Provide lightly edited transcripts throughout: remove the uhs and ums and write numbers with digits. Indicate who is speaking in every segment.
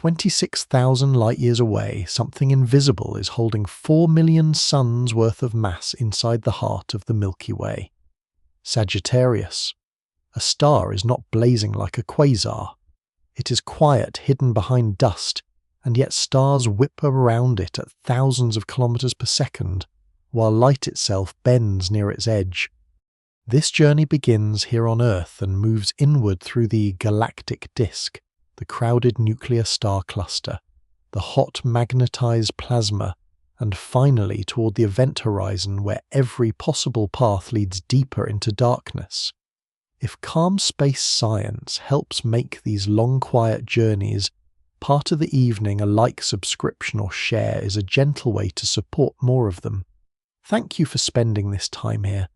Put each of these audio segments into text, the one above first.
Speaker 1: 26,000 light-years away, something invisible is holding 4 million suns worth of mass inside the heart of the Milky Way. Sagittarius. A star is not blazing like a quasar. It is quiet, hidden behind dust, and yet stars whip around it at thousands of kilometers per second, while light itself bends near its edge. This journey begins here on Earth and moves inward through the galactic disk, the crowded nuclear star cluster, the hot magnetized plasma, and finally toward the event horizon where every possible path leads deeper into darkness. If calm space science helps make these long quiet journeys part of the evening, a like subscription or share is a gentle way to support more of them. Thank you for spending this time here.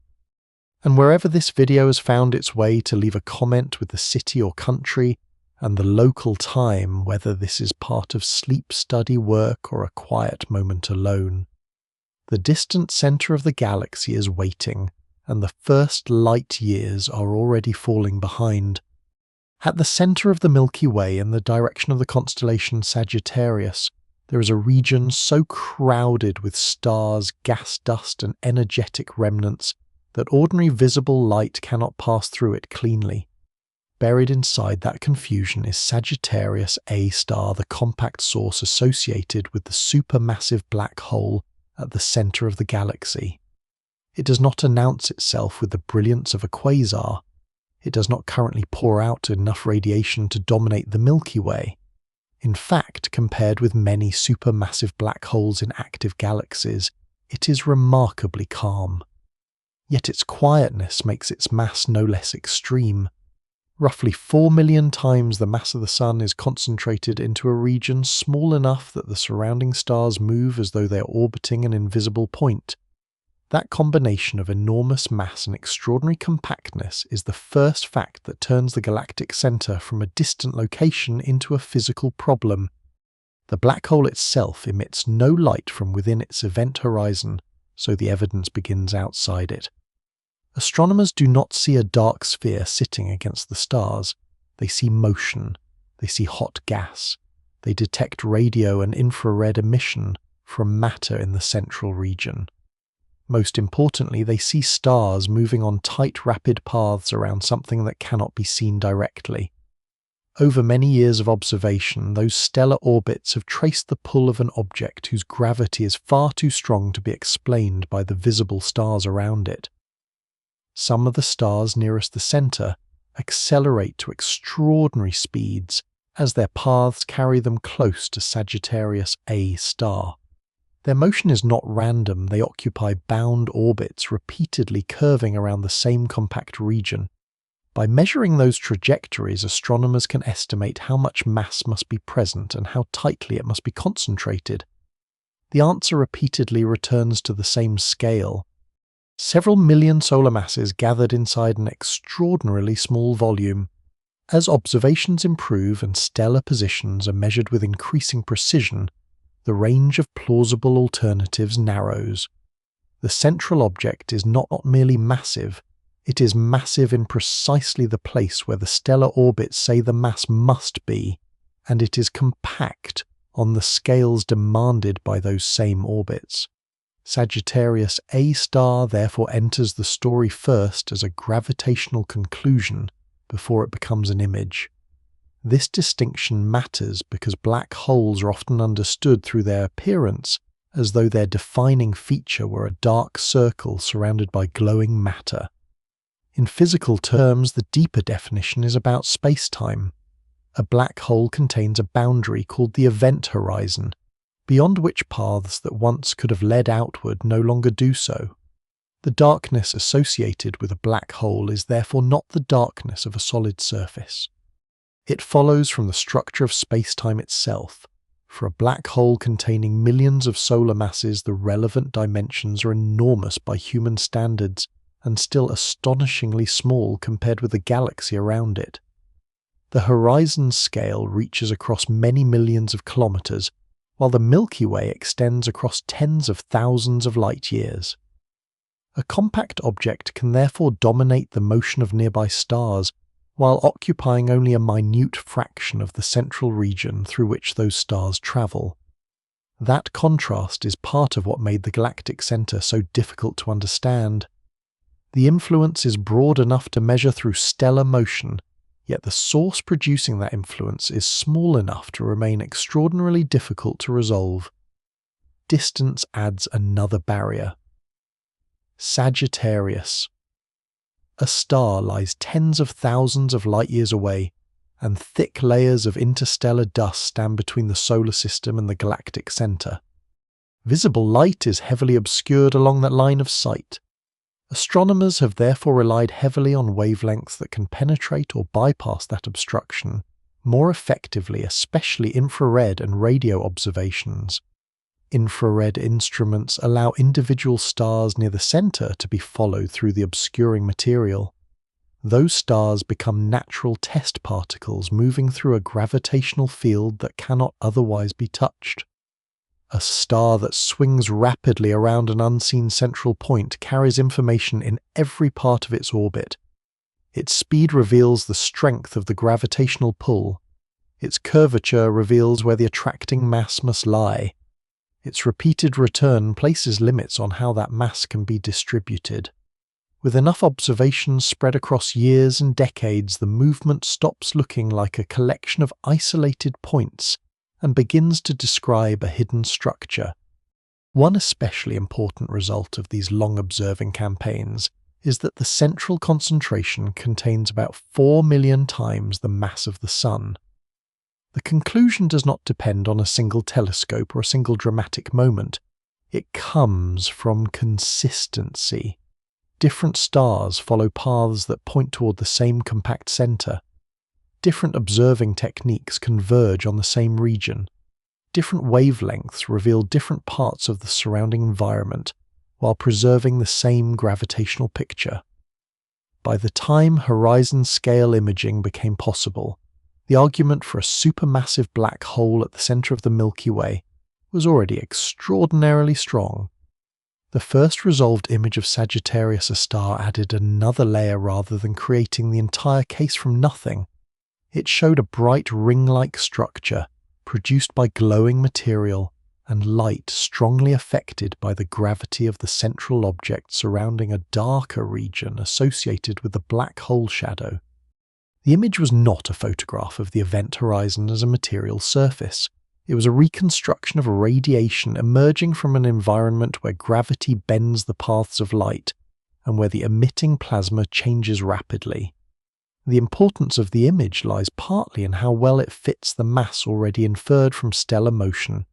Speaker 1: And wherever this video has found its way, to leave a comment with the city or country and the local time, whether this is part of sleep study work or a quiet moment alone. The distant center of the galaxy is waiting, and the first light years are already falling behind. At the center of the Milky Way, in the direction of the constellation Sagittarius, there is a region so crowded with stars, gas dust, and energetic remnants that ordinary visible light cannot pass through it cleanly. Buried inside that confusion is Sagittarius A star, the compact source associated with the supermassive black hole at the center of the galaxy. It does not announce itself with the brilliance of a quasar. It does not currently pour out enough radiation to dominate the Milky Way. In fact, compared with many supermassive black holes in active galaxies, it is remarkably calm. Yet its quietness makes its mass no less extreme. Roughly 4 million times the mass of the Sun is concentrated into a region small enough that the surrounding stars move as though they are orbiting an invisible point. That combination of enormous mass and extraordinary compactness is the first fact that turns the Galactic Center from a distant location into a physical problem. The black hole itself emits no light from within its event horizon, so the evidence begins outside it. Astronomers do not see a dark sphere sitting against the stars. They see motion. They see hot gas. They detect radio and infrared emission from matter in the central region. Most importantly, they see stars moving on tight, rapid paths around something that cannot be seen directly. Over many years of observation, those stellar orbits have traced the pull of an object whose gravity is far too strong to be explained by the visible stars around it. Some of the stars nearest the center accelerate to extraordinary speeds as their paths carry them close to Sagittarius A star. Their motion is not random. They occupy bound orbits, repeatedly curving around the same compact region. By measuring those trajectories, astronomers can estimate how much mass must be present and how tightly it must be concentrated. The answer repeatedly returns to the same scale. Several million solar masses gathered inside an extraordinarily small volume. As observations improve and stellar positions are measured with increasing precision, the range of plausible alternatives narrows. The central object is not merely massive, it is massive in precisely the place where the stellar orbits say the mass must be, and it is compact on the scales demanded by those same orbits. Sagittarius A star therefore enters the story first as a gravitational conclusion before it becomes an image. This distinction matters because black holes are often understood through their appearance as though their defining feature were a dark circle surrounded by glowing matter. In physical terms, the deeper definition is about spacetime. A black hole contains a boundary called the event horizon, beyond which paths that once could have led outward no longer do so. The darkness associated with a black hole is therefore not the darkness of a solid surface. It follows from the structure of spacetime itself. For a black hole containing millions of solar masses, the relevant dimensions are enormous by human standards and still astonishingly small compared with the galaxy around it. The horizon scale reaches across many millions of kilometers, while the Milky Way extends across tens of thousands of light years. A compact object can therefore dominate the motion of nearby stars, while occupying only a minute fraction of the central region through which those stars travel. That contrast is part of what made the Galactic Center so difficult to understand. The influence is broad enough to measure through stellar motion, yet the source producing that influence is small enough to remain extraordinarily difficult to resolve. Distance adds another barrier. Sagittarius. A star lies tens of thousands of light-years away, and thick layers of interstellar dust stand between the solar system and the galactic center. Visible light is heavily obscured along that line of sight. Astronomers have therefore relied heavily on wavelengths that can penetrate or bypass that obstruction more effectively, especially infrared and radio observations. Infrared instruments allow individual stars near the center to be followed through the obscuring material. Those stars become natural test particles moving through a gravitational field that cannot otherwise be touched. A star that swings rapidly around an unseen central point carries information in every part of its orbit. Its speed reveals the strength of the gravitational pull. Its curvature reveals where the attracting mass must lie. Its repeated return places limits on how that mass can be distributed. With enough observations spread across years and decades, the movement stops looking like a collection of isolated points and begins to describe a hidden structure. One especially important result of these long observing campaigns is that the central concentration contains about 4 million times the mass of the Sun. The conclusion does not depend on a single telescope or a single dramatic moment. It comes from consistency. Different stars follow paths that point toward the same compact center. Different observing techniques converge on the same region. Different wavelengths reveal different parts of the surrounding environment while preserving the same gravitational picture. By the time horizon-scale imaging became possible, the argument for a supermassive black hole at the center of the Milky Way was already extraordinarily strong. The first resolved image of Sagittarius A added another layer rather than creating the entire case from nothing. It showed a bright ring-like structure produced by glowing material and light strongly affected by the gravity of the central object surrounding a darker region associated with the black hole shadow. The image was not a photograph of the event horizon as a material surface. It was a reconstruction of radiation emerging from an environment where gravity bends the paths of light and where the emitting plasma changes rapidly. The importance of the image lies partly in how well it fits the mass already inferred from stellar motion.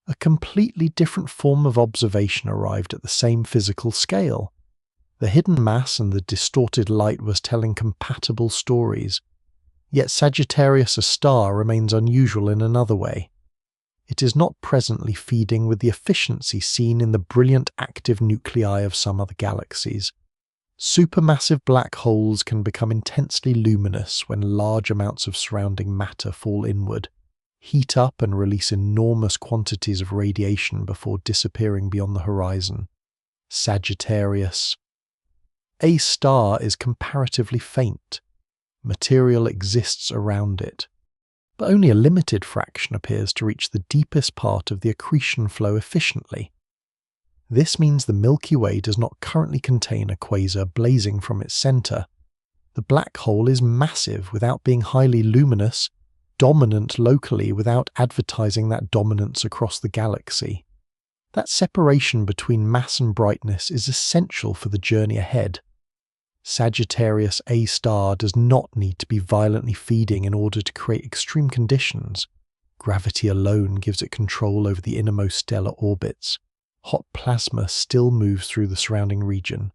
Speaker 1: A completely different form of observation arrived at the same physical scale. The hidden mass and the distorted light was telling compatible stories. Yet Sagittarius A remains unusual in another way. It is not presently feeding with the efficiency seen in the brilliant active nuclei of some other galaxies. Supermassive black holes can become intensely luminous when large amounts of surrounding matter fall inward, heat up and release enormous quantities of radiation before disappearing beyond the horizon. Sagittarius A is comparatively faint. Material exists around it, but only a limited fraction appears to reach the deepest part of the accretion flow efficiently. This means the Milky Way does not currently contain a quasar blazing from its center. The black hole is massive without being highly luminous, dominant locally without advertising that dominance across the galaxy. That separation between mass and brightness is essential for the journey ahead. Sagittarius A does not need to be violently feeding in order to create extreme conditions. Gravity alone gives it control over the innermost stellar orbits. Hot plasma still moves through the surrounding region.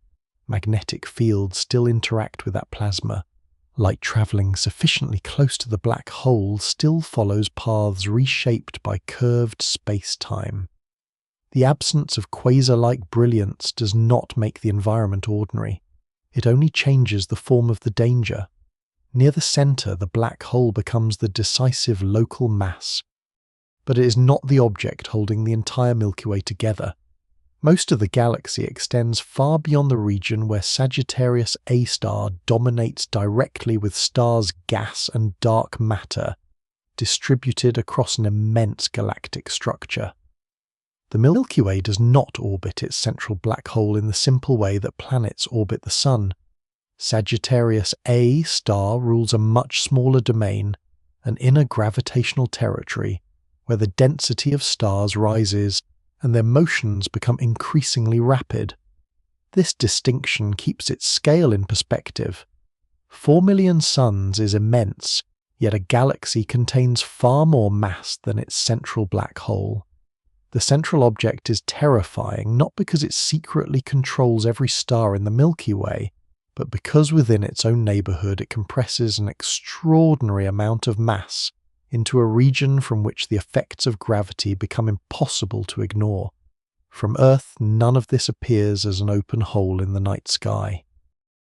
Speaker 1: Magnetic fields still interact with that plasma. Light traveling sufficiently close to the black hole still follows paths reshaped by curved space-time. The absence of quasar-like brilliance does not make the environment ordinary. It only changes the form of the danger. Near the center, the black hole becomes the decisive local mass. But it is not the object holding the entire Milky Way together. Most of the galaxy extends far beyond the region where Sagittarius A star dominates directly, with stars, gas and dark matter distributed across an immense galactic structure. The Milky Way does not orbit its central black hole in the simple way that planets orbit the Sun. Sagittarius A star rules a much smaller domain, an inner gravitational territory, where the density of stars rises and their motions become increasingly rapid. This distinction keeps its scale in perspective. 4 million suns is immense, yet a galaxy contains far more mass than its central black hole. The central object is terrifying not because it secretly controls every star in the Milky Way, but because within its own neighborhood it compresses an extraordinary amount of mass into a region from which the effects of gravity become impossible to ignore. From Earth, none of this appears as an open hole in the night sky.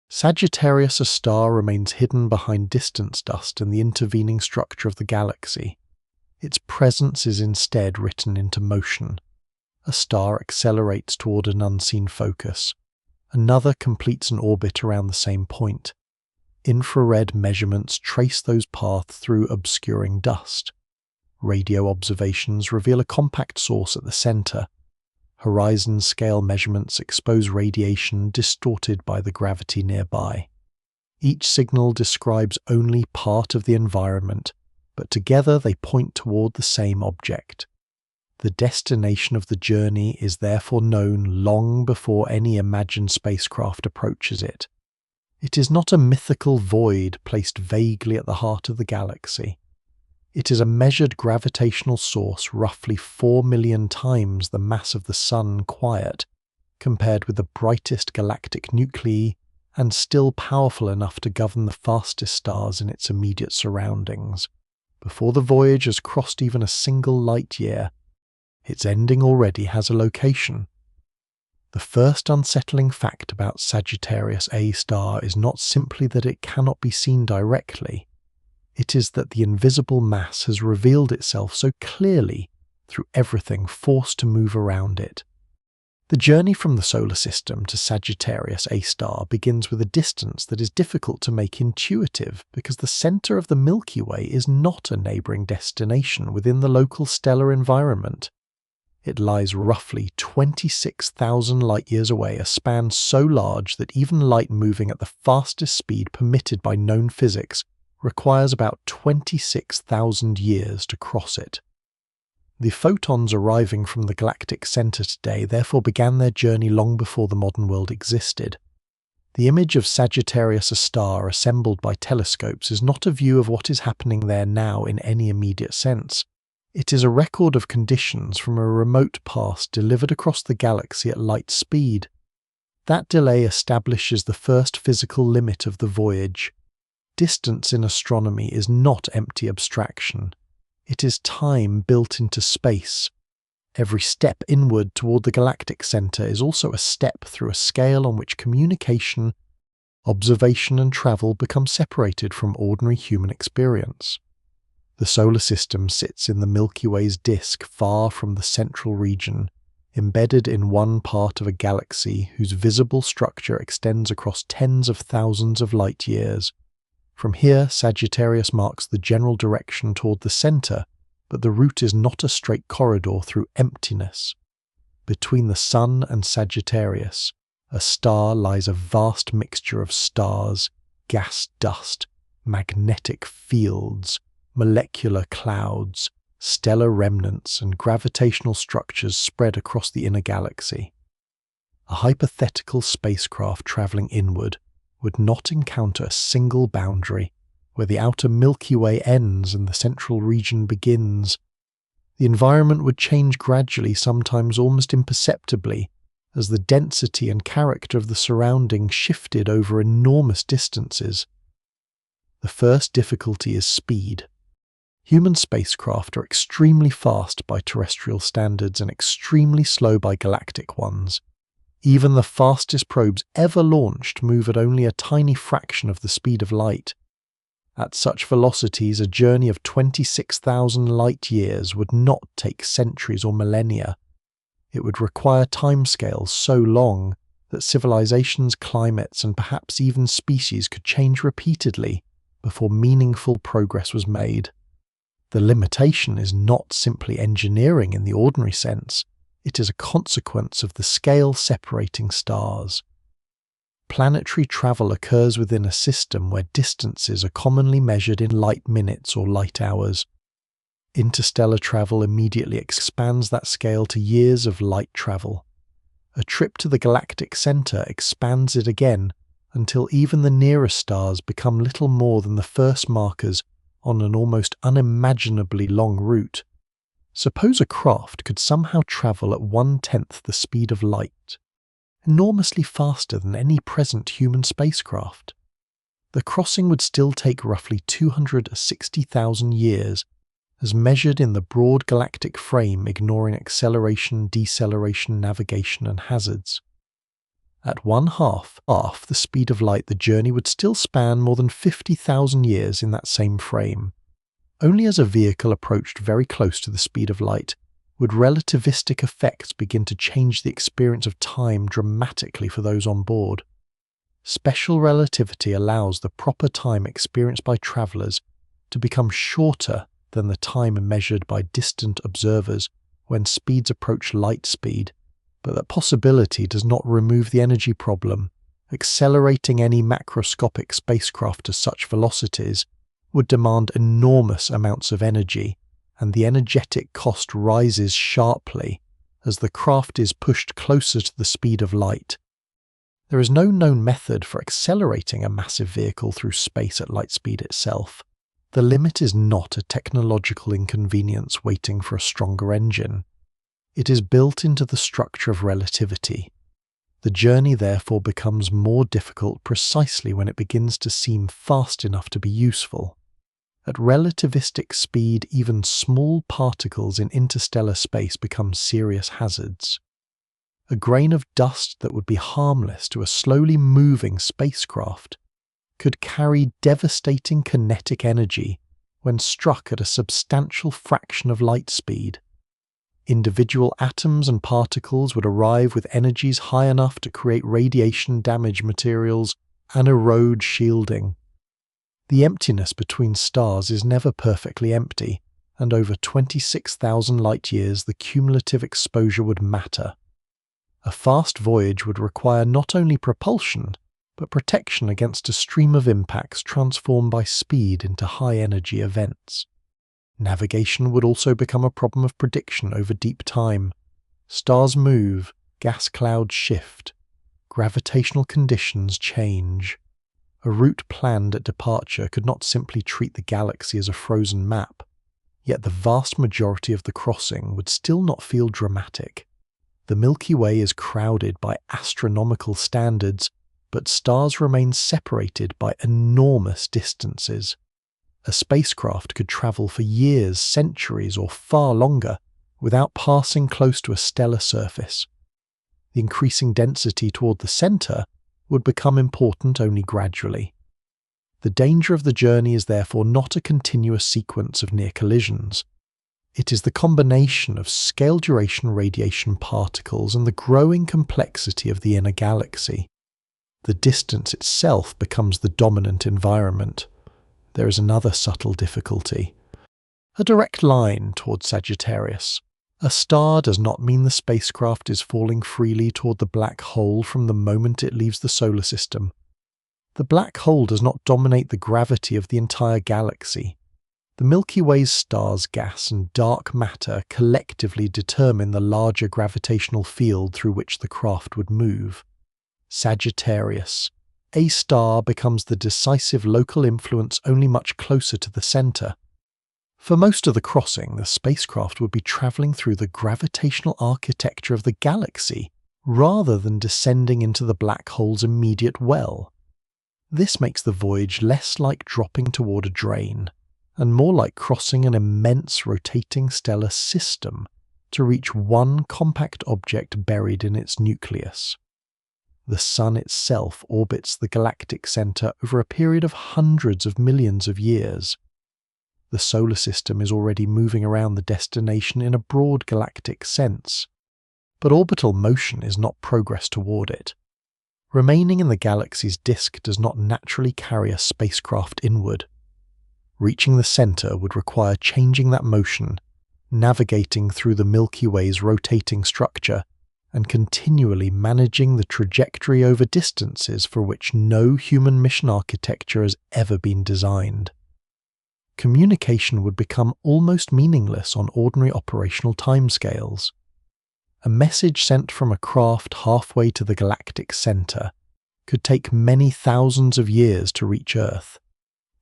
Speaker 1: Sagittarius A star remains hidden behind distance dust and the intervening structure of the galaxy. Its presence is instead written into motion. A star accelerates toward an unseen focus. Another completes an orbit around the same point. Infrared measurements trace those paths through obscuring dust. Radio observations reveal a compact source at the center. Horizon-scale measurements expose radiation distorted by the gravity nearby. Each signal describes only part of the environment, but together they point toward the same object. The destination of the journey is therefore known long before any imagined spacecraft approaches it. It is not a mythical void placed vaguely at the heart of the galaxy. It is a measured gravitational source roughly 4 million times the mass of the Sun quiet, compared with the brightest galactic nuclei, and still powerful enough to govern the fastest stars in its immediate surroundings. Before the voyage has crossed even a single light year, its ending already has a location. The first unsettling fact about Sagittarius A star is not simply that it cannot be seen directly. It is that the invisible mass has revealed itself so clearly through everything forced to move around it. The journey from the solar system to Sagittarius A star begins with a distance that is difficult to make intuitive because the center of the Milky Way is not a neighboring destination within the local stellar environment. It lies roughly 26,000 light-years away, a span so large that even light moving at the fastest speed permitted by known physics requires about 26,000 years to cross it. The photons arriving from the Galactic Center today therefore began their journey long before the modern world existed. The image of Sagittarius A star assembled by telescopes is not a view of what is happening there now in any immediate sense. It is a record of conditions from a remote past delivered across the galaxy at light speed. That delay establishes the first physical limit of the voyage. Distance in astronomy is not empty abstraction. It is time built into space. Every step inward toward the Galactic Center is also a step through a scale on which communication, observation and travel become separated from ordinary human experience. The solar system sits in the Milky Way's disk far from the central region, embedded in one part of a galaxy whose visible structure extends across tens of thousands of light years. From here, Sagittarius marks the general direction toward the center, but the route is not a straight corridor through emptiness. Between the Sun and Sagittarius, a star lies a vast mixture of stars, gas dust, magnetic fields, molecular clouds, stellar remnants, and gravitational structures spread across the inner galaxy. A hypothetical spacecraft traveling inward would not encounter a single boundary where the outer Milky Way ends and the central region begins. The environment would change gradually, sometimes almost imperceptibly, as the density and character of the surroundings shifted over enormous distances. The first difficulty is speed. Human spacecraft are extremely fast by terrestrial standards and extremely slow by galactic ones. Even the fastest probes ever launched move at only a tiny fraction of the speed of light. At such velocities, a journey of 26,000 light-years would not take centuries or millennia. It would require timescales so long that civilizations, climates, and perhaps even species could change repeatedly before meaningful progress was made. The limitation is not simply engineering in the ordinary sense, it is a consequence of the scale separating stars. Planetary travel occurs within a system where distances are commonly measured in light minutes or light hours. Interstellar travel immediately expands that scale to years of light travel. A trip to the Galactic Center expands it again until even the nearest stars become little more than the first markers on an almost unimaginably long route. Suppose a craft could somehow travel at 1/10 the speed of light, enormously faster than any present human spacecraft. The crossing would still take roughly 260,000 years, as measured in the broad galactic frame, ignoring acceleration, deceleration, navigation, and hazards. At 1/2 the speed of light, the journey would still span more than 50,000 years in that same frame. Only as a vehicle approached very close to the speed of light would relativistic effects begin to change the experience of time dramatically for those on board. Special relativity allows the proper time experienced by travelers to become shorter than the time measured by distant observers when speeds approach light speed, but that possibility does not remove the energy problem. Accelerating any macroscopic spacecraft to such velocities would demand enormous amounts of energy, and the energetic cost rises sharply as the craft is pushed closer to the speed of light. There is no known method for accelerating a massive vehicle through space at light speed itself. The limit is not a technological inconvenience waiting for a stronger engine. It is built into the structure of relativity. The journey therefore becomes more difficult precisely when it begins to seem fast enough to be useful. At relativistic speed, even small particles in interstellar space become serious hazards. A grain of dust that would be harmless to a slowly moving spacecraft could carry devastating kinetic energy when struck at a substantial fraction of light speed. Individual atoms and particles would arrive with energies high enough to create radiation damage materials and erode shielding. The emptiness between stars is never perfectly empty, and over 26,000 light-years the cumulative exposure would matter. A fast voyage would require not only propulsion, but protection against a stream of impacts transformed by speed into high-energy events. Navigation would also become a problem of prediction over deep time. Stars move, gas clouds shift, gravitational conditions change. A route planned at departure could not simply treat the galaxy as a frozen map, yet the vast majority of the crossing would still not feel dramatic. The Milky Way is crowded by astronomical standards, but stars remain separated by enormous distances. A spacecraft could travel for years, centuries, or far longer without passing close to a stellar surface. The increasing density toward the center would become important only gradually. The danger of the journey is therefore not a continuous sequence of near collisions. It is the combination of scale-duration radiation particles and the growing complexity of the inner galaxy. The distance itself becomes the dominant environment. There is another subtle difficulty. A direct line towards Sagittarius. A star does not mean the spacecraft is falling freely toward the black hole from the moment it leaves the solar system. The black hole does not dominate the gravity of the entire galaxy. The Milky Way's stars, gas, and dark matter collectively determine the larger gravitational field through which the craft would move. Sagittarius A star becomes the decisive local influence only much closer to the center. For most of the crossing, the spacecraft would be traveling through the gravitational architecture of the galaxy, rather than descending into the black hole's immediate well. This makes the voyage less like dropping toward a drain, and more like crossing an immense rotating stellar system to reach one compact object buried in its nucleus. The Sun itself orbits the Galactic Center over a period of hundreds of millions of years. The solar system is already moving around the destination in a broad galactic sense. but orbital motion is not progress toward it. Remaining in the galaxy's disk does not naturally carry a spacecraft inward. Reaching the center would require changing that motion, navigating through the Milky Way's rotating structure, and continually managing the trajectory over distances for which no human mission architecture has ever been designed. Communication would become almost meaningless on ordinary operational timescales. A message sent from a craft halfway to the Galactic Center could take many thousands of years to reach Earth.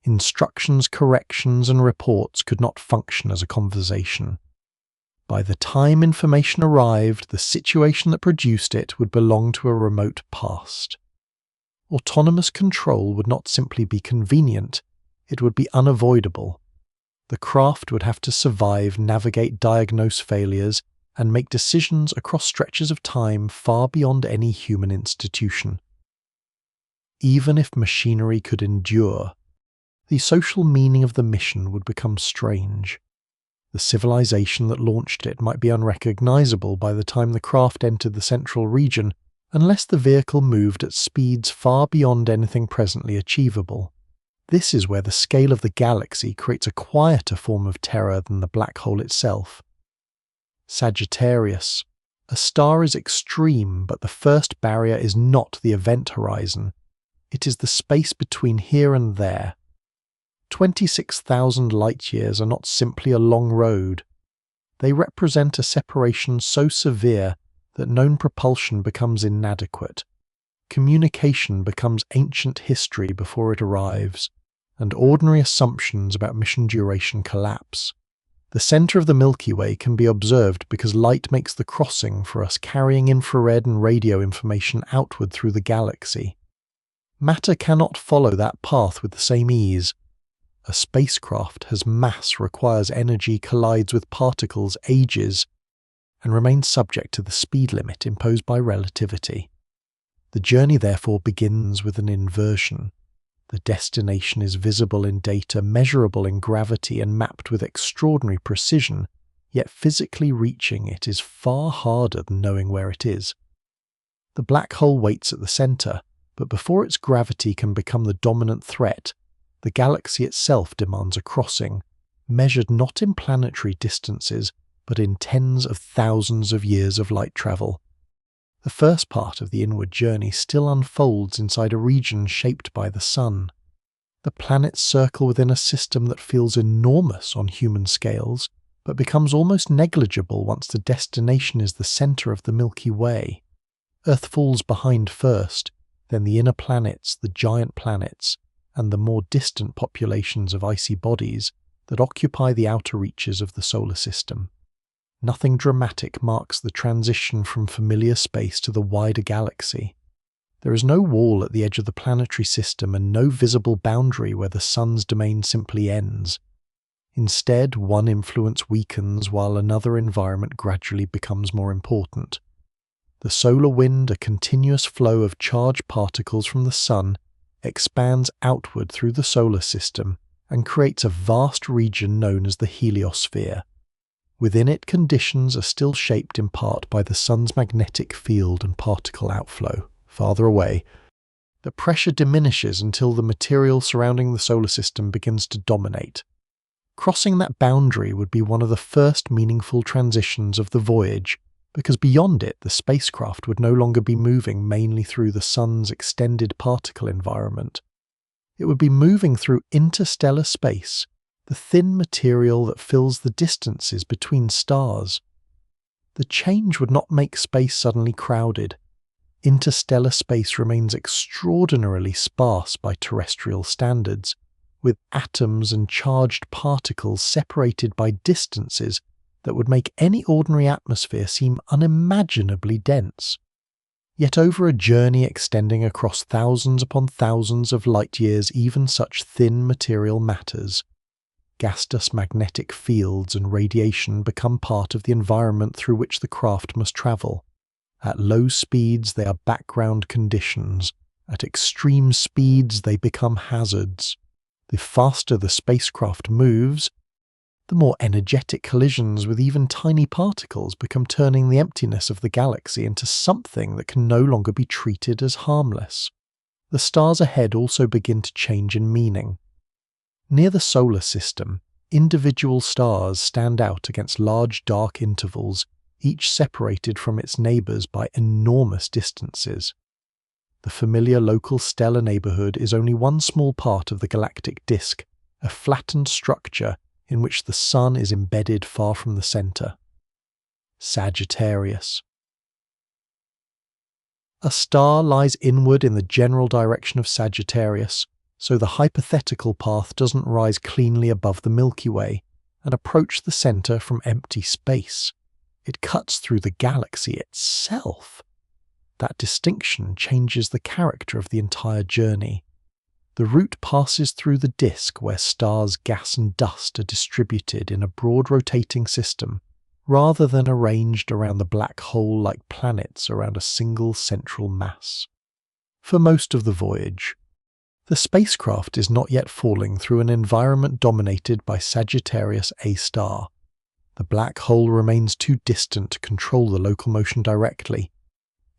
Speaker 1: Instructions, corrections, and reports could not function as a conversation. By the time information arrived, the situation that produced it would belong to a remote past. Autonomous control would not simply be convenient, it would be unavoidable. The craft would have to survive, navigate, diagnose failures, and make decisions across stretches of time far beyond any human institution. Even if machinery could endure, the social meaning of the mission would become strange. The civilization that launched it might be unrecognizable by the time the craft entered the central region, unless the vehicle moved at speeds far beyond anything presently achievable. This is where the scale of the galaxy creates a quieter form of terror than the black hole itself. Sagittarius. A star is extreme, but the first barrier is not the event horizon. It is the space between here and there. 26,000 light-years are not simply a long road. They represent a separation so severe that known propulsion becomes inadequate. Communication becomes ancient history before it arrives, and ordinary assumptions about mission duration collapse. The center of the Milky Way can be observed because light makes the crossing for us, carrying infrared and radio information outward through the galaxy. Matter cannot follow that path with the same ease. A spacecraft has mass, requires energy, collides with particles, ages, and remains subject to the speed limit imposed by relativity. The journey therefore begins with an inversion. The destination is visible in data, measurable in gravity, and mapped with extraordinary precision, yet physically reaching it is far harder than knowing where it is. The black hole waits at the center, but before its gravity can become the dominant threat, the galaxy itself demands a crossing, measured not in planetary distances, but in tens of thousands of years of light travel. The first part of the inward journey still unfolds inside a region shaped by the sun. The planets circle within a system that feels enormous on human scales, but becomes almost negligible once the destination is the center of the Milky Way. Earth falls behind first, then the inner planets, the giant planets, and the more distant populations of icy bodies that occupy the outer reaches of the solar system. Nothing dramatic marks the transition from familiar space to the wider galaxy. There is no wall at the edge of the planetary system and no visible boundary where the sun's domain simply ends. Instead, one influence weakens while another environment gradually becomes more important. The solar wind, a continuous flow of charged particles from the sun, expands outward through the solar system and creates a vast region known as the heliosphere. Within it, conditions are still shaped in part by the sun's magnetic field and particle outflow. Farther away, the pressure diminishes until the material surrounding the solar system begins to dominate. Crossing that boundary would be one of the first meaningful transitions of the voyage, because beyond it, the spacecraft would no longer be moving mainly through the sun's extended particle environment. It would be moving through interstellar space, the thin material that fills the distances between stars. The change would not make space suddenly crowded. Interstellar space remains extraordinarily sparse by terrestrial standards, with atoms and charged particles separated by distances that would make any ordinary atmosphere seem unimaginably dense. Yet over a journey extending across thousands upon thousands of light-years, even such thin material matters. Gaseous magnetic fields and radiation become part of the environment through which the craft must travel. At low speeds they are background conditions. At extreme speeds they become hazards. The faster the spacecraft moves, The more energetic collisions with even tiny particles become turning the emptiness of the galaxy into something that can no longer be treated as harmless. The stars ahead also begin to change in meaning. Near the solar system, individual stars stand out against large dark intervals, each separated from its neighbours by enormous distances. The familiar local stellar neighbourhood is only one small part of the galactic disk, a flattened structure in which the Sun is embedded far from the centre. Sagittarius. A star lies inward in the general direction of Sagittarius, so the hypothetical path doesn't rise cleanly above the Milky Way and approach the centre from empty space. It cuts through the galaxy itself. That distinction changes the character of the entire journey. The route passes through the disk where stars, gas and dust are distributed in a broad rotating system, rather than arranged around the black hole like planets around a single central mass. For most of the voyage, the spacecraft is not yet falling through an environment dominated by Sagittarius A star. The black hole remains too distant to control the local motion directly.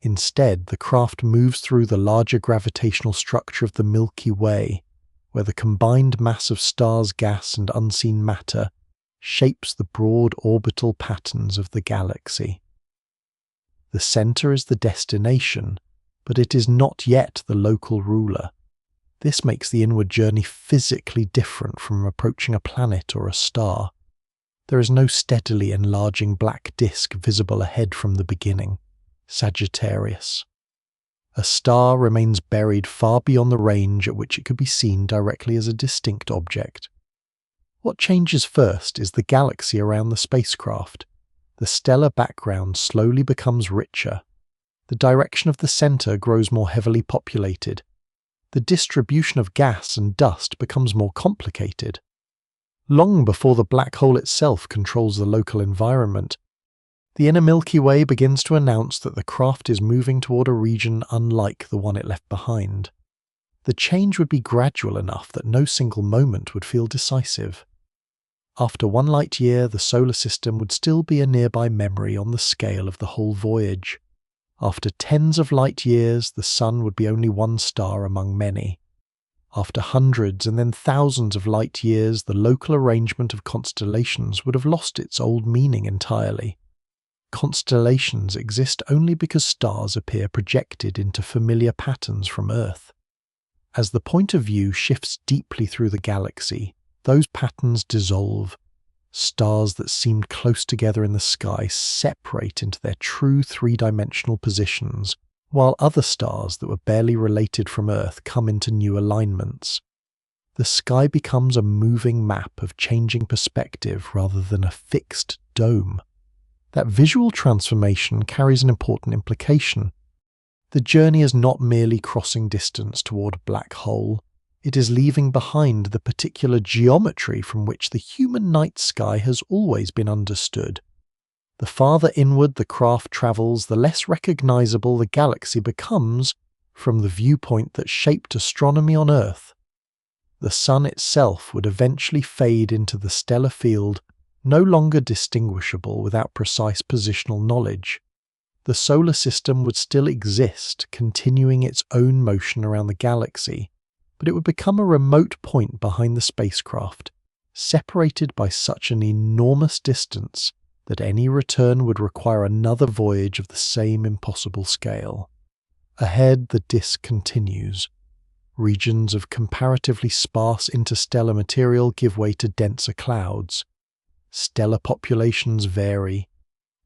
Speaker 1: Instead, the craft moves through the larger gravitational structure of the Milky Way, where the combined mass of stars, gas, and unseen matter shapes the broad orbital patterns of the galaxy. The centre is the destination, but it is not yet the local ruler. This makes the inward journey physically different from approaching a planet or a star. There is no steadily enlarging black disk visible ahead from the beginning. Sagittarius. A star remains buried far beyond the range at which it could be seen directly as a distinct object. What changes first is the galaxy around the spacecraft. The stellar background slowly becomes richer. The direction of the centre grows more heavily populated. The distribution of gas and dust becomes more complicated. Long before the black hole itself controls the local environment, the inner Milky Way begins to announce that the craft is moving toward a region unlike the one it left behind. The change would be gradual enough that no single moment would feel decisive. After 1 light year, the solar system would still be a nearby memory on the scale of the whole voyage. After tens of light years, the Sun would be only one star among many. After hundreds and then thousands of light years, the local arrangement of constellations would have lost its old meaning entirely. Constellations exist only because stars appear projected into familiar patterns from Earth. As the point of view shifts deeply through the galaxy, those patterns dissolve. Stars that seemed close together in the sky separate into their true three-dimensional positions, while other stars that were barely related from Earth come into new alignments. The sky becomes a moving map of changing perspective rather than a fixed dome. That visual transformation carries an important implication. The journey is not merely crossing distance toward a black hole. It is leaving behind the particular geometry from which the human night sky has always been understood. The farther inward the craft travels, the less recognizable the galaxy becomes from the viewpoint that shaped astronomy on Earth. The Sun itself would eventually fade into the stellar field, no longer distinguishable without precise positional knowledge. The solar system would still exist, continuing its own motion around the galaxy, but it would become a remote point behind the spacecraft, separated by such an enormous distance that any return would require another voyage of the same impossible scale. Ahead, the disk continues. Regions of comparatively sparse interstellar material give way to denser clouds. Stellar populations vary.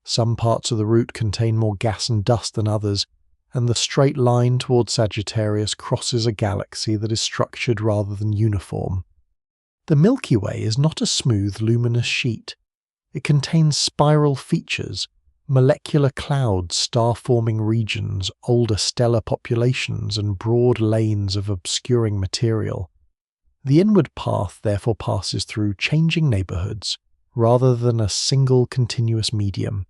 Speaker 1: Some parts of the route contain more gas and dust than others, and the straight line toward Sagittarius crosses a galaxy that is structured rather than uniform. The Milky Way is not a smooth, luminous sheet. It contains spiral features, molecular clouds, star-forming regions, older stellar populations, and broad lanes of obscuring material. The inward path therefore passes through changing neighborhoods, rather than a single continuous medium.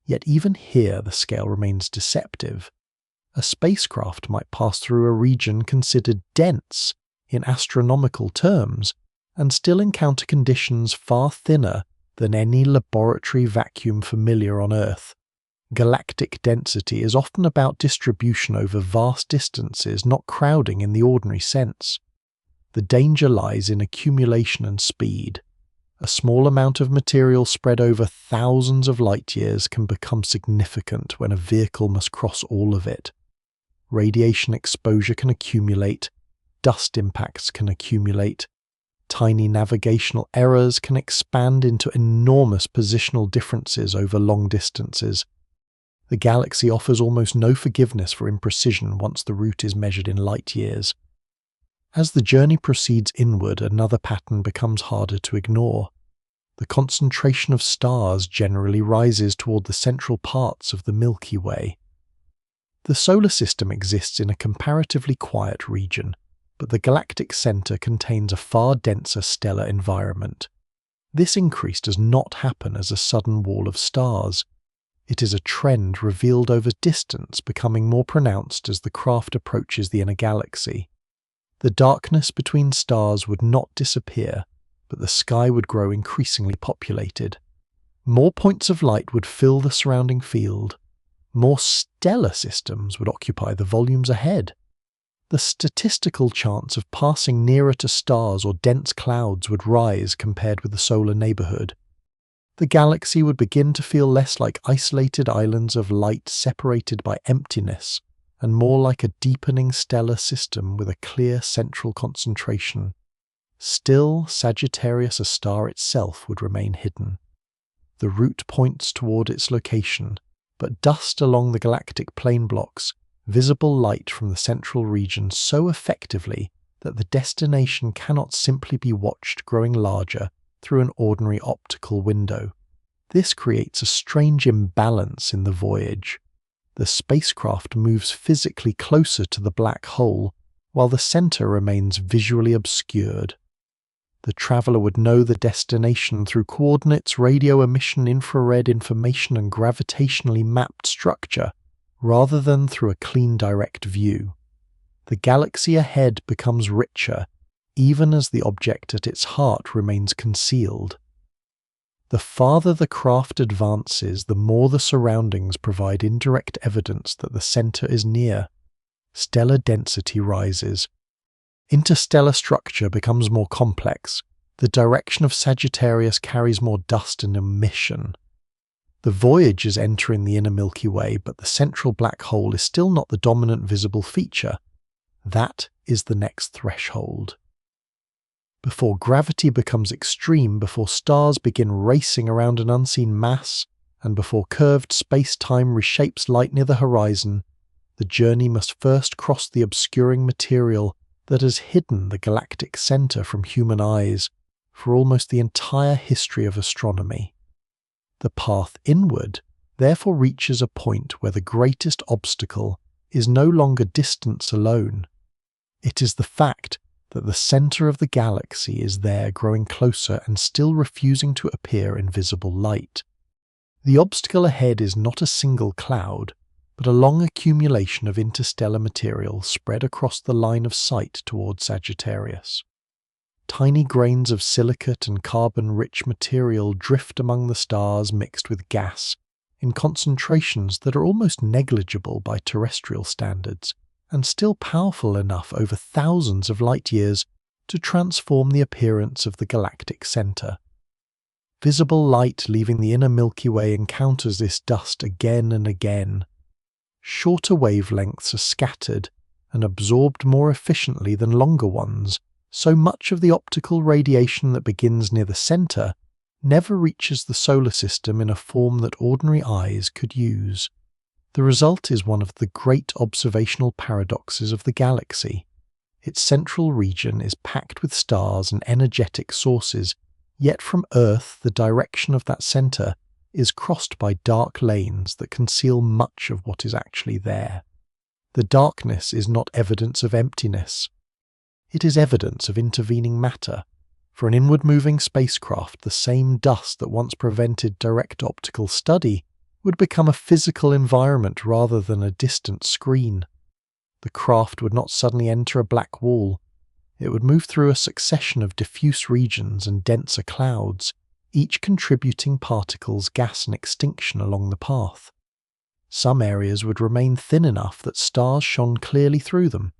Speaker 1: Yet even here the scale remains deceptive. A spacecraft might pass through a region considered dense in astronomical terms, and still encounter conditions far thinner than any laboratory vacuum familiar on Earth. Galactic density is often about distribution over vast distances, not crowding in the ordinary sense. The danger lies in accumulation and speed. A small amount of material spread over thousands of light years can become significant when a vehicle must cross all of it. Radiation exposure can accumulate, dust impacts can accumulate, tiny navigational errors can expand into enormous positional differences over long distances. The galaxy offers almost no forgiveness for imprecision once the route is measured in light years. As the journey proceeds inward, another pattern becomes harder to ignore. The concentration of stars generally rises toward the central parts of the Milky Way. The solar system exists in a comparatively quiet region, but the Galactic Center contains a far denser stellar environment. This increase does not happen as a sudden wall of stars. It is a trend revealed over distance, becoming more pronounced as the craft approaches the inner galaxy. The darkness between stars would not disappear, but the sky would grow increasingly populated. More points of light would fill the surrounding field. More stellar systems would occupy the volumes ahead. The statistical chance of passing nearer to stars or dense clouds would rise compared with the solar neighborhood. The galaxy would begin to feel less like isolated islands of light separated by emptiness, and more like a deepening stellar system with a clear central concentration. Still, Sagittarius A star itself would remain hidden. The route points toward its location, but dust along the galactic plane blocks visible light from the central region so effectively that the destination cannot simply be watched growing larger through an ordinary optical window. This creates a strange imbalance in the voyage. The spacecraft moves physically closer to the black hole, while the center remains visually obscured. The traveler would know the destination through coordinates, radio emission, infrared information, and gravitationally mapped structure, rather than through a clean direct view. The galaxy ahead becomes richer, even as the object at its heart remains concealed. The farther the craft advances, the more the surroundings provide indirect evidence that the center is near. Stellar density rises. Interstellar structure becomes more complex. The direction of Sagittarius carries more dust and emission. The voyage is entering the inner Milky Way, but the central black hole is still not the dominant visible feature. That is the next threshold. Before gravity becomes extreme, before stars begin racing around an unseen mass, and before curved space-time reshapes light near the horizon, the journey must first cross the obscuring material that has hidden the galactic center from human eyes for almost the entire history of astronomy. The path inward therefore reaches a point where the greatest obstacle is no longer distance alone. It is the fact that the center of the galaxy is there, growing closer and still refusing to appear in visible light. The obstacle ahead is not a single cloud, but a long accumulation of interstellar material spread across the line of sight toward Sagittarius. Tiny grains of silicate and carbon-rich material drift among the stars mixed with gas, in concentrations that are almost negligible by terrestrial standards, and still powerful enough over thousands of light years to transform the appearance of the galactic center. Visible light leaving the inner Milky Way encounters this dust again and again. Shorter wavelengths are scattered and absorbed more efficiently than longer ones, so much of the optical radiation that begins near the center never reaches the solar system in a form that ordinary eyes could use. The result is one of the great observational paradoxes of the galaxy. Its central region is packed with stars and energetic sources, yet from Earth the direction of that center is crossed by dark lanes that conceal much of what is actually there. The darkness is not evidence of emptiness. It is evidence of intervening matter. For an inward-moving spacecraft, the same dust that once prevented direct optical study would become a physical environment rather than a distant screen. The craft would not suddenly enter a black wall. It would move through a succession of diffuse regions and denser clouds, each contributing particles, gas, and extinction along the path. Some areas would remain thin enough that stars shone clearly through them.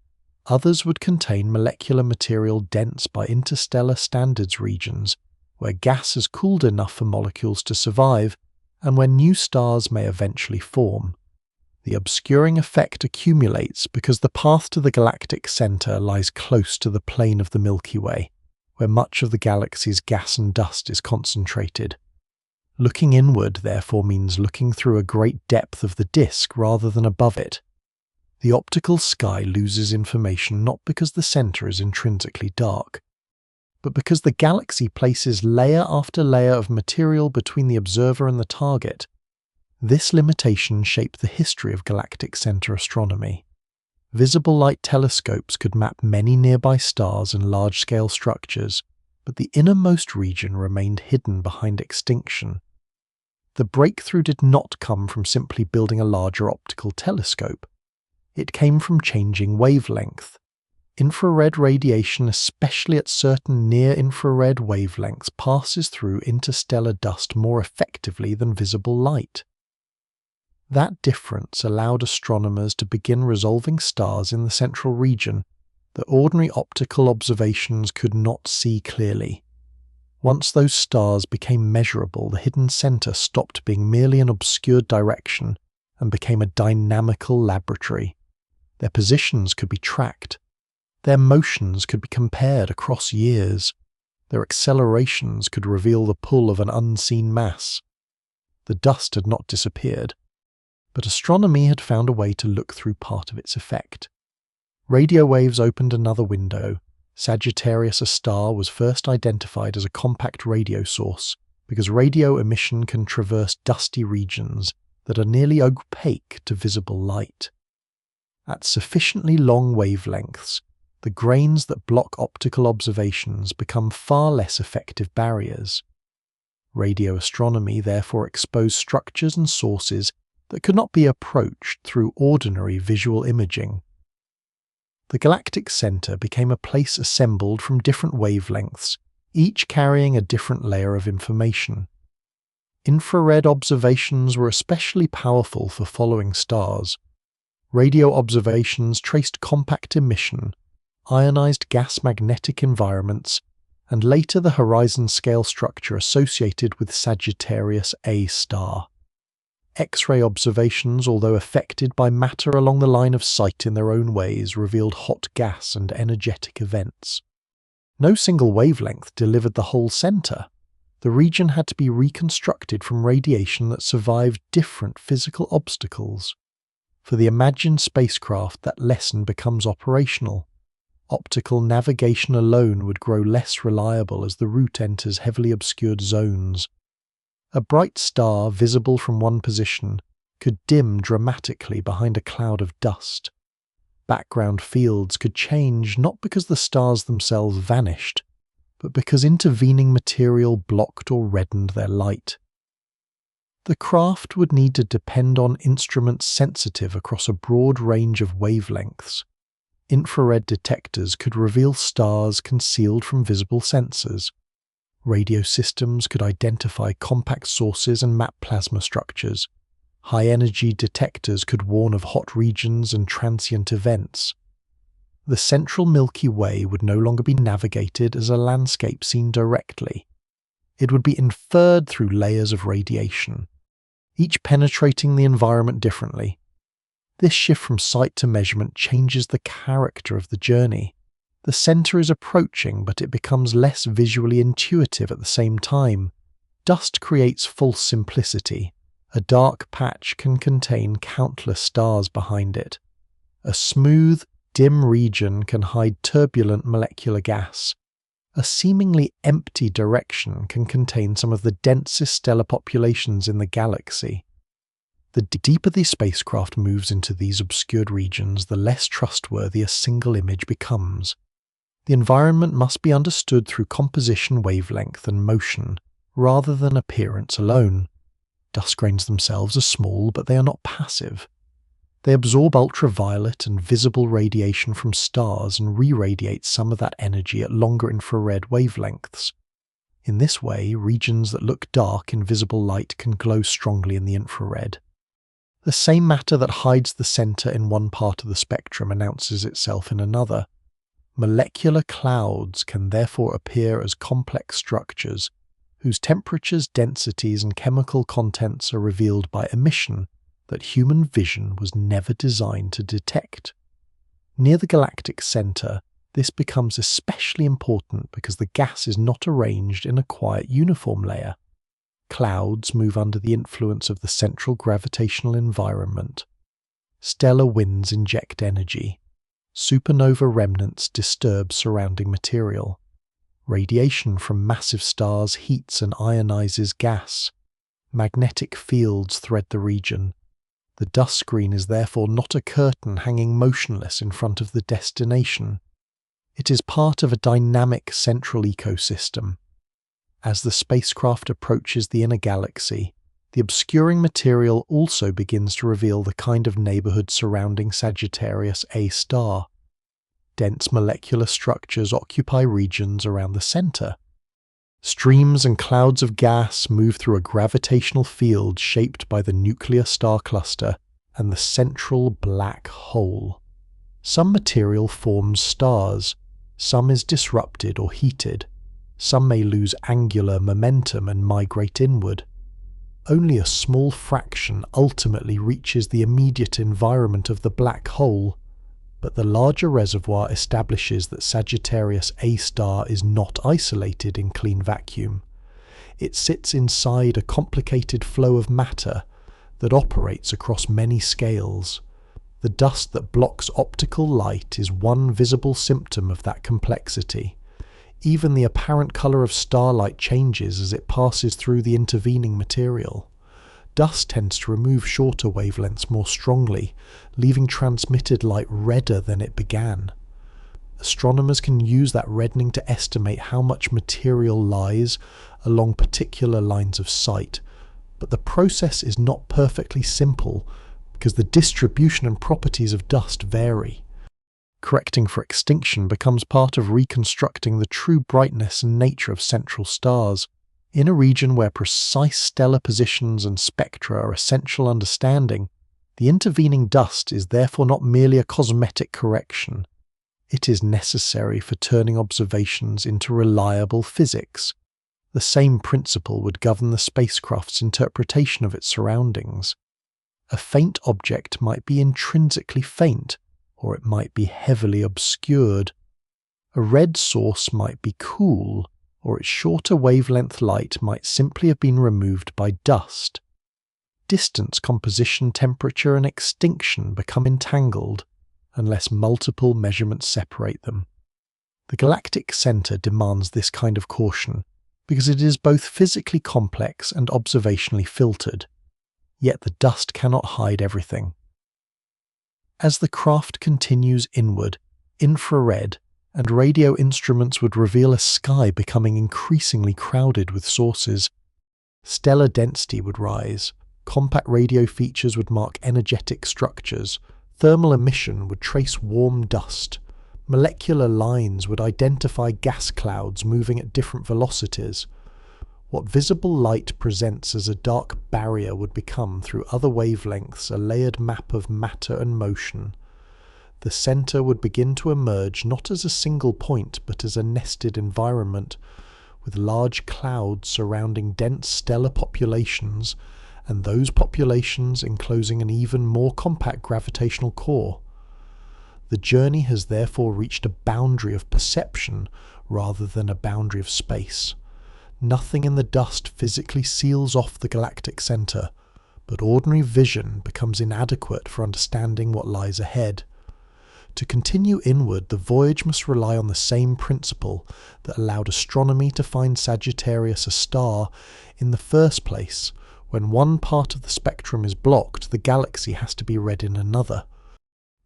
Speaker 1: Others would contain molecular material dense by interstellar standards regions, where gas is cooled enough for molecules to survive, and where new stars may eventually form. The obscuring effect accumulates because the path to the galactic center lies close to the plane of the Milky Way, where much of the galaxy's gas and dust is concentrated. Looking inward, therefore, means looking through a great depth of the disk rather than above it. The optical sky loses information not because the center is intrinsically dark, but because the galaxy places layer after layer of material between the observer and the target. This limitation shaped the history of galactic center astronomy. Visible light telescopes could map many nearby stars and large-scale structures, but the innermost region remained hidden behind extinction. The breakthrough did not come from simply building a larger optical telescope. It came from changing wavelength. Infrared radiation, especially at certain near-infrared wavelengths, passes through interstellar dust more effectively than visible light. That difference allowed astronomers to begin resolving stars in the central region that ordinary optical observations could not see clearly. Once those stars became measurable, the hidden center stopped being merely an obscured direction and became a dynamical laboratory. Their positions could be tracked. Their motions could be compared across years. Their accelerations could reveal the pull of an unseen mass. The dust had not disappeared, but astronomy had found a way to look through part of its effect. Radio waves opened another window. Sagittarius A star was first identified as a compact radio source because radio emission can traverse dusty regions that are nearly opaque to visible light. At sufficiently long wavelengths, the grains that block optical observations become far less effective barriers. Radio astronomy therefore exposed structures and sources that could not be approached through ordinary visual imaging. The galactic center became a place assembled from different wavelengths, each carrying a different layer of information. Infrared observations were especially powerful for following stars. Radio observations traced compact emission, ionized gas magnetic environments, and later the horizon-scale structure associated with Sagittarius A star. X-ray observations, although affected by matter along the line of sight in their own ways, revealed hot gas and energetic events. No single wavelength delivered the whole center. The region had to be reconstructed from radiation that survived different physical obstacles. For the imagined spacecraft, that lesson becomes operational. Optical navigation alone would grow less reliable as the route enters heavily obscured zones. A bright star visible from one position could dim dramatically behind a cloud of dust. Background fields could change not because the stars themselves vanished, but because intervening material blocked or reddened their light. The craft would need to depend on instruments sensitive across a broad range of wavelengths. Infrared detectors could reveal stars concealed from visible sensors. Radio systems could identify compact sources and map plasma structures. High-energy detectors could warn of hot regions and transient events. The central Milky Way would no longer be navigated as a landscape seen directly. It would be inferred through layers of radiation, each penetrating the environment differently. This shift from sight to measurement changes the character of the journey. The center is approaching, but it becomes less visually intuitive at the same time. Dust creates false simplicity. A dark patch can contain countless stars behind it. A smooth, dim region can hide turbulent molecular gas. A seemingly empty direction can contain some of the densest stellar populations in the galaxy. The deeper the spacecraft moves into these obscured regions, the less trustworthy a single image becomes. The environment must be understood through composition, wavelength, and motion, rather than appearance alone. Dust grains themselves are small, but they are not passive. They absorb ultraviolet and visible radiation from stars and re-radiate some of that energy at longer infrared wavelengths. In this way, regions that look dark in visible light can glow strongly in the infrared. The same matter that hides the center in one part of the spectrum announces itself in another. Molecular clouds can therefore appear as complex structures whose temperatures, densities, and chemical contents are revealed by emission that human vision was never designed to detect. Near the galactic center, this becomes especially important because the gas is not arranged in a quiet uniform layer. Clouds move under the influence of the central gravitational environment. Stellar winds inject energy. Supernova remnants disturb surrounding material. Radiation from massive stars heats and ionizes gas. Magnetic fields thread the region. The dust screen is therefore not a curtain hanging motionless in front of the destination. It is part of a dynamic central ecosystem. As the spacecraft approaches the inner galaxy, the obscuring material also begins to reveal the kind of neighborhood surrounding Sagittarius A star. Dense molecular structures occupy regions around the center. Streams and clouds of gas move through a gravitational field shaped by the nuclear star cluster and the central black hole. Some material forms stars, some is disrupted or heated, some may lose angular momentum and migrate inward. Only a small fraction ultimately reaches the immediate environment of the black hole, but the larger reservoir establishes that Sagittarius A star is not isolated in clean vacuum. It sits inside a complicated flow of matter that operates across many scales. The dust that blocks optical light is one visible symptom of that complexity. Even the apparent color of starlight changes as it passes through the intervening material. Dust tends to remove shorter wavelengths more strongly, leaving transmitted light redder than it began. Astronomers can use that reddening to estimate how much material lies along particular lines of sight, but the process is not perfectly simple because the distribution and properties of dust vary. Correcting for extinction becomes part of reconstructing the true brightness and nature of central stars. In a region where precise stellar positions and spectra are essential understanding, the intervening dust is therefore not merely a cosmetic correction. It is necessary for turning observations into reliable physics. The same principle would govern the spacecraft's interpretation of its surroundings. A faint object might be intrinsically faint, or it might be heavily obscured. A red source might be cool, or its shorter wavelength light might simply have been removed by dust. Distance, composition, temperature, and extinction become entangled unless multiple measurements separate them. The Galactic Center demands this kind of caution because it is both physically complex and observationally filtered. Yet the dust cannot hide everything. As the craft continues inward, infrared and radio instruments would reveal a sky becoming increasingly crowded with sources. Stellar density would rise, compact radio features would mark energetic structures, thermal emission would trace warm dust, molecular lines would identify gas clouds moving at different velocities. What visible light presents as a dark barrier would become, through other wavelengths, a layered map of matter and motion. The center would begin to emerge not as a single point, but as a nested environment, with large clouds surrounding dense stellar populations, and those populations enclosing an even more compact gravitational core. The journey has therefore reached a boundary of perception rather than a boundary of space. Nothing in the dust physically seals off the galactic center, but ordinary vision becomes inadequate for understanding what lies ahead. To continue inward, the voyage must rely on the same principle that allowed astronomy to find Sagittarius a star in the first place. When one part of the spectrum is blocked, the galaxy has to be read in another.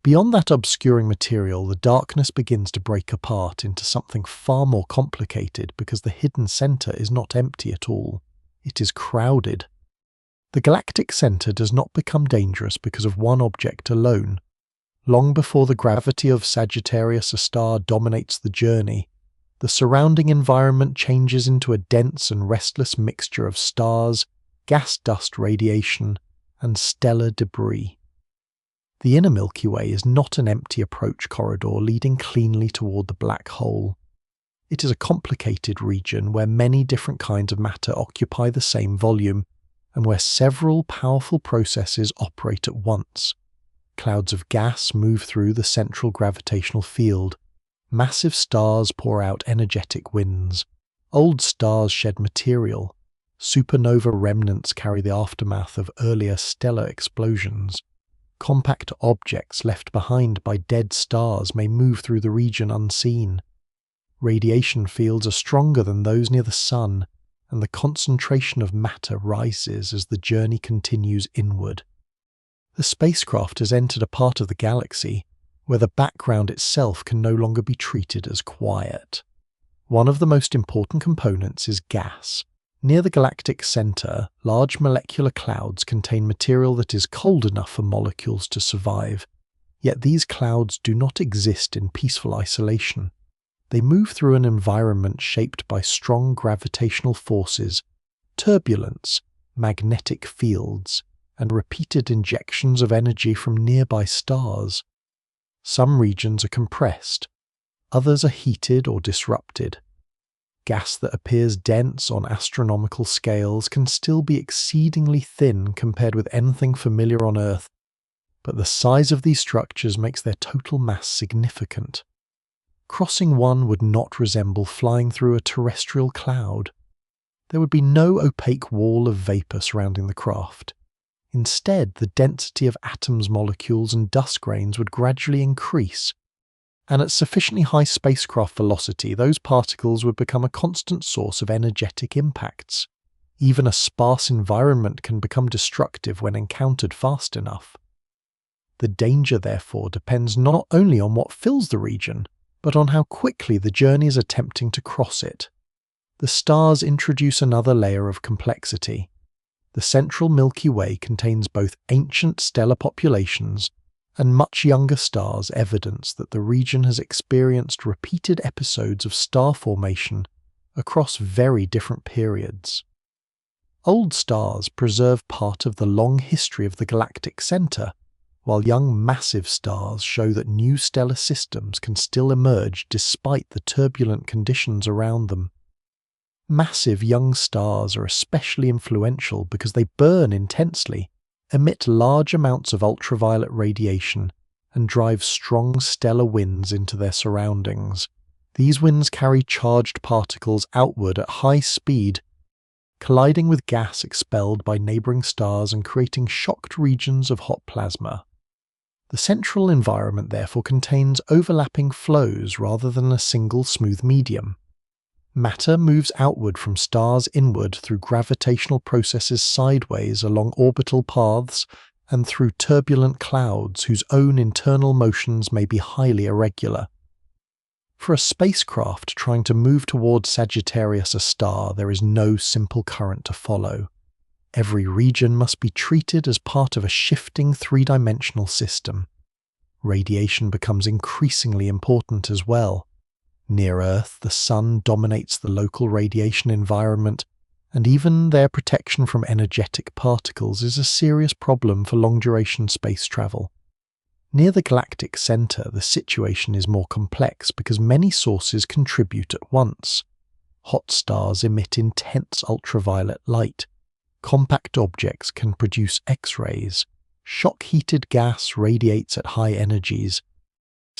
Speaker 1: Beyond that obscuring material, the darkness begins to break apart into something far more complicated because the hidden center is not empty at all. It is crowded. The Galactic Center does not become dangerous because of one object alone. Long before the gravity of Sagittarius A star dominates the journey, the surrounding environment changes into a dense and restless mixture of stars, gas dust radiation, and stellar debris. The inner Milky Way is not an empty approach corridor leading cleanly toward the black hole. It is a complicated region where many different kinds of matter occupy the same volume, and where several powerful processes operate at once. Clouds of gas move through the central gravitational field. Massive stars pour out energetic winds. Old stars shed material. Supernova remnants carry the aftermath of earlier stellar explosions. Compact objects left behind by dead stars may move through the region unseen. Radiation fields are stronger than those near the Sun, and the concentration of matter rises as the journey continues inward. The spacecraft has entered a part of the galaxy where the background itself can no longer be treated as quiet. One of the most important components is gas. Near the galactic center, large molecular clouds contain material that is cold enough for molecules to survive. Yet these clouds do not exist in peaceful isolation. They move through an environment shaped by strong gravitational forces, turbulence, magnetic fields, and repeated injections of energy from nearby stars. Some regions are compressed, others are heated or disrupted. Gas that appears dense on astronomical scales can still be exceedingly thin compared with anything familiar on Earth, but the size of these structures makes their total mass significant. Crossing one would not resemble flying through a terrestrial cloud. There would be no opaque wall of vapor surrounding the craft. Instead, the density of atoms, molecules, and dust grains would gradually increase, and at sufficiently high spacecraft velocity, those particles would become a constant source of energetic impacts. Even a sparse environment can become destructive when encountered fast enough. The danger, therefore, depends not only on what fills the region, but on how quickly the journey is attempting to cross it. The stars introduce another layer of complexity. The central Milky Way contains both ancient stellar populations and much younger stars, evidence that the region has experienced repeated episodes of star formation across very different periods. Old stars preserve part of the long history of the galactic center, while young massive stars show that new stellar systems can still emerge despite the turbulent conditions around them. Massive young stars are especially influential because they burn intensely, emit large amounts of ultraviolet radiation, and drive strong stellar winds into their surroundings. These winds carry charged particles outward at high speed, colliding with gas expelled by neighboring stars and creating shocked regions of hot plasma. The central environment therefore contains overlapping flows rather than a single smooth medium. Matter moves outward from stars inward through gravitational processes sideways along orbital paths and through turbulent clouds whose own internal motions may be highly irregular. For a spacecraft trying to move towards Sagittarius A star, there is no simple current to follow. Every region must be treated as part of a shifting three-dimensional system. Radiation becomes increasingly important as well. Near Earth, the Sun dominates the local radiation environment, and even their protection from energetic particles is a serious problem for long-duration space travel. Near the galactic center, the situation is more complex because many sources contribute at once. Hot stars emit intense ultraviolet light. Compact objects can produce X-rays. Shock-heated gas radiates at high energies.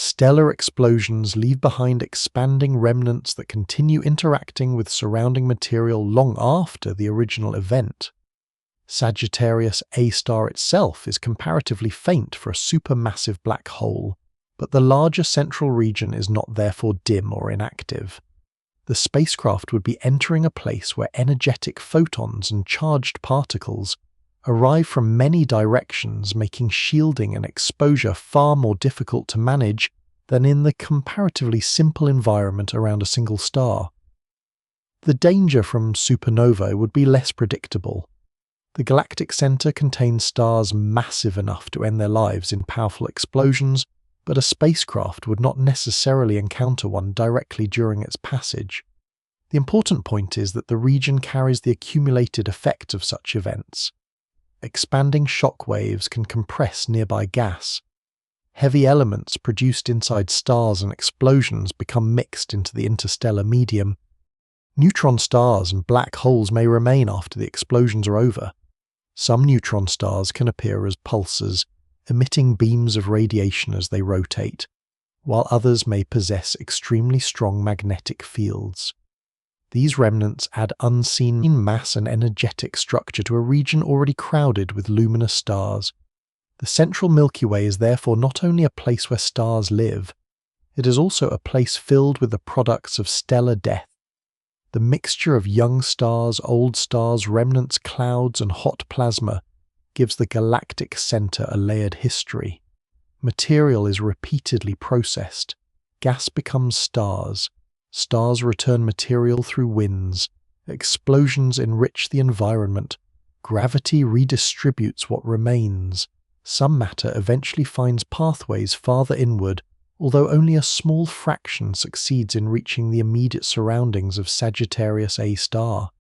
Speaker 1: Stellar explosions leave behind expanding remnants that continue interacting with surrounding material long after the original event. Sagittarius A star itself is comparatively faint for a supermassive black hole, but the larger central region is not therefore dim or inactive. The spacecraft would be entering a place where energetic photons and charged particles arrive from many directions, making shielding and exposure far more difficult to manage than in the comparatively simple environment around a single star. The danger from supernovae would be less predictable. The Galactic Center contains stars massive enough to end their lives in powerful explosions, but a spacecraft would not necessarily encounter one directly during its passage. The important point is that the region carries the accumulated effect of such events. Expanding shock waves can compress nearby gas. Heavy elements produced inside stars and explosions become mixed into the interstellar medium. Neutron stars and black holes may remain after the explosions are over. Some neutron stars can appear as pulsars, emitting beams of radiation as they rotate, while others may possess extremely strong magnetic fields. These remnants add unseen mass and energetic structure to a region already crowded with luminous stars. The central Milky Way is therefore not only a place where stars live, it is also a place filled with the products of stellar death. The mixture of young stars, old stars, remnants, clouds, and hot plasma gives the Galactic Center a layered history. Material is repeatedly processed. Gas becomes stars. Stars return material through winds. Explosions enrich the environment. Gravity redistributes what remains. Some matter eventually finds pathways farther inward, although only a small fraction succeeds in reaching the immediate surroundings of Sagittarius A star.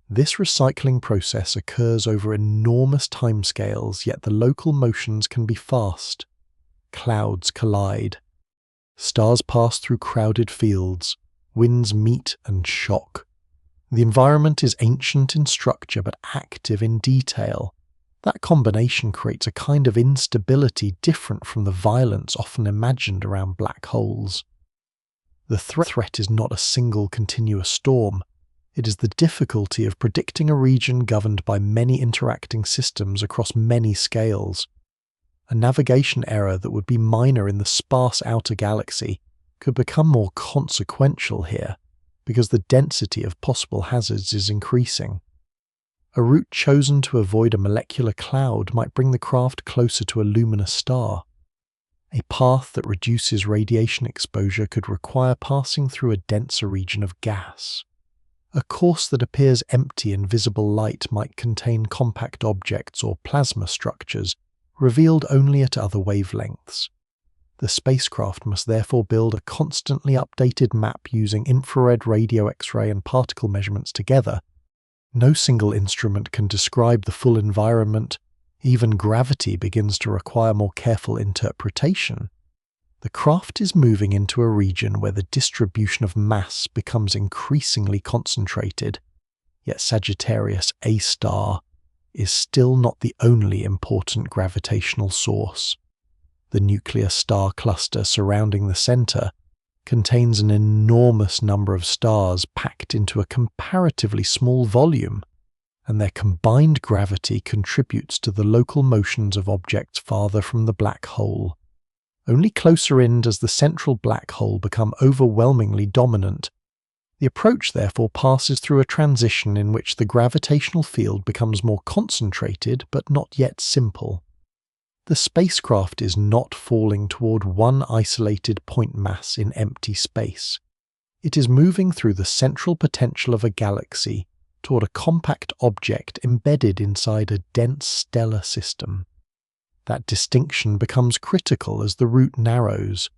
Speaker 1: This recycling process occurs over enormous timescales, yet the local motions can be fast. Clouds collide. Stars pass through crowded fields. Winds meet and shock. The environment is ancient in structure but active in detail. That combination creates a kind of instability different from the violence often imagined around black holes. The threat is not a single continuous storm. It is the difficulty of predicting a region governed by many interacting systems across many scales. A navigation error that would be minor in the sparse outer galaxy could become more consequential here, because the density of possible hazards is increasing. A route chosen to avoid a molecular cloud might bring the craft closer to a luminous star. A path that reduces radiation exposure could require passing through a denser region of gas. A course that appears empty in visible light might contain compact objects or plasma structures, revealed only at other wavelengths. The spacecraft must therefore build a constantly updated map using infrared, radio, X-ray, and particle measurements together. No single instrument can describe the full environment. Even gravity begins to require more careful interpretation. The craft is moving into a region where the distribution of mass becomes increasingly concentrated, yet Sagittarius A star is still not the only important gravitational source. The nuclear star cluster surrounding the center contains an enormous number of stars packed into a comparatively small volume, and their combined gravity contributes to the local motions of objects farther from the black hole. Only closer in does the central black hole become overwhelmingly dominant. The approach therefore passes through a transition in which the gravitational field becomes more concentrated but not yet simple. The spacecraft is not falling toward one isolated point mass in empty space. It is moving through the central potential of a galaxy toward a compact object embedded inside a dense stellar system. That distinction becomes critical as the route narrows.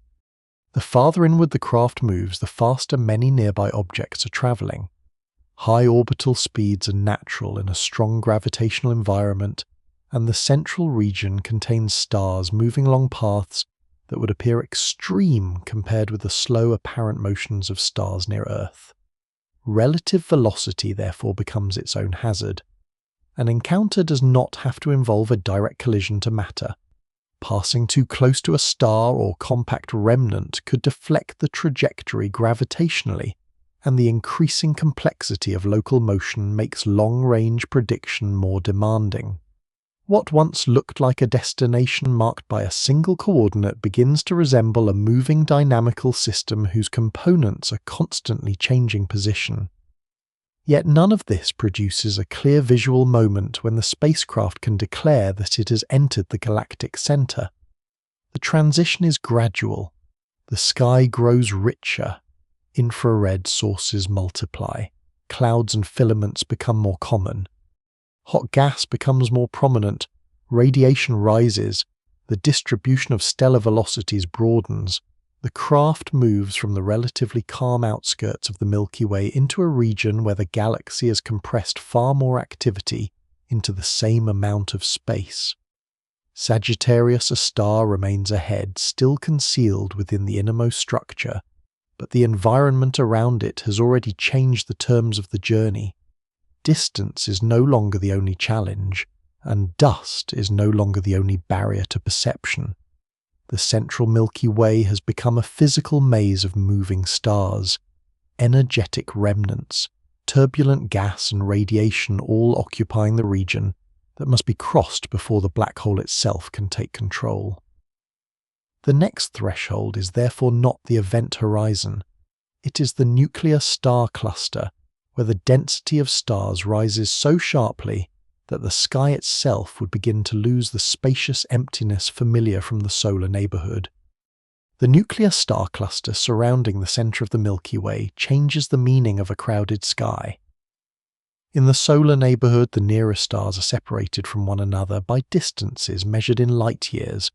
Speaker 1: The farther inward the craft moves, the faster many nearby objects are traveling. High orbital speeds are natural in a strong gravitational environment, and the central region contains stars moving along paths that would appear extreme compared with the slow apparent motions of stars near Earth. Relative velocity therefore becomes its own hazard. An encounter does not have to involve a direct collision to matter. Passing too close to a star or compact remnant could deflect the trajectory gravitationally, and the increasing complexity of local motion makes long-range prediction more demanding. What once looked like a destination marked by a single coordinate begins to resemble a moving dynamical system whose components are constantly changing position. Yet none of this produces a clear visual moment when the spacecraft can declare that it has entered the Galactic Center. The transition is gradual. The sky grows richer. Infrared sources multiply. Clouds and filaments become more common. Hot gas becomes more prominent, radiation rises, the distribution of stellar velocities broadens. The craft moves from the relatively calm outskirts of the Milky Way into a region where the galaxy has compressed far more activity into the same amount of space. Sagittarius A remains ahead, still concealed within the innermost structure, but the environment around it has already changed the terms of the journey. Distance is no longer the only challenge, and dust is no longer the only barrier to perception. The central Milky Way has become a physical maze of moving stars, energetic remnants, turbulent gas and radiation all occupying the region that must be crossed before the black hole itself can take control. The next threshold is therefore not the event horizon. It is the nuclear star cluster, where the density of stars rises so sharply that the sky itself would begin to lose the spacious emptiness familiar from the solar neighborhood. The nuclear star cluster surrounding the center of the Milky Way changes the meaning of a crowded sky. In the solar neighborhood, the nearest stars are separated from one another by distances measured in light years,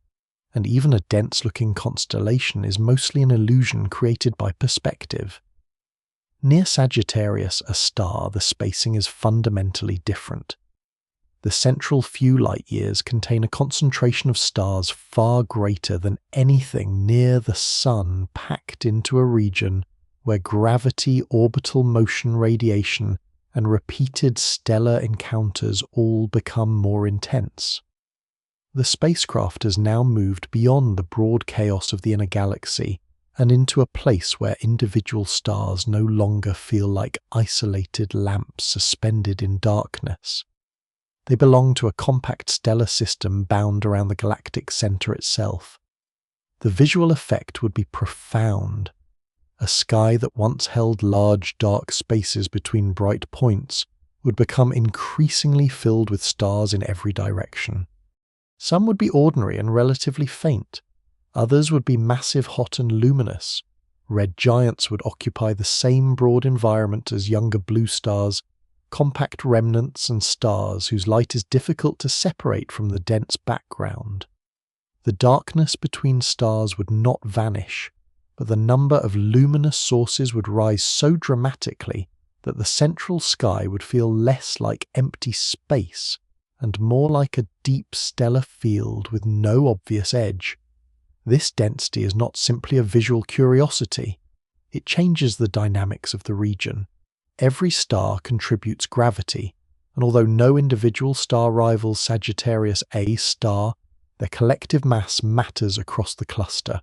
Speaker 1: and even a dense-looking constellation is mostly an illusion created by perspective. Near Sagittarius A, the spacing is fundamentally different. The central few light years contain a concentration of stars far greater than anything near the Sun, packed into a region where gravity, orbital motion, radiation, and repeated stellar encounters all become more intense. The spacecraft has now moved beyond the broad chaos of the inner galaxy and into a place where individual stars no longer feel like isolated lamps suspended in darkness. They belong to a compact stellar system bound around the Galactic Center itself. The visual effect would be profound. A sky that once held large dark spaces between bright points would become increasingly filled with stars in every direction. Some would be ordinary and relatively faint. Others would be massive, hot and luminous. Red giants would occupy the same broad environment as younger blue stars, compact remnants and stars whose light is difficult to separate from the dense background. The darkness between stars would not vanish, but the number of luminous sources would rise so dramatically that the central sky would feel less like empty space and more like a deep stellar field with no obvious edge. This density is not simply a visual curiosity. It changes the dynamics of the region. Every star contributes gravity, and although no individual star rivals Sagittarius A, their collective mass matters across the cluster.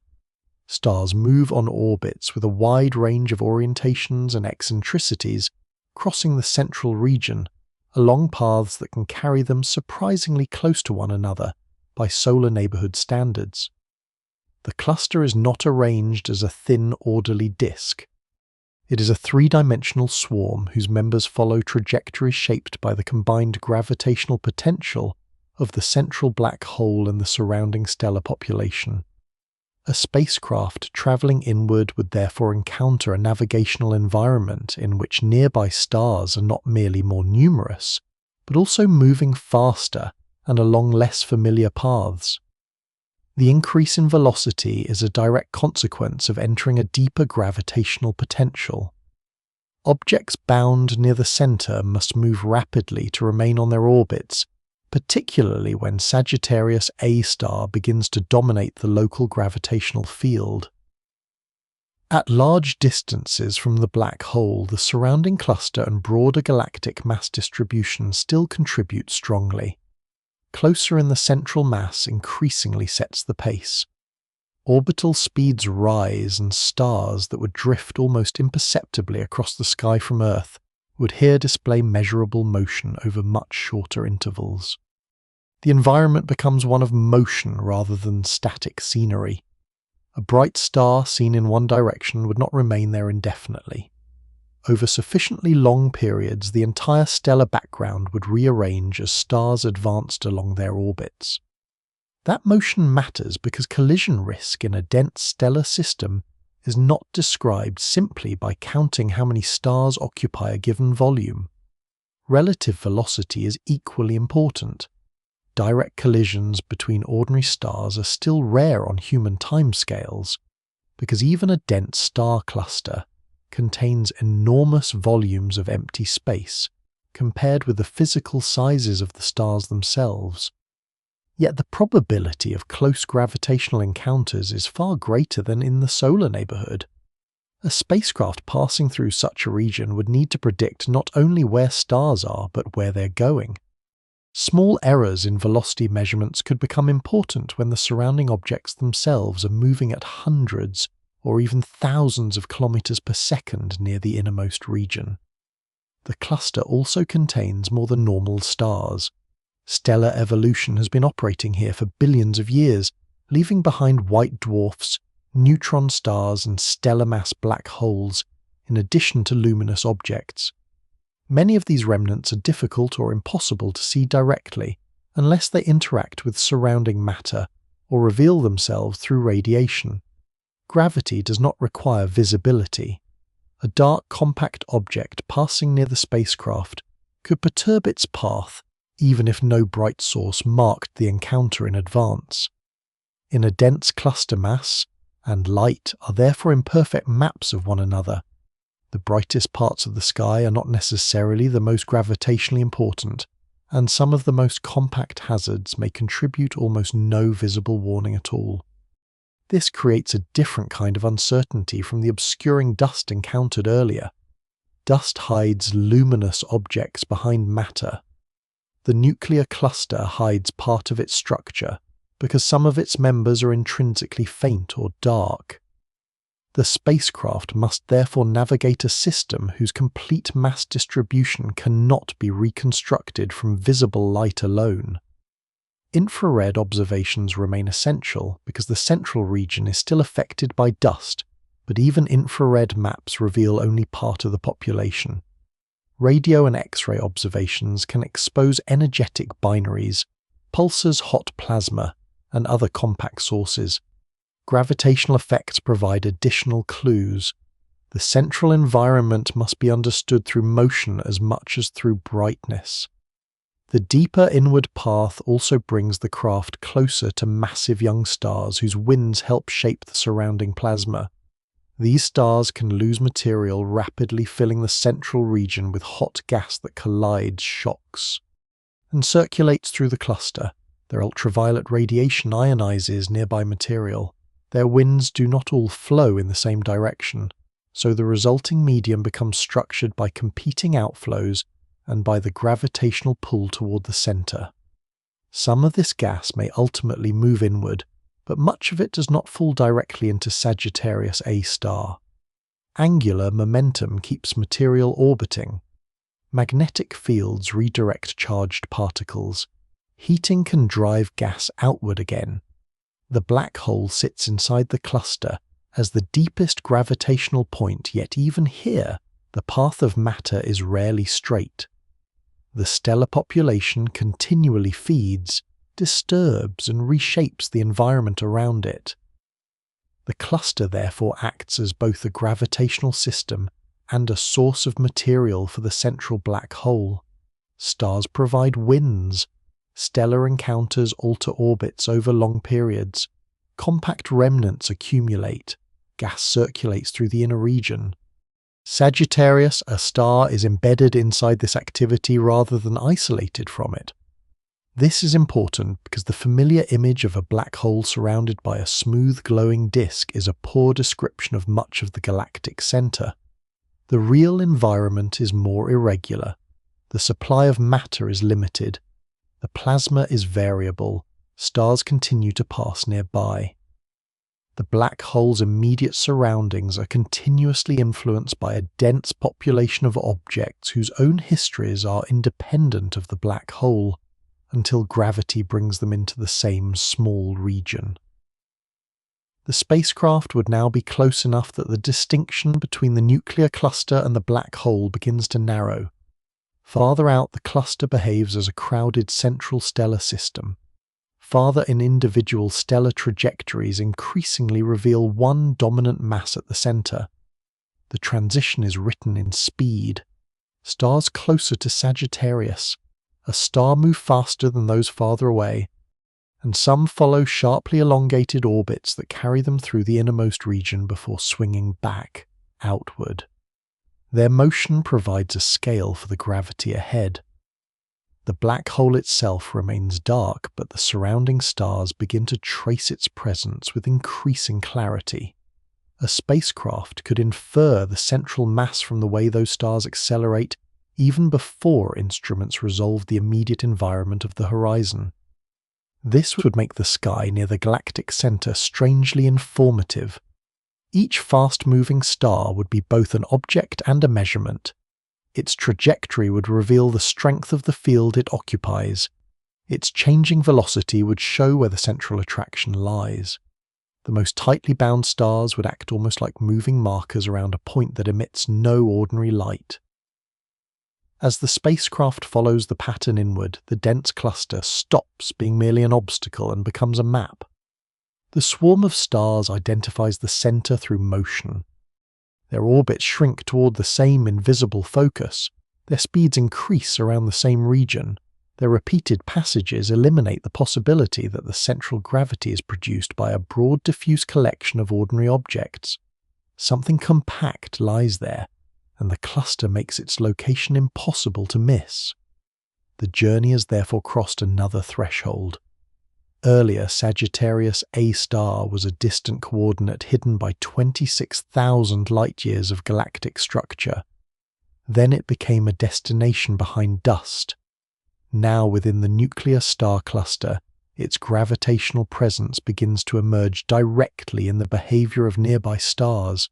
Speaker 1: Stars move on orbits with a wide range of orientations and eccentricities, crossing the central region, along paths that can carry them surprisingly close to one another by solar neighborhood standards. The cluster is not arranged as a thin, orderly disk. It is a three-dimensional swarm whose members follow trajectories shaped by the combined gravitational potential of the central black hole and the surrounding stellar population. A spacecraft traveling inward would therefore encounter a navigational environment in which nearby stars are not merely more numerous, but also moving faster and along less familiar paths. The increase in velocity is a direct consequence of entering a deeper gravitational potential. Objects bound near the center must move rapidly to remain on their orbits, particularly when Sagittarius A begins to dominate the local gravitational field. At large distances from the black hole, the surrounding cluster and broader galactic mass distribution still contribute strongly. Closer in, the central mass increasingly sets the pace. Orbital speeds rise, and stars that would drift almost imperceptibly across the sky from Earth would here display measurable motion over much shorter intervals. The environment becomes one of motion rather than static scenery. A bright star seen in one direction would not remain there indefinitely. Over sufficiently long periods, the entire stellar background would rearrange as stars advanced along their orbits. That motion matters because collision risk in a dense stellar system is not described simply by counting how many stars occupy a given volume. relative velocity is equally important. Direct collisions between ordinary stars are still rare on human timescales, because even a dense star cluster contains enormous volumes of empty space compared with the physical sizes of the stars themselves. Yet the probability of close gravitational encounters is far greater than in the solar neighborhood. A spacecraft passing through such a region would need to predict not only where stars are, but where they're going. Small errors in velocity measurements could become important when the surrounding objects themselves are moving at hundreds or even thousands of kilometers per second near the innermost region. The cluster also contains more than normal stars. Stellar evolution has been operating here for billions of years, leaving behind white dwarfs, neutron stars and stellar mass black holes, in addition to luminous objects. Many of these remnants are difficult or impossible to see directly unless they interact with surrounding matter or reveal themselves through radiation. Gravity does not require visibility. A dark, compact object passing near the spacecraft could perturb its path even if no bright source marked the encounter in advance. In a dense cluster, mass and light are therefore imperfect maps of one another. The brightest parts of the sky are not necessarily the most gravitationally important, and some of the most compact hazards may contribute almost no visible warning at all. This creates a different kind of uncertainty from the obscuring dust encountered earlier. Dust hides luminous objects behind matter. The nuclear cluster hides part of its structure because some of its members are intrinsically faint or dark. The spacecraft must therefore navigate a system whose complete mass distribution cannot be reconstructed from visible light alone. Infrared observations remain essential because the central region is still affected by dust, but even infrared maps reveal only part of the population. Radio and X-ray observations can expose energetic binaries, pulsars, hot plasma, and other compact sources. Gravitational effects provide additional clues. The central environment must be understood through motion as much as through brightness. The deeper inward path also brings the craft closer to massive young stars whose winds help shape the surrounding plasma. These stars can lose material, rapidly filling the central region with hot gas that collides, shocks, and circulates through the cluster. Their ultraviolet radiation ionizes nearby material. Their winds do not all flow in the same direction, so the resulting medium becomes structured by competing outflows and by the gravitational pull toward the center. Some of this gas may ultimately move inward, but much of it does not fall directly into Sagittarius A star. Angular momentum keeps material orbiting. Magnetic fields redirect charged particles. Heating can drive gas outward again. The black hole sits inside the cluster as the deepest gravitational point, yet even here, the path of matter is rarely straight. The stellar population continually feeds, disturbs, and reshapes the environment around it. The cluster therefore acts as both a gravitational system and a source of material for the central black hole. Stars provide winds. Stellar encounters alter orbits over long periods. Compact remnants accumulate. Gas circulates through the inner region. Sagittarius, a star, is embedded inside this activity rather than isolated from it. This is important because the familiar image of a black hole surrounded by a smooth glowing disk is a poor description of much of the galactic center. The real environment is more irregular. The supply of matter is limited. The plasma is variable. Stars continue to pass nearby. The black hole's immediate surroundings are continuously influenced by a dense population of objects whose own histories are independent of the black hole, until gravity brings them into the same small region. The spacecraft would now be close enough that the distinction between the nuclear cluster and the black hole begins to narrow. Farther out, the cluster behaves as a crowded central stellar system. Farther in, individual stellar trajectories increasingly reveal one dominant mass at the center. The transition is written in speed. Stars closer to Sagittarius, a star move faster than those farther away, and some follow sharply elongated orbits that carry them through the innermost region before swinging back, outward. Their motion provides a scale for the gravity ahead. The black hole itself remains dark, but the surrounding stars begin to trace its presence with increasing clarity. A spacecraft could infer the central mass from the way those stars accelerate even before instruments resolve the immediate environment of the horizon. This would make the sky near the Galactic Center strangely informative. Each fast-moving star would be both an object and a measurement. Its trajectory would reveal the strength of the field it occupies. Its changing velocity would show where the central attraction lies. The most tightly bound stars would act almost like moving markers around a point that emits no ordinary light. As the spacecraft follows the pattern inward, the dense cluster stops being merely an obstacle and becomes a map. The swarm of stars identifies the center through motion. Their orbits shrink toward the same invisible focus. Their speeds increase around the same region. Their repeated passages eliminate the possibility that the central gravity is produced by a broad diffuse collection of ordinary objects. Something compact lies there, and the cluster makes its location impossible to miss. The journey has therefore crossed another threshold. Earlier, Sagittarius A star was a distant coordinate hidden by 26,000 light-years of galactic structure. Then it became a destination behind dust. Now within the nuclear star cluster, its gravitational presence begins to emerge directly in the behavior of nearby stars.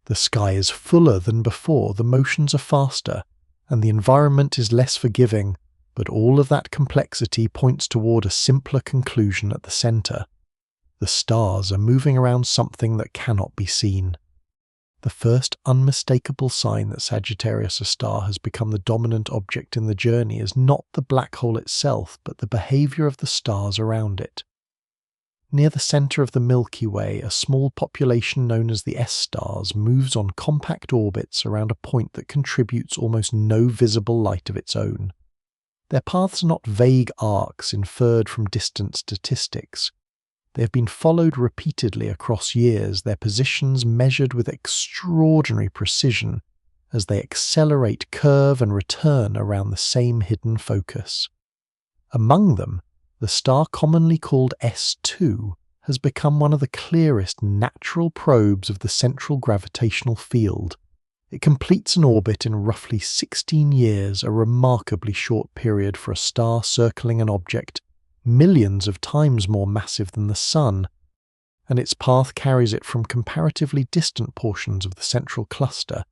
Speaker 1: The sky is fuller than before, the motions are faster, and the environment is less forgiving, but all of that complexity points toward a simpler conclusion at the center. The stars are moving around something that cannot be seen. The first unmistakable sign that Sagittarius A star has become the dominant object in the journey is not the black hole itself, but the behavior of the stars around it. Near the center of the Milky Way, a small population known as the S stars moves on compact orbits around a point that contributes almost no visible light of its own. Their paths are not vague arcs inferred from distant statistics. They have been followed repeatedly across years, their positions measured with extraordinary precision as they accelerate, curve, and return around the same hidden focus. Among them, the star commonly called S2 has become one of the clearest natural probes of the central gravitational field. It completes an orbit in roughly 16 years, a remarkably short period for a star circling an object millions of times more massive than the Sun, and its path carries it from comparatively distant portions of the central cluster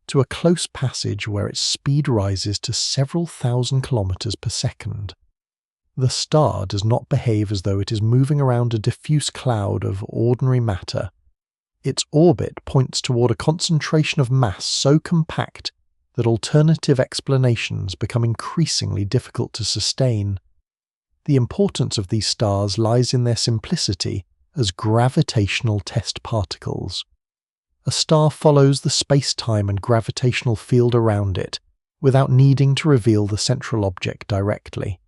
Speaker 1: to a close passage where its speed rises to several thousand kilometers per second. The star does not behave as though it is moving around a diffuse cloud of ordinary matter. Its orbit points toward a concentration of mass so compact that alternative explanations become increasingly difficult to sustain. The importance of these stars lies in their simplicity as gravitational test particles. A star follows the space-time and gravitational field around it without needing to reveal the central object directly.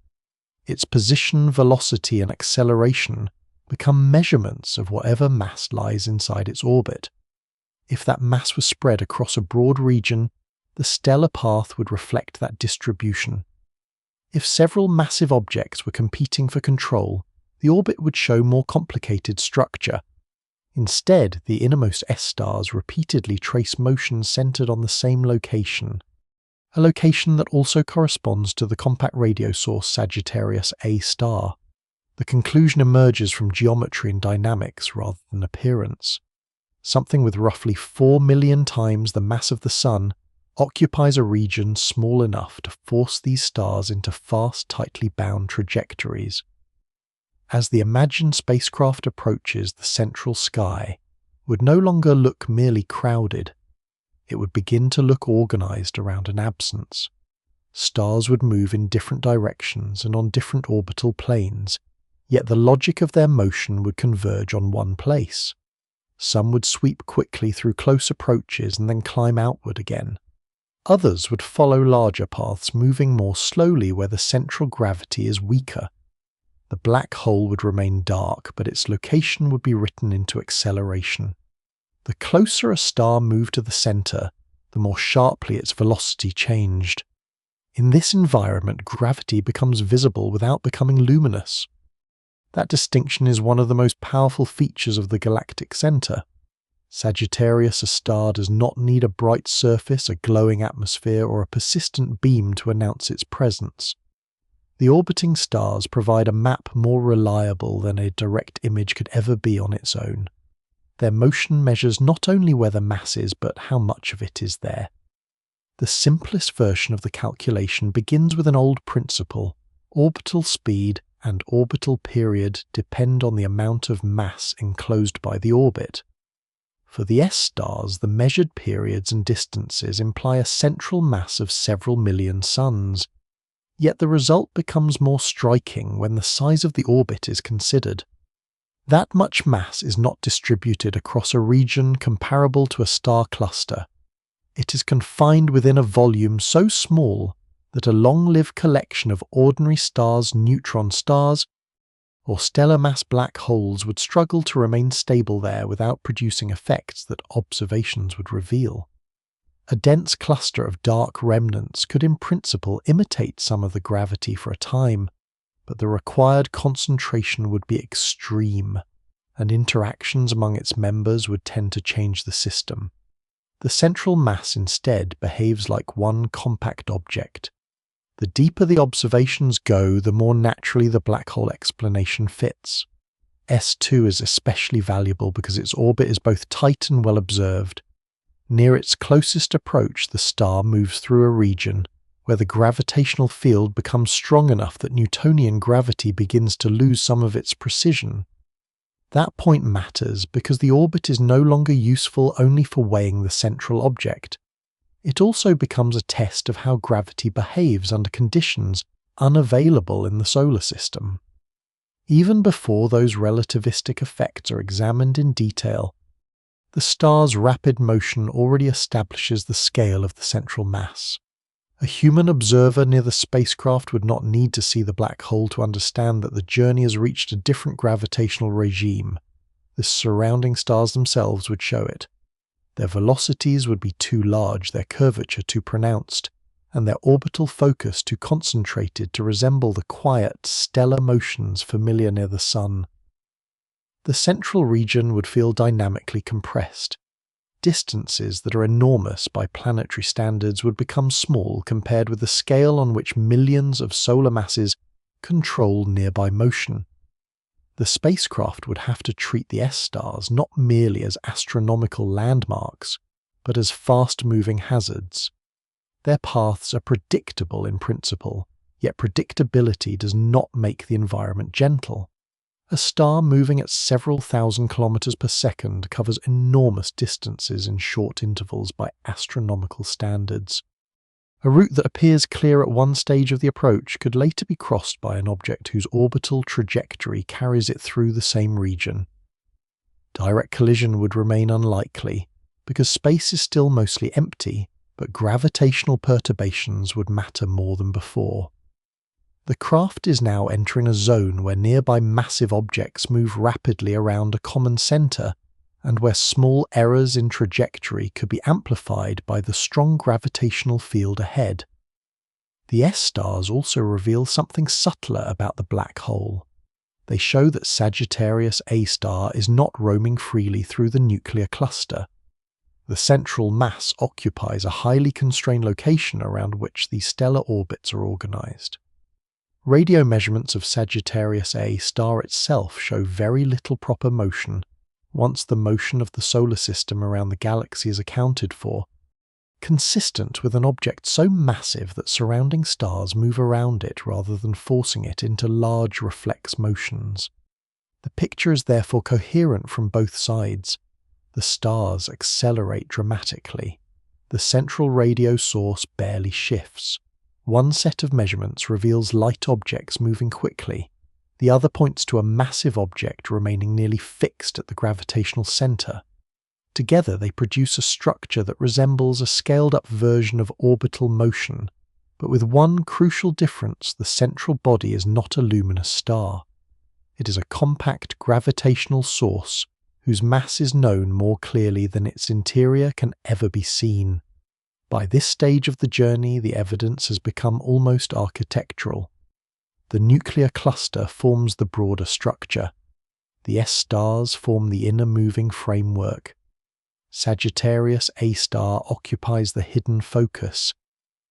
Speaker 1: Its position, velocity, and acceleration become measurements of whatever mass lies inside its orbit. If that mass was spread across a broad region, the stellar path would reflect that distribution. If several massive objects were competing for control, the orbit would show more complicated structure. Instead, the innermost S stars repeatedly trace motions centered on the same location, a location that also corresponds to the compact radio source Sagittarius A star. The conclusion emerges from geometry and dynamics rather than appearance. Something with roughly 4 million times the mass of the Sun occupies a region small enough to force these stars into fast, tightly bound trajectories. As the imagined spacecraft approaches, the central sky would no longer look merely crowded. It would begin to look organized around an absence. Stars would move in different directions and on different orbital planes, yet the logic of their motion would converge on one place. Some would sweep quickly through close approaches and then climb outward again. Others would follow larger paths, moving more slowly where the central gravity is weaker. The black hole would remain dark, but its location would be written into acceleration. The closer a star moved to the center, the more sharply its velocity changed. In this environment, gravity becomes visible without becoming luminous. That distinction is one of the most powerful features of the Galactic Center. Sagittarius, a star, does not need a bright surface, a glowing atmosphere, or a persistent beam to announce its presence. The orbiting stars provide a map more reliable than a direct image could ever be on its own. Their motion measures not only where the mass is, but how much of it is there. The simplest version of the calculation begins with an old principle. Orbital speed and orbital period depend on the amount of mass enclosed by the orbit. For the S-stars, the measured periods and distances imply a central mass of several million suns. Yet the result becomes more striking when the size of the orbit is considered. That much mass is not distributed across a region comparable to a star cluster. It is confined within a volume so small that a long-lived collection of ordinary stars, neutron stars, or stellar mass black holes would struggle to remain stable there without producing effects that observations would reveal. A dense cluster of dark remnants could in principle imitate some of the gravity for a time, but the required concentration would be extreme, and interactions among its members would tend to change the system. The central mass instead behaves like one compact object. The deeper the observations go, the more naturally the black hole explanation fits. S2 is especially valuable because its orbit is both tight and well observed. Near its closest approach, the star moves through a region where the gravitational field becomes strong enough that Newtonian gravity begins to lose some of its precision. That point matters because the orbit is no longer useful only for weighing the central object. It also becomes a test of how gravity behaves under conditions unavailable in the solar system. Even before those relativistic effects are examined in detail, the star's rapid motion already establishes the scale of the central mass. A human observer near the spacecraft would not need to see the black hole to understand that the journey has reached a different gravitational regime. The surrounding stars themselves would show it. Their velocities would be too large, their curvature too pronounced, and their orbital focus too concentrated to resemble the quiet, stellar motions familiar near the Sun. The central region would feel dynamically compressed. Distances that are enormous by planetary standards would become small compared with the scale on which millions of solar masses control nearby motion. The spacecraft would have to treat the S-stars not merely as astronomical landmarks, but as fast-moving hazards. Their paths are predictable in principle, yet predictability does not make the environment gentle. A star moving at several thousand kilometers per second covers enormous distances in short intervals by astronomical standards. A route that appears clear at one stage of the approach could later be crossed by an object whose orbital trajectory carries it through the same region. Direct collision would remain unlikely, because space is still mostly empty, but gravitational perturbations would matter more than before. The craft is now entering a zone where nearby massive objects move rapidly around a common center, and where small errors in trajectory could be amplified by the strong gravitational field ahead. The S-stars also reveal something subtler about the black hole. They show that Sagittarius A star is not roaming freely through the nuclear cluster. The central mass occupies a highly constrained location around which these stellar orbits are organized. Radio measurements of Sagittarius A star itself show very little proper motion once the motion of the solar system around the galaxy is accounted for, consistent with an object so massive that surrounding stars move around it rather than forcing it into large reflex motions. The picture is therefore coherent from both sides. The stars accelerate dramatically. The central radio source barely shifts. One set of measurements reveals light objects moving quickly. The other points to a massive object remaining nearly fixed at the gravitational center. Together they produce a structure that resembles a scaled-up version of orbital motion, but with one crucial difference: the central body is not a luminous star. It is a compact gravitational source whose mass is known more clearly than its interior can ever be seen. By this stage of the journey, the evidence has become almost architectural. The nuclear cluster forms the broader structure. The S stars form the inner moving framework. Sagittarius A star occupies the hidden focus.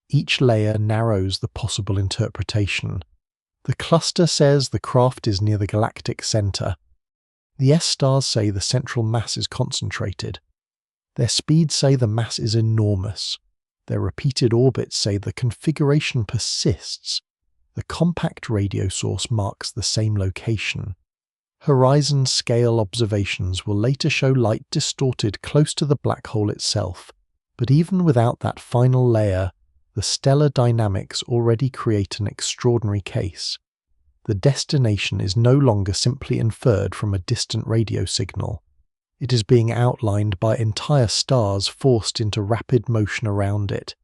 Speaker 1: Each layer narrows the possible interpretation. The cluster says the craft is near the Galactic Center. The S stars say the central mass is concentrated. Their speeds say the mass is enormous. Their repeated orbits say the configuration persists. The compact radio source marks the same location. Horizon-scale observations will later show light distorted close to the black hole itself, but even without that final layer, the stellar dynamics already create an extraordinary case. The destination is no longer simply inferred from a distant radio signal. It is being outlined by entire stars forced into rapid motion around it.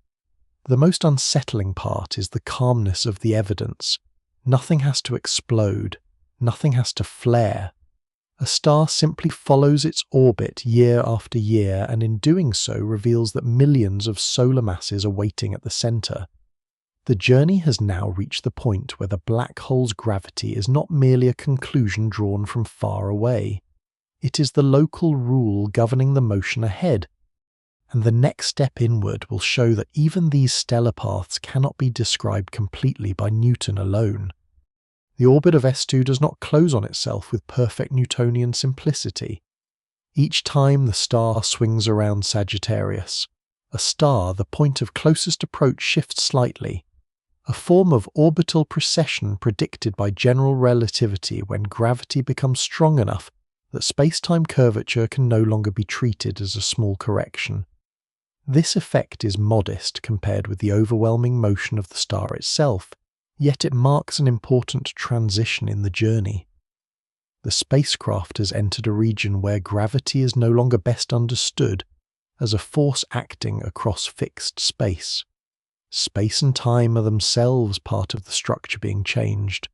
Speaker 1: The most unsettling part is the calmness of the evidence. Nothing has to explode. Nothing has to flare. A star simply follows its orbit year after year, and in doing so reveals that millions of solar masses are waiting at the center. The journey has now reached the point where the black hole's gravity is not merely a conclusion drawn from far away. It is the local rule governing the motion ahead, and the next step inward will show that even these stellar paths cannot be described completely by Newton alone. The orbit of S2 does not close on itself with perfect Newtonian simplicity. Each time the star swings around Sagittarius, a star, the point of closest approach, shifts slightly, a form of orbital precession predicted by general relativity when gravity becomes strong enough that spacetime curvature can no longer be treated as a small correction. This effect is modest compared with the overwhelming motion of the star itself, yet it marks an important transition in the journey. The spacecraft has entered a region where gravity is no longer best understood as a force acting across fixed space. Space and time are themselves part of the structure being changed.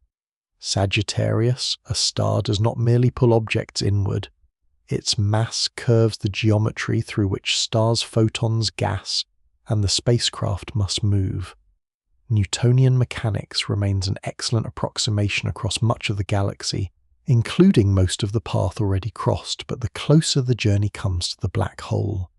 Speaker 1: Sagittarius, a star, does not merely pull objects inward. Its mass curves the geometry through which stars' photons gas, and the spacecraft must move. Newtonian mechanics remains an excellent approximation across much of the galaxy, including most of the path already crossed, but the closer the journey comes to the black hole,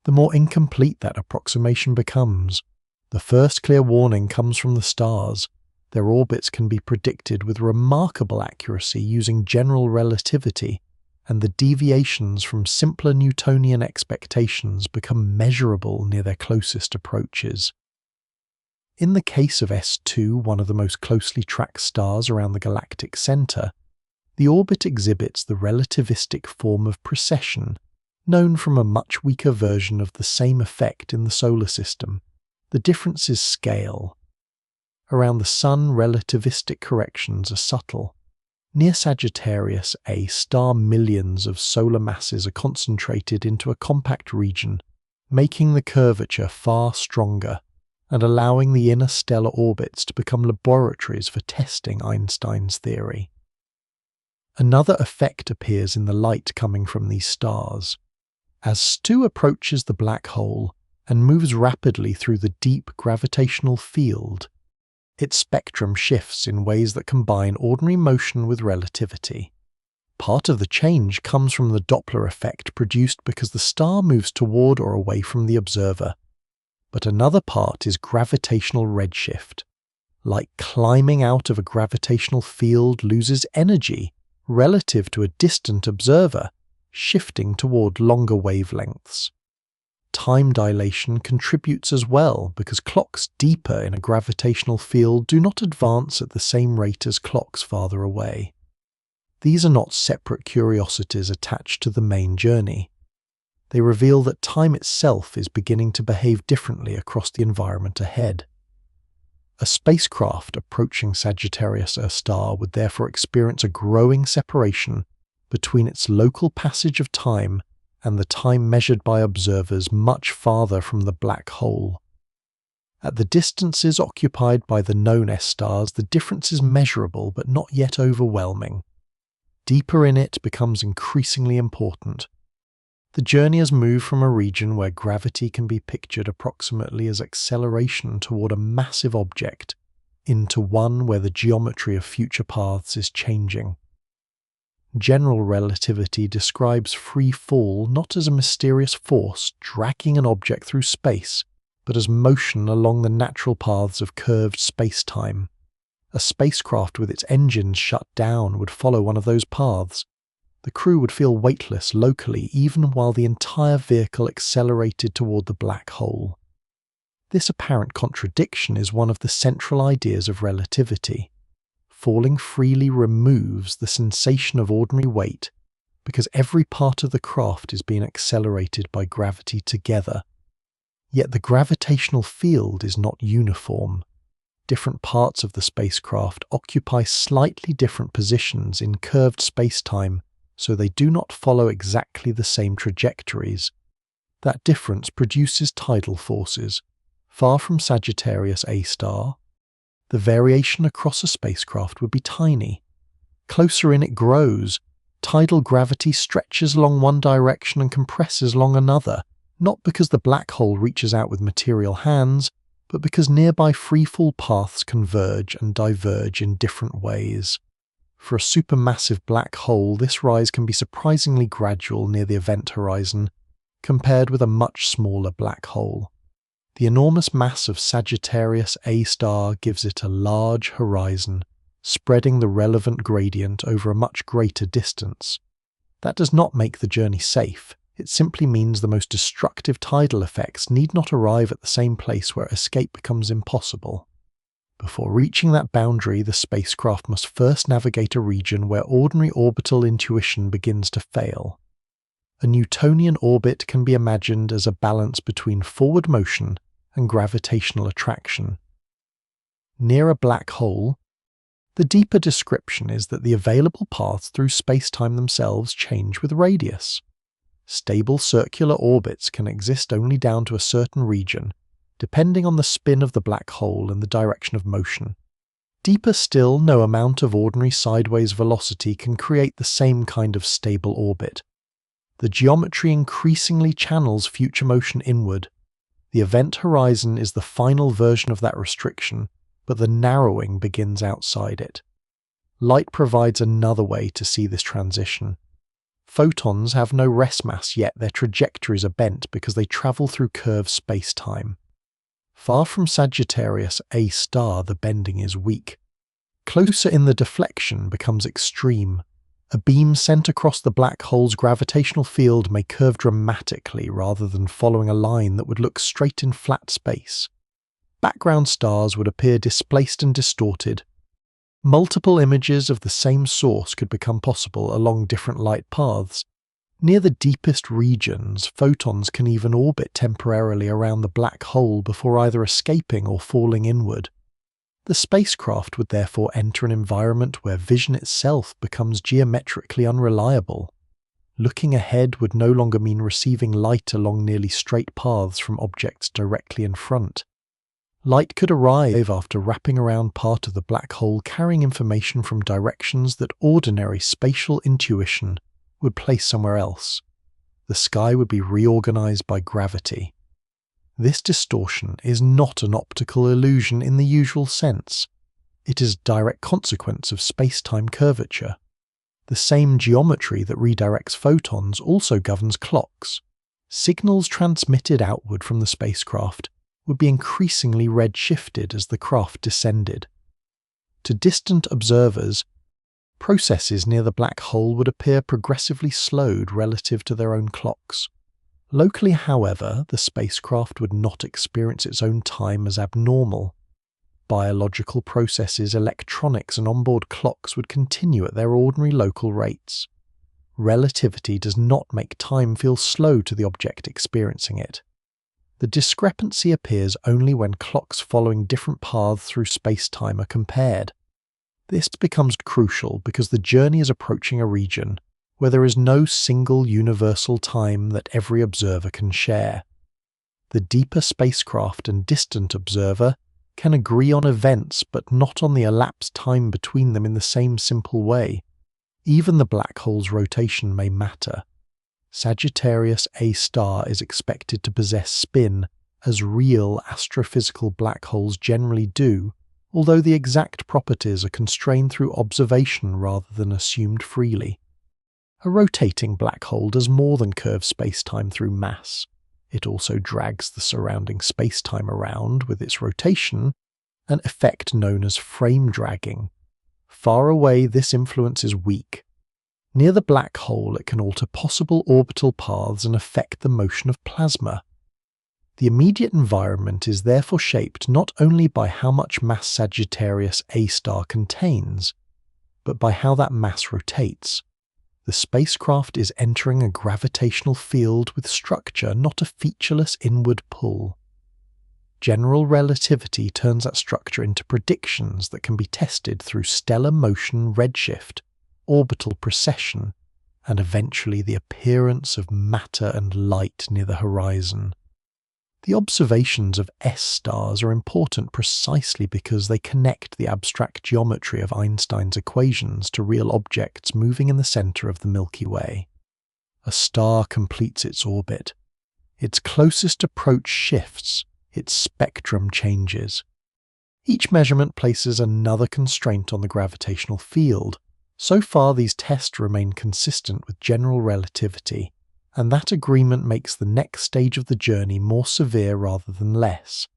Speaker 1: the more incomplete that approximation becomes. The first clear warning comes from the stars. Their orbits can be predicted with remarkable accuracy using general relativity, and the deviations from simpler Newtonian expectations become measurable near their closest approaches. In the case of S2, one of the most closely tracked stars around the Galactic Center, the orbit exhibits the relativistic form of precession, known from a much weaker version of the same effect in the solar system. The difference is scale. Around the Sun, relativistic corrections are subtle. Near Sagittarius A star, millions of solar masses are concentrated into a compact region, making the curvature far stronger and allowing the inner stellar orbits to become laboratories for testing Einstein's theory. Another effect appears in the light coming from these stars. As S2 approaches the black hole and moves rapidly through the deep gravitational field, its spectrum shifts in ways that combine ordinary motion with relativity. Part of the change comes from the Doppler effect produced because the star moves toward or away from the observer, but another part is gravitational redshift. Like climbing out of a gravitational field loses energy relative to a distant observer, shifting toward longer wavelengths. Time dilation contributes as well because clocks deeper in a gravitational field do not advance at the same rate as clocks farther away. These are not separate curiosities attached to the main journey. They reveal that time itself is beginning to behave differently across the environment ahead. A spacecraft approaching Sagittarius A star would therefore experience a growing separation between its local passage of time and the time measured by observers much farther from the black hole. At the distances occupied by the known S-stars, the difference is measurable but not yet overwhelming. Deeper in it becomes increasingly important. The journey has moved from a region where gravity can be pictured approximately as acceleration toward a massive object into one where the geometry of future paths is changing. General relativity describes free fall not as a mysterious force dragging an object through space, but as motion along the natural paths of curved space-time. A spacecraft with its engines shut down would follow one of those paths. The crew would feel weightless locally even while the entire vehicle accelerated toward the black hole. This apparent contradiction is one of the central ideas of relativity. Falling freely removes the sensation of ordinary weight because every part of the craft is being accelerated by gravity together. Yet the gravitational field is not uniform. Different parts of the spacecraft occupy slightly different positions in curved space-time, so they do not follow exactly the same trajectories. That difference produces tidal forces. Far from Sagittarius A star, the variation across a spacecraft would be tiny. Closer in it grows. Tidal gravity stretches along one direction and compresses along another, not because the black hole reaches out with material hands, but because nearby freefall paths converge and diverge in different ways. For a supermassive black hole, this rise can be surprisingly gradual near the event horizon, compared with a much smaller black hole. The enormous mass of Sagittarius A star gives it a large horizon, spreading the relevant gradient over a much greater distance. That does not make the journey safe. It simply means the most destructive tidal effects need not arrive at the same place where escape becomes impossible. Before reaching that boundary, the spacecraft must first navigate a region where ordinary orbital intuition begins to fail. A Newtonian orbit can be imagined as a balance between forward motion and gravitational attraction. Near a black hole, the deeper description is that the available paths through spacetime themselves change with radius. Stable circular orbits can exist only down to a certain region, depending on the spin of the black hole and the direction of motion. Deeper still, no amount of ordinary sideways velocity can create the same kind of stable orbit. The geometry increasingly channels future motion inward. The event horizon is the final version of that restriction, but the narrowing begins outside it. Light provides another way to see this transition. Photons have no rest mass, yet their trajectories are bent because they travel through curved space-time. Far from Sagittarius A star, the bending is weak. Closer in, the deflection becomes extreme. A beam sent across the black hole's gravitational field may curve dramatically rather than following a line that would look straight in flat space. Background stars would appear displaced and distorted. Multiple images of the same source could become possible along different light paths. Near the deepest regions, photons can even orbit temporarily around the black hole before either escaping or falling inward. The spacecraft would therefore enter an environment where vision itself becomes geometrically unreliable. Looking ahead would no longer mean receiving light along nearly straight paths from objects directly in front. Light could arrive after wrapping around part of the black hole, carrying information from directions that ordinary spatial intuition would place somewhere else. The sky would be reorganized by gravity. This distortion is not an optical illusion in the usual sense. It is a direct consequence of space-time curvature. The same geometry that redirects photons also governs clocks. Signals transmitted outward from the spacecraft would be increasingly red-shifted as the craft descended. To distant observers, processes near the black hole would appear progressively slowed relative to their own clocks. Locally, however, the spacecraft would not experience its own time as abnormal. Biological processes, electronics, and onboard clocks would continue at their ordinary local rates. Relativity does not make time feel slow to the object experiencing it. The discrepancy appears only when clocks following different paths through space-time are compared. This becomes crucial because the journey is approaching a region where there is no single universal time that every observer can share. The deeper spacecraft and distant observer can agree on events but not on the elapsed time between them in the same simple way. Even the black hole's rotation may matter. Sagittarius A star is expected to possess spin as real astrophysical black holes generally do, although the exact properties are constrained through observation rather than assumed freely. A rotating black hole does more than curve spacetime through mass. It also drags the surrounding spacetime around with its rotation, an effect known as frame dragging. Far away, this influence is weak. Near the black hole, it can alter possible orbital paths and affect the motion of plasma. The immediate environment is therefore shaped not only by how much mass Sagittarius A star contains, but by how that mass rotates. The spacecraft is entering a gravitational field with structure, not a featureless inward pull. General relativity turns that structure into predictions that can be tested through stellar motion redshift, orbital precession, and eventually the appearance of matter and light near the horizon. The observations of S stars are important precisely because they connect the abstract geometry of Einstein's equations to real objects moving in the center of the Milky Way. A star completes its orbit. Its closest approach shifts, its spectrum changes. Each measurement places another constraint on the gravitational field. So far, these tests remain consistent with general relativity, and that agreement makes the next stage of the journey more severe rather than less.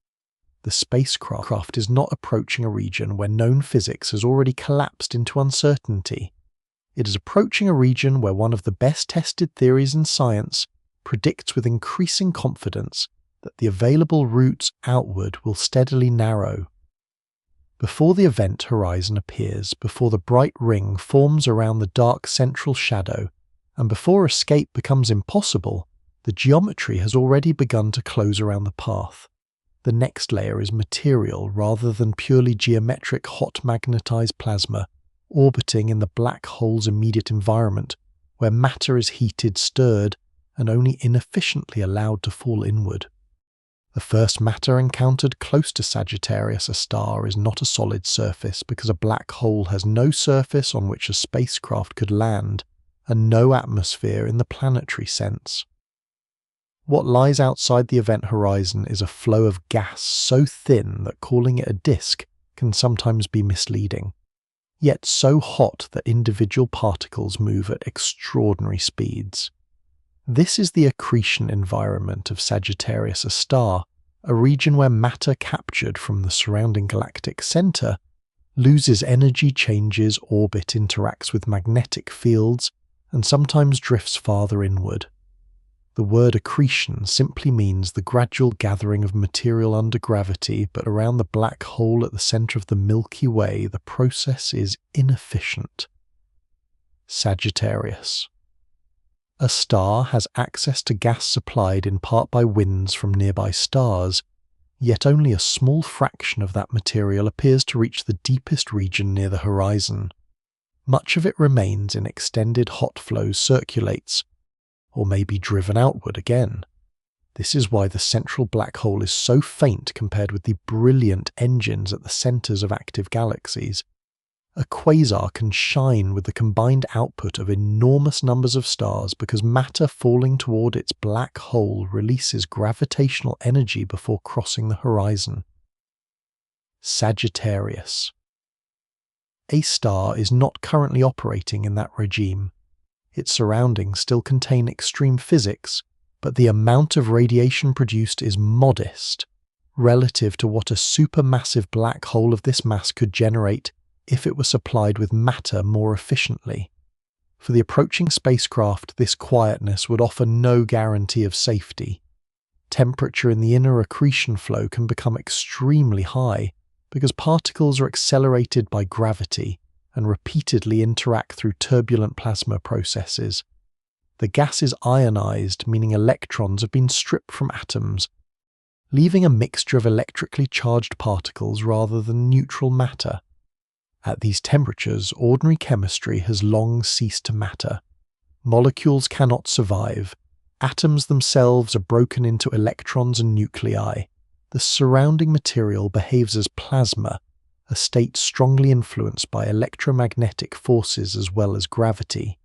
Speaker 1: The spacecraft is not approaching a region where known physics has already collapsed into uncertainty. It is approaching a region where one of the best tested theories in science predicts with increasing confidence that the available routes outward will steadily narrow. Before the event horizon appears, before the bright ring forms around the dark central shadow, and before escape becomes impossible, the geometry has already begun to close around the path. The next layer is material rather than purely geometric hot magnetized plasma, orbiting in the black hole's immediate environment, where matter is heated, stirred, and only inefficiently allowed to fall inward. The first matter encountered close to Sagittarius A star is not a solid surface because a black hole has no surface on which a spacecraft could land, and no atmosphere in the planetary sense. What lies outside the event horizon is a flow of gas so thin that calling it a disk can sometimes be misleading, yet so hot that individual particles move at extraordinary speeds. This is the accretion environment of Sagittarius A star, a region where matter captured from the surrounding galactic center loses energy, changes orbit, interacts with magnetic fields, and sometimes drifts farther inward. The word accretion simply means the gradual gathering of material under gravity, but around the black hole at the center of the Milky Way, the process is inefficient. Sagittarius. A star has access to gas supplied in part by winds from nearby stars, yet only a small fraction of that material appears to reach the deepest region near the horizon. Much of it remains in extended hot flows, circulates, or may be driven outward again. This is why the central black hole is so faint compared with the brilliant engines at the centers of active galaxies. A quasar can shine with the combined output of enormous numbers of stars because matter falling toward its black hole releases gravitational energy before crossing the horizon. Sagittarius. A star is not currently operating in that regime. Its surroundings still contain extreme physics, but the amount of radiation produced is modest relative to what a supermassive black hole of this mass could generate if it were supplied with matter more efficiently. For the approaching spacecraft, this quietness would offer no guarantee of safety. Temperature in the inner accretion flow can become extremely high, because particles are accelerated by gravity and repeatedly interact through turbulent plasma processes. The gas is ionized, meaning electrons have been stripped from atoms, leaving a mixture of electrically charged particles rather than neutral matter. At these temperatures, ordinary chemistry has long ceased to matter. Molecules cannot survive. Atoms themselves are broken into electrons and nuclei. The surrounding material behaves as plasma, a state strongly influenced by electromagnetic forces as well as gravity.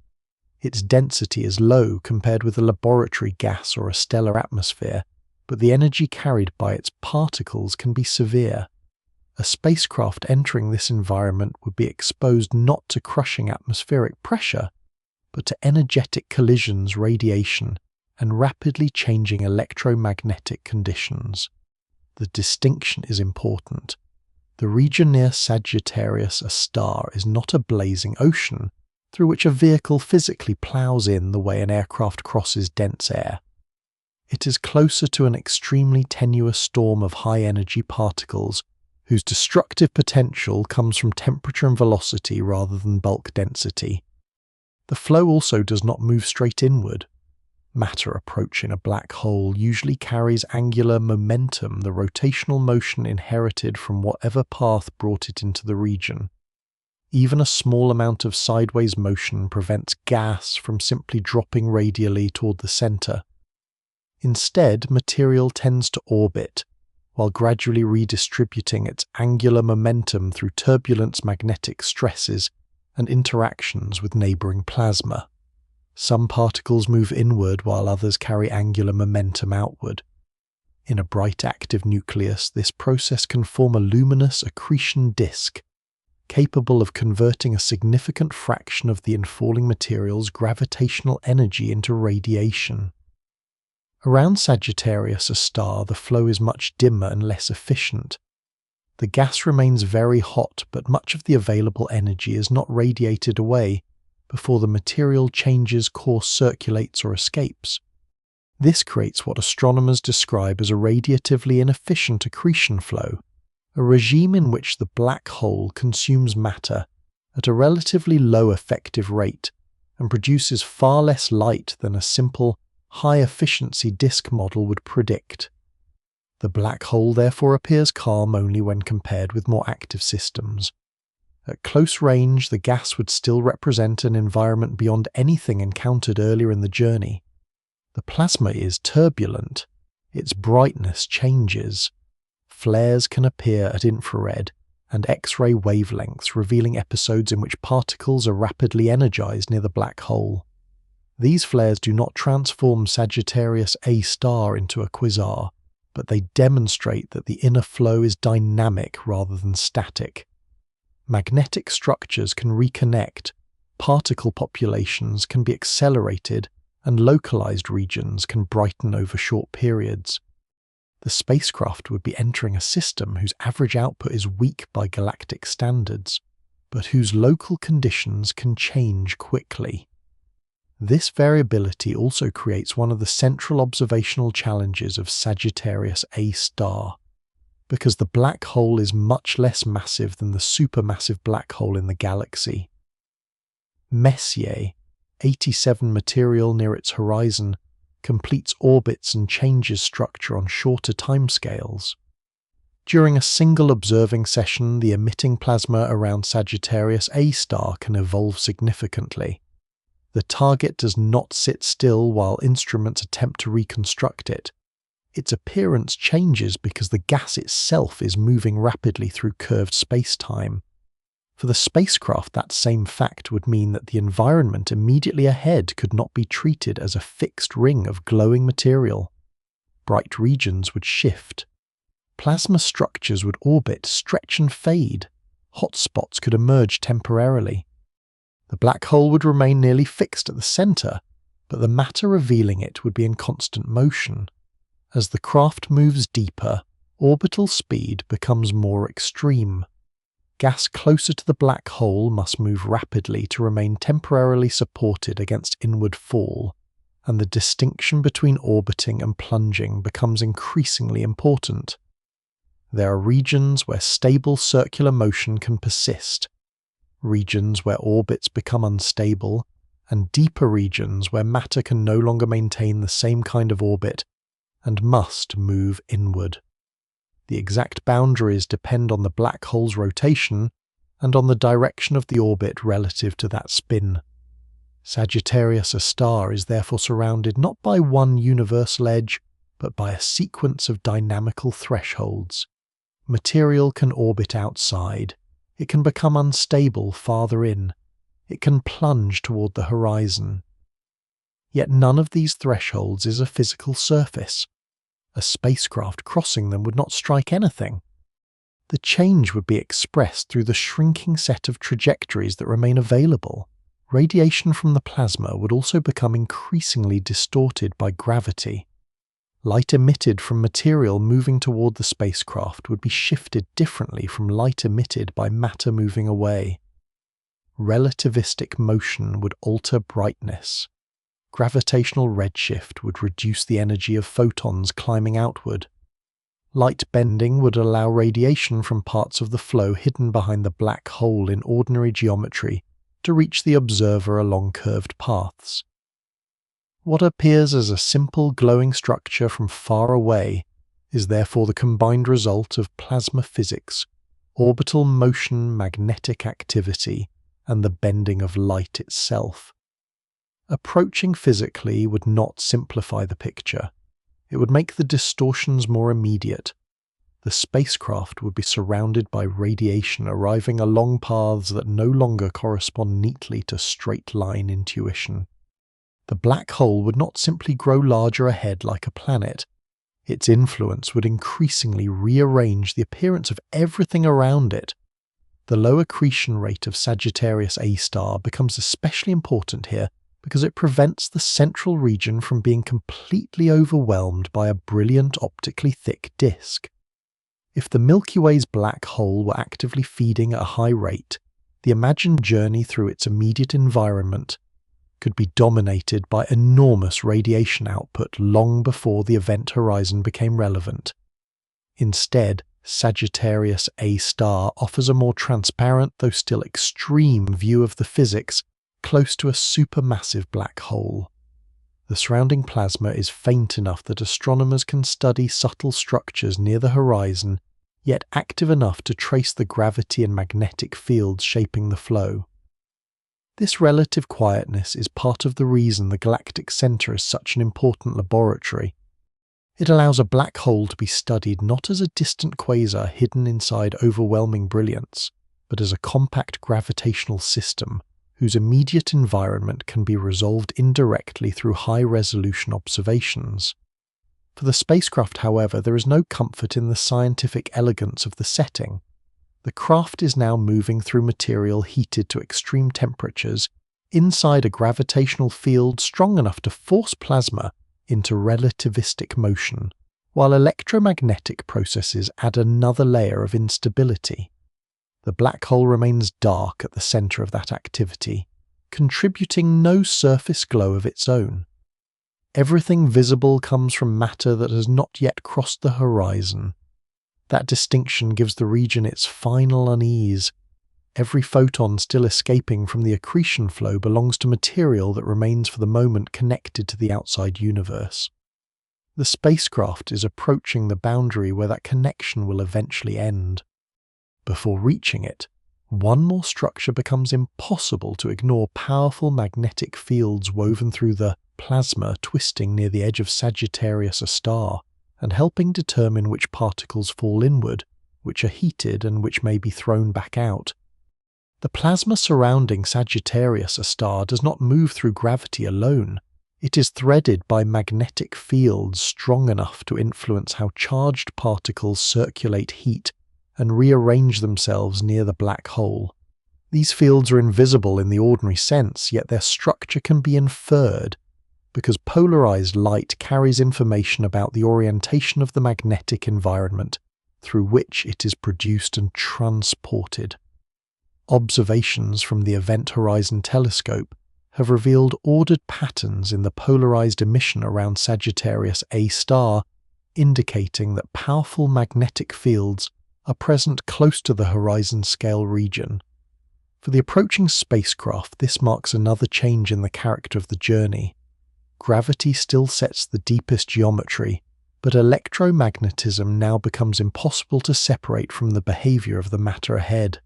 Speaker 1: Its density is low compared with a laboratory gas or a stellar atmosphere, but the energy carried by its particles can be severe. A spacecraft entering this environment would be exposed not to crushing atmospheric pressure, but to energetic collisions, radiation, and rapidly changing electromagnetic conditions. The distinction is important. The region near Sagittarius A star is not a blazing ocean through which a vehicle physically plows in the way an aircraft crosses dense air. It is closer to an extremely tenuous storm of high-energy particles whose destructive potential comes from temperature and velocity rather than bulk density. The flow also does not move straight inward. Matter approaching a black hole usually carries angular momentum, the rotational motion inherited from whatever path brought it into the region. Even a small amount of sideways motion prevents gas from simply dropping radially toward the center. Instead, material tends to orbit, while gradually redistributing its angular momentum through turbulence, magnetic stresses, and interactions with neighboring plasma. Some particles move inward while others carry angular momentum outward. In a bright active nucleus, this process can form a luminous accretion disk, capable of converting a significant fraction of the infalling material's gravitational energy into radiation. Around Sagittarius A star, the flow is much dimmer and less efficient. The gas remains very hot, but much of the available energy is not radiated away before the material changes course, circulates, or escapes. This creates what astronomers describe as a radiatively inefficient accretion flow, a regime in which the black hole consumes matter at a relatively low effective rate and produces far less light than a simple, high-efficiency disk model would predict. The black hole therefore appears calm only when compared with more active systems. At close range, the gas would still represent an environment beyond anything encountered earlier in the journey. The plasma is turbulent. Its brightness changes. Flares can appear at infrared and X-ray wavelengths, revealing episodes in which particles are rapidly energized near the black hole. These flares do not transform Sagittarius A star into a quasar, but they demonstrate that the inner flow is dynamic rather than static. Magnetic structures can reconnect, particle populations can be accelerated, and localized regions can brighten over short periods. The spacecraft would be entering a system whose average output is weak by galactic standards, but whose local conditions can change quickly. This variability also creates one of the central observational challenges of Sagittarius A star, because the black hole is much less massive than the supermassive black hole in the galaxy. Messier, 87 material near its horizon, completes orbits and changes structure on shorter timescales. During a single observing session, the emitting plasma around Sagittarius A star can evolve significantly. The target does not sit still while instruments attempt to reconstruct it. Its appearance changes because the gas itself is moving rapidly through curved spacetime. For the spacecraft, that same fact would mean that the environment immediately ahead could not be treated as a fixed ring of glowing material. Bright regions would shift. Plasma structures would orbit, stretch and fade. Hotspots could emerge temporarily. The black hole would remain nearly fixed at the center, but the matter revealing it would be in constant motion. As the craft moves deeper, orbital speed becomes more extreme. Gas closer to the black hole must move rapidly to remain temporarily supported against inward fall, and the distinction between orbiting and plunging becomes increasingly important. There are regions where stable circular motion can persist, regions where orbits become unstable, and deeper regions where matter can no longer maintain the same kind of orbit and must move inward. The exact boundaries depend on the black hole's rotation and on the direction of the orbit relative to that spin. Sagittarius A is therefore surrounded not by one universal edge, but by a sequence of dynamical thresholds. Material can orbit outside, it can become unstable farther in, it can plunge toward the horizon. Yet none of these thresholds is a physical surface. A spacecraft crossing them would not strike anything. The change would be expressed through the shrinking set of trajectories that remain available. Radiation from the plasma would also become increasingly distorted by gravity. Light emitted from material moving toward the spacecraft would be shifted differently from light emitted by matter moving away. Relativistic motion would alter brightness. Gravitational redshift would reduce the energy of photons climbing outward. Light bending would allow radiation from parts of the flow hidden behind the black hole in ordinary geometry to reach the observer along curved paths. What appears as a simple glowing structure from far away is therefore the combined result of plasma physics, orbital motion, magnetic activity, and the bending of light itself. Approaching physically would not simplify the picture. It would make the distortions more immediate. The spacecraft would be surrounded by radiation arriving along paths that no longer correspond neatly to straight-line intuition. The black hole would not simply grow larger ahead like a planet. Its influence would increasingly rearrange the appearance of everything around it. The low accretion rate of Sagittarius A becomes especially important here because it prevents the central region from being completely overwhelmed by a brilliant optically thick disk. If the Milky Way's black hole were actively feeding at a high rate, the imagined journey through its immediate environment could be dominated by enormous radiation output long before the event horizon became relevant. Instead, Sagittarius A offers a more transparent, though still extreme, view of the physics close to a supermassive black hole. The surrounding plasma is faint enough that astronomers can study subtle structures near the horizon, yet active enough to trace the gravity and magnetic fields shaping the flow. This relative quietness is part of the reason the Galactic Center is such an important laboratory. It allows a black hole to be studied not as a distant quasar hidden inside overwhelming brilliance, but as a compact gravitational system whose immediate environment can be resolved indirectly through high-resolution observations. For the spacecraft, however, there is no comfort in the scientific elegance of the setting. The craft is now moving through material heated to extreme temperatures inside a gravitational field strong enough to force plasma into relativistic motion, while electromagnetic processes add another layer of instability. The black hole remains dark at the center of that activity, contributing no surface glow of its own. Everything visible comes from matter that has not yet crossed the horizon. That distinction gives the region its final unease. Every photon still escaping from the accretion flow belongs to material that remains for the moment connected to the outside universe. The spacecraft is approaching the boundary where that connection will eventually end. Before reaching it, one more structure becomes impossible to ignore: powerful magnetic fields woven through the plasma twisting near the edge of Sagittarius A and helping determine which particles fall inward, which are heated and which may be thrown back out. The plasma surrounding Sagittarius A does not move through gravity alone. It is threaded by magnetic fields strong enough to influence how charged particles circulate heat and rearrange themselves near the black hole. These fields are invisible in the ordinary sense, yet their structure can be inferred, because polarized light carries information about the orientation of the magnetic environment through which it is produced and transported. Observations from the Event Horizon Telescope have revealed ordered patterns in the polarized emission around Sagittarius A, indicating that powerful magnetic fields are present close to the horizon-scale region. For the approaching spacecraft, this marks another change in the character of the journey. Gravity still sets the deepest geometry, but electromagnetism now becomes impossible to separate from the behavior of the matter ahead.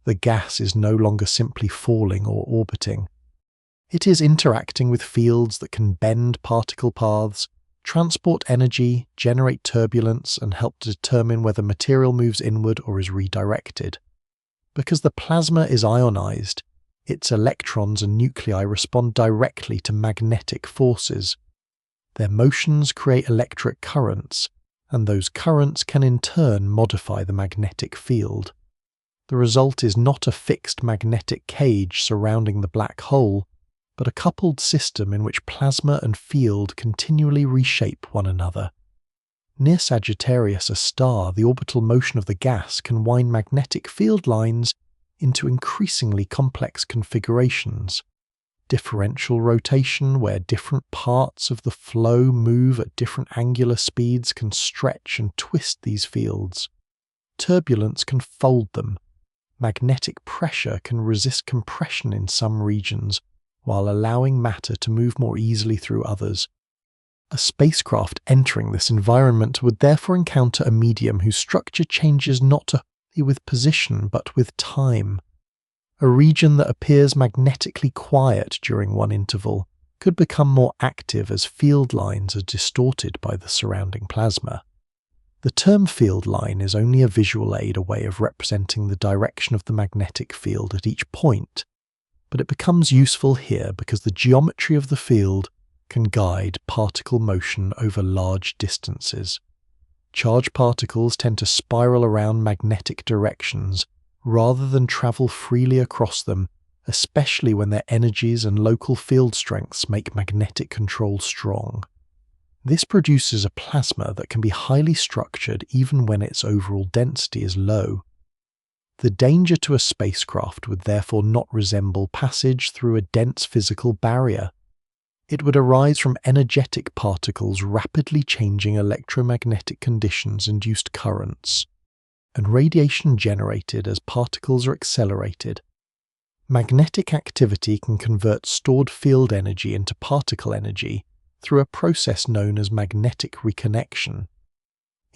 Speaker 1: The gas is no longer simply falling or orbiting. It is interacting with fields that can bend particle paths, transport energy, generate turbulence, and help determine whether material moves inward or is redirected. Because the plasma is ionized, its electrons and nuclei respond directly to magnetic forces. Their motions create electric currents, and those currents can in turn modify the magnetic field. The result is not a fixed magnetic cage surrounding the black hole, but a coupled system in which plasma and field continually reshape one another. Near Sagittarius A star, the orbital motion of the gas can wind magnetic field lines into increasingly complex configurations. Differential rotation, where different parts of the flow move at different angular speeds, can stretch and twist these fields. Turbulence can fold them. Magnetic pressure can resist compression in some regions, while allowing matter to move more easily through others. A spacecraft entering this environment would therefore encounter a medium whose structure changes not only with position but with time. A region that appears magnetically quiet during one interval could become more active as field lines are distorted by the surrounding plasma. The term field line is only a visual aid, a way of representing the direction of the magnetic field at each point, but it becomes useful here because the geometry of the field can guide particle motion over large distances. Charged particles tend to spiral around magnetic directions rather than travel freely across them, especially when their energies and local field strengths make magnetic control strong. This produces a plasma that can be highly structured even when its overall density is low. The danger to a spacecraft would therefore not resemble passage through a dense physical barrier. It would arise from energetic particles rapidly changing electromagnetic conditions-induced currents, and radiation generated as particles are accelerated. Magnetic activity can convert stored field energy into particle energy through a process known as magnetic reconnection.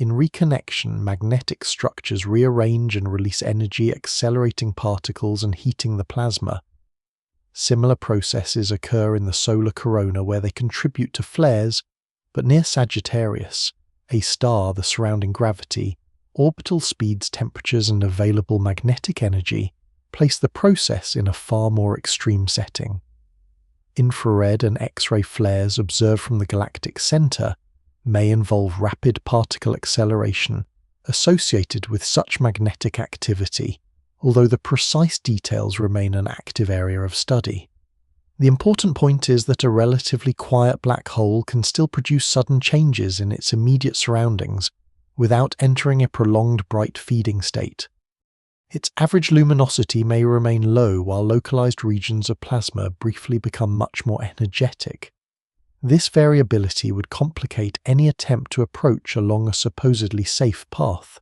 Speaker 1: In reconnection, magnetic structures rearrange and release energy, accelerating particles and heating the plasma. Similar processes occur in the solar corona where they contribute to flares, but near Sagittarius, A star, the surrounding gravity, orbital speeds, temperatures, and available magnetic energy place the process in a far more extreme setting. Infrared and X-ray flares observed from the Galactic Center may involve rapid particle acceleration associated with such magnetic activity, although the precise details remain an active area of study. The important point is that a relatively quiet black hole can still produce sudden changes in its immediate surroundings without entering a prolonged bright feeding state. Its average luminosity may remain low while localized regions of plasma briefly become much more energetic. This variability would complicate any attempt to approach along a supposedly safe path.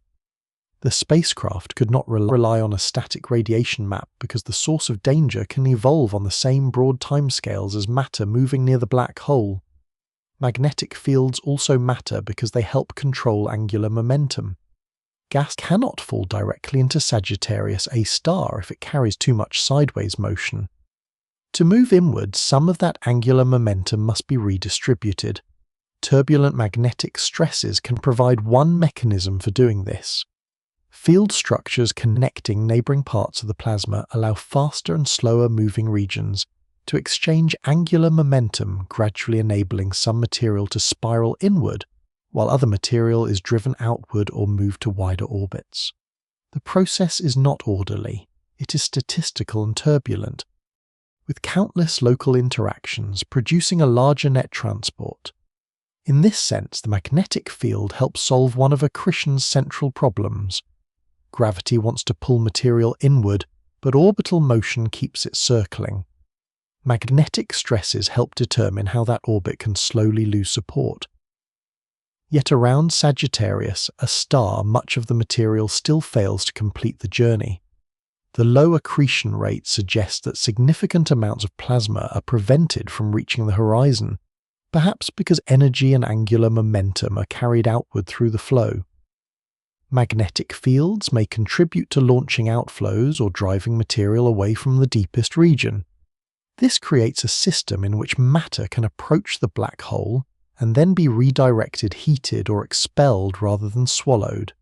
Speaker 1: The spacecraft could not rely on a static radiation map because the source of danger can evolve on the same broad timescales as matter moving near the black hole. Magnetic fields also matter because they help control angular momentum. Gas cannot fall directly into Sagittarius A star if it carries too much sideways motion. To move inward, some of that angular momentum must be redistributed. Turbulent magnetic stresses can provide one mechanism for doing this. Field structures connecting neighboring parts of the plasma allow faster and slower moving regions to exchange angular momentum, gradually enabling some material to spiral inward, while other material is driven outward or moved to wider orbits. The process is not orderly, it is statistical and turbulent, with countless local interactions producing a larger net transport. In this sense, the magnetic field helps solve one of accretion's central problems. Gravity wants to pull material inward, but orbital motion keeps it circling. Magnetic stresses help determine how that orbit can slowly lose support. Yet around Sagittarius, a star, much of the material still fails to complete the journey. The low accretion rate suggests that significant amounts of plasma are prevented from reaching the horizon, perhaps because energy and angular momentum are carried outward through the flow. Magnetic fields may contribute to launching outflows or driving material away from the deepest region. This creates a system in which matter can approach the black hole and then be redirected, heated, or expelled rather than swallowed.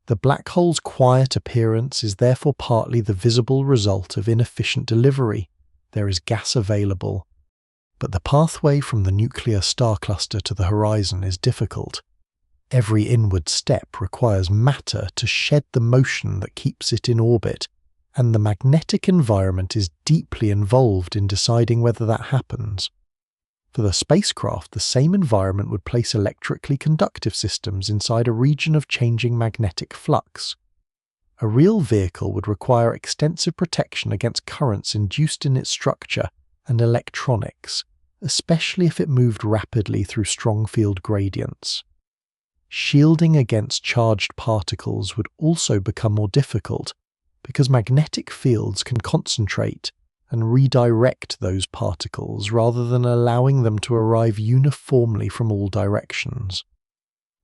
Speaker 1: The black hole's quiet appearance is therefore partly the visible result of inefficient delivery. There is gas available, but the pathway from the nuclear star cluster to the horizon is difficult. Every inward step requires matter to shed the motion that keeps it in orbit, and the magnetic environment is deeply involved in deciding whether that happens. For the spacecraft, the same environment would place electrically conductive systems inside a region of changing magnetic flux. A real vehicle would require extensive protection against currents induced in its structure and electronics, especially if it moved rapidly through strong field gradients. Shielding against charged particles would also become more difficult because magnetic fields can concentrate and redirect those particles rather than allowing them to arrive uniformly from all directions.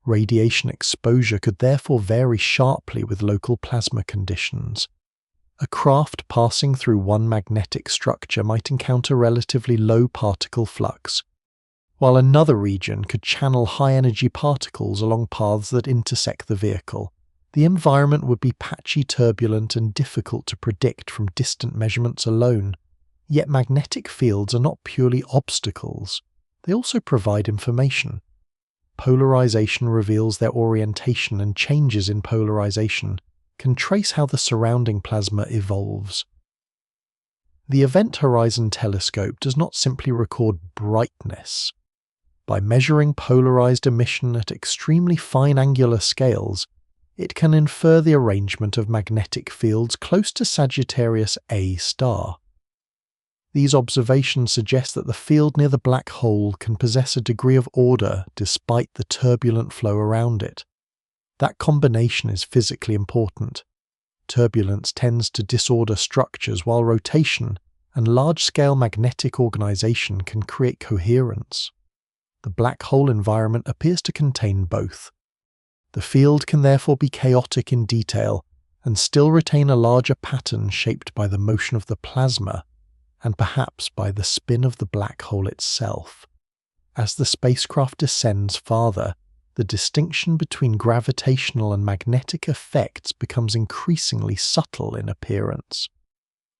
Speaker 1: Radiation exposure could therefore vary sharply with local plasma conditions. A craft passing through one magnetic structure might encounter relatively low particle flux, while another region could channel high-energy particles along paths that intersect the vehicle. The environment would be patchy, turbulent, and difficult to predict from distant measurements alone. Yet magnetic fields are not purely obstacles. They also provide information. Polarization reveals their orientation, and changes in polarization can trace how the surrounding plasma evolves. The Event Horizon Telescope does not simply record brightness. By measuring polarized emission at extremely fine angular scales, it can infer the arrangement of magnetic fields close to Sagittarius A star. These observations suggest that the field near the black hole can possess a degree of order despite the turbulent flow around it. That combination is physically important. Turbulence tends to disorder structures, while rotation and large-scale magnetic organization can create coherence. The black hole environment appears to contain both. The field can therefore be chaotic in detail and still retain a larger pattern shaped by the motion of the plasma and perhaps by the spin of the black hole itself. As the spacecraft descends farther, the distinction between gravitational and magnetic effects becomes increasingly subtle in appearance.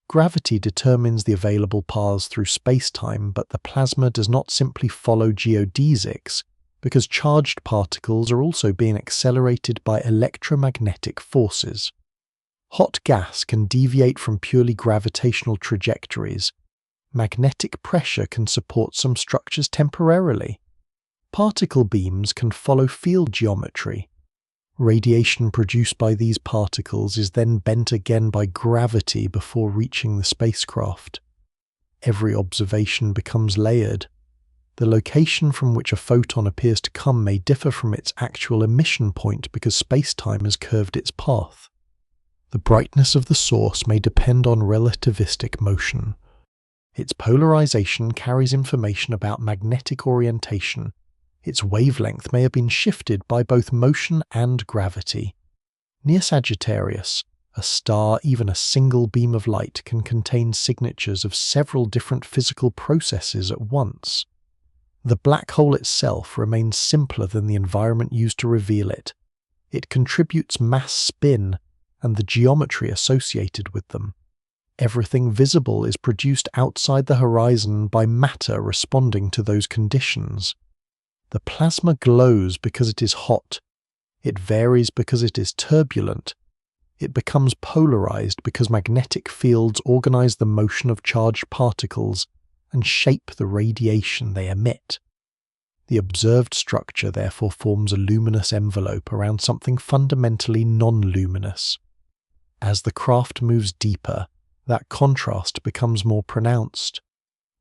Speaker 1: Gravity determines the available paths through spacetime, but the plasma does not simply follow geodesics, because charged particles are also being accelerated by electromagnetic forces. Hot gas can deviate from purely gravitational trajectories. Magnetic pressure can support some structures temporarily. Particle beams can follow field geometry. Radiation produced by these particles is then bent again by gravity before reaching the spacecraft. Every observation becomes layered. The location from which a photon appears to come may differ from its actual emission point because spacetime has curved its path. The brightness of the source may depend on relativistic motion. Its polarization carries information about magnetic orientation. Its wavelength may have been shifted by both motion and gravity. Near Sagittarius, a star, even a single beam of light, can contain signatures of several different physical processes at once. The black hole itself remains simpler than the environment used to reveal it. It contributes mass spin and the geometry associated with them. Everything visible is produced outside the horizon by matter responding to those conditions. The plasma glows because it is hot. It varies because it is turbulent. It becomes polarized because magnetic fields organize the motion of charged particles and shape the radiation they emit. The observed structure therefore forms a luminous envelope around something fundamentally non-luminous. As the craft moves deeper, that contrast becomes more pronounced.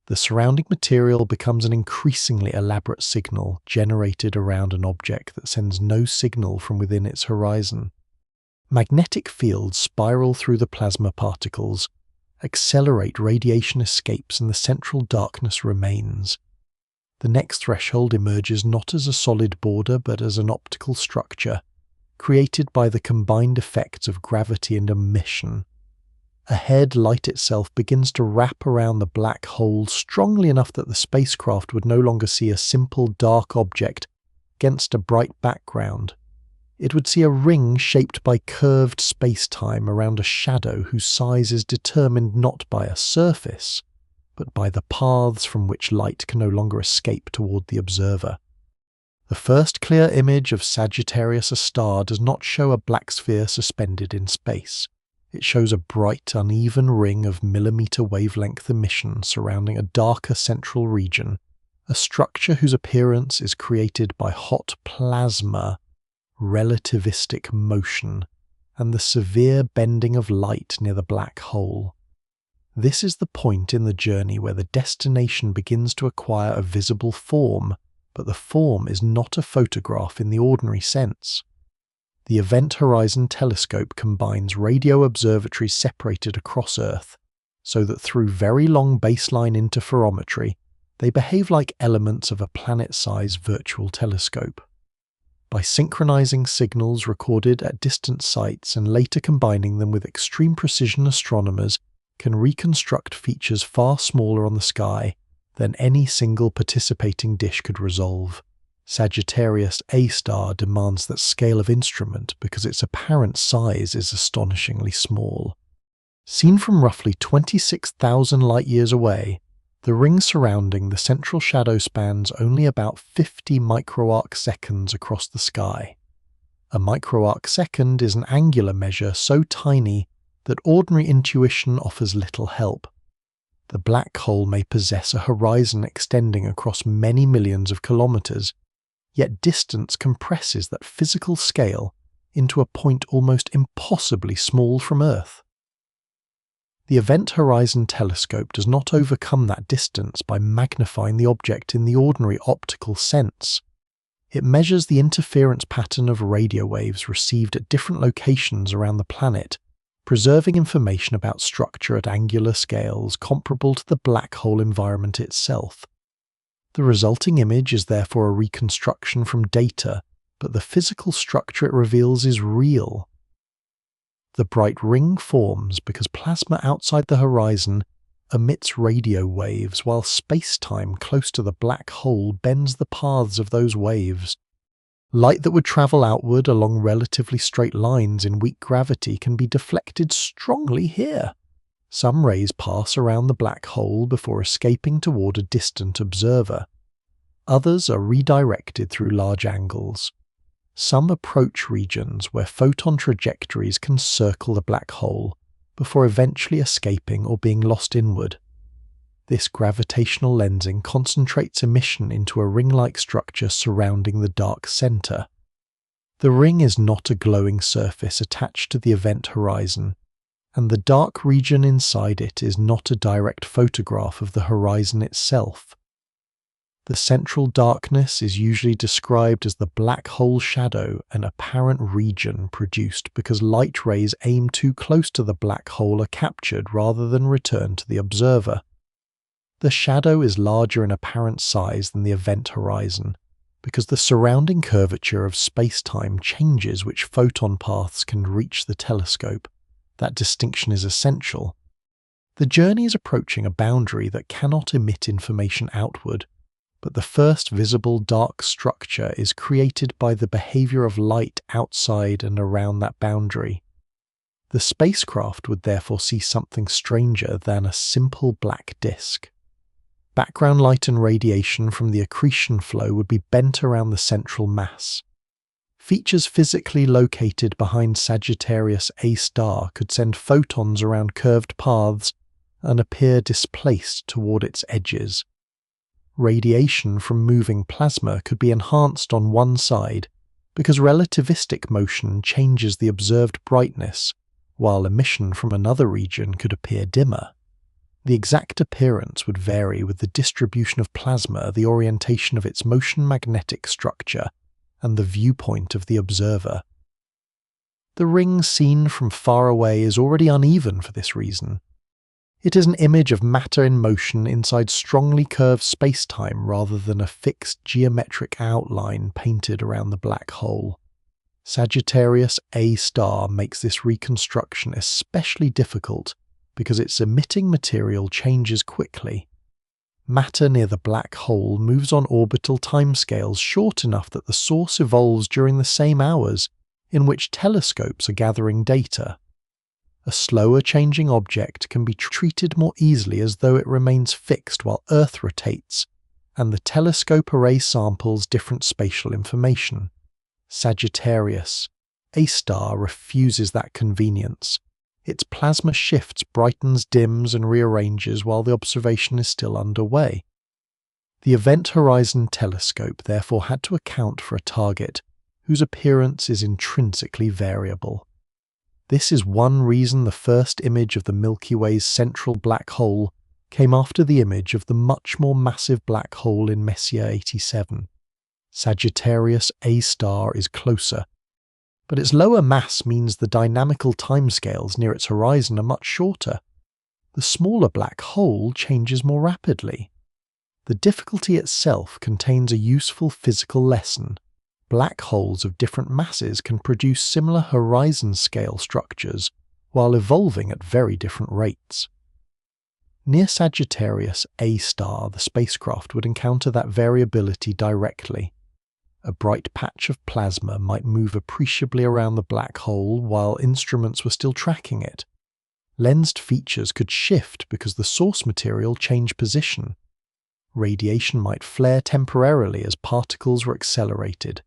Speaker 1: The surrounding material becomes an increasingly elaborate signal generated around an object that sends no signal from within its horizon. Magnetic fields spiral through the plasma particles, accelerate radiation escapes, and the central darkness remains. The next threshold emerges not as a solid border but as an optical structure, created by the combined effects of gravity and emission. Ahead, light itself begins to wrap around the black hole strongly enough that the spacecraft would no longer see a simple dark object against a bright background. It would see a ring shaped by curved spacetime around a shadow whose size is determined not by a surface, but by the paths from which light can no longer escape toward the observer. The first clear image of Sagittarius A does not show a black sphere suspended in space. It shows a bright, uneven ring of millimeter wavelength emission surrounding a darker central region, a structure whose appearance is created by hot plasma, relativistic motion, and the severe bending of light near the black hole. This is the point in the journey where the destination begins to acquire a visible form, but the form is not a photograph in the ordinary sense. The Event Horizon Telescope combines radio observatories separated across Earth, so that through very long baseline interferometry, they behave like elements of a planet-size virtual telescope. By synchronizing signals recorded at distant sites and later combining them with extreme precision, astronomers can reconstruct features far smaller on the sky than any single participating dish could resolve. Sagittarius A demands that scale of instrument because its apparent size is astonishingly small. Seen from roughly 26,000 light-years away, the ring surrounding the central shadow spans only about 50 microarc seconds across the sky. A microarc second is an angular measure so tiny that ordinary intuition offers little help. The black hole may possess a horizon extending across many millions of kilometers, yet distance compresses that physical scale into a point almost impossibly small from Earth. The Event Horizon Telescope does not overcome that distance by magnifying the object in the ordinary optical sense. It measures the interference pattern of radio waves received at different locations around the planet, preserving information about structure at angular scales comparable to the black hole environment itself. The resulting image is therefore a reconstruction from data, but the physical structure it reveals is real. The bright ring forms because plasma outside the horizon emits radio waves while space-time close to the black hole bends the paths of those waves. Light that would travel outward along relatively straight lines in weak gravity can be deflected strongly here. Some rays pass around the black hole before escaping toward a distant observer. Others are redirected through large angles. Some approach regions where photon trajectories can circle the black hole before eventually escaping or being lost inward. This gravitational lensing concentrates emission into a ring-like structure surrounding the dark center. The ring is not a glowing surface attached to the event horizon, and the dark region inside it is not a direct photograph of the horizon itself. The central darkness is usually described as the black hole shadow, an apparent region produced because light rays aimed too close to the black hole are captured rather than returned to the observer. The shadow is larger in apparent size than the event horizon, because the surrounding curvature of space-time changes which photon paths can reach the telescope. That distinction is essential. The journey is approaching a boundary that cannot emit information outward, but the first visible dark structure is created by the behavior of light outside and around that boundary. The spacecraft would therefore see something stranger than a simple black disk. Background light and radiation from the accretion flow would be bent around the central mass. Features physically located behind Sagittarius A could send photons around curved paths and appear displaced toward its edges. Radiation from moving plasma could be enhanced on one side because relativistic motion changes the observed brightness, while emission from another region could appear dimmer. The exact appearance would vary with the distribution of plasma, the orientation of its motion magnetic structure, and the viewpoint of the observer. The ring seen from far away is already uneven for this reason. It is an image of matter in motion inside strongly curved space-time rather than a fixed geometric outline painted around the black hole. Sagittarius A makes this reconstruction especially difficult because its emitting material changes quickly. Matter near the black hole moves on orbital timescales short enough that the source evolves during the same hours in which telescopes are gathering data. A slower changing object can be treated more easily as though it remains fixed while Earth rotates, and the telescope array samples different spatial information. Sagittarius A star refuses that convenience. Its plasma shifts, brightens, dims, and rearranges while the observation is still underway. The Event Horizon Telescope therefore had to account for a target whose appearance is intrinsically variable. This is one reason the first image of the Milky Way's central black hole came after the image of the much more massive black hole in Messier 87. Sagittarius A star is closer, but its lower mass means the dynamical timescales near its horizon are much shorter. The smaller black hole changes more rapidly. The difficulty itself contains a useful physical lesson. Black holes of different masses can produce similar horizon-scale structures while evolving at very different rates. Near Sagittarius A star, the spacecraft would encounter that variability directly. A bright patch of plasma might move appreciably around the black hole while instruments were still tracking it. Lensed features could shift because the source material changed position. Radiation might flare temporarily as particles were accelerated.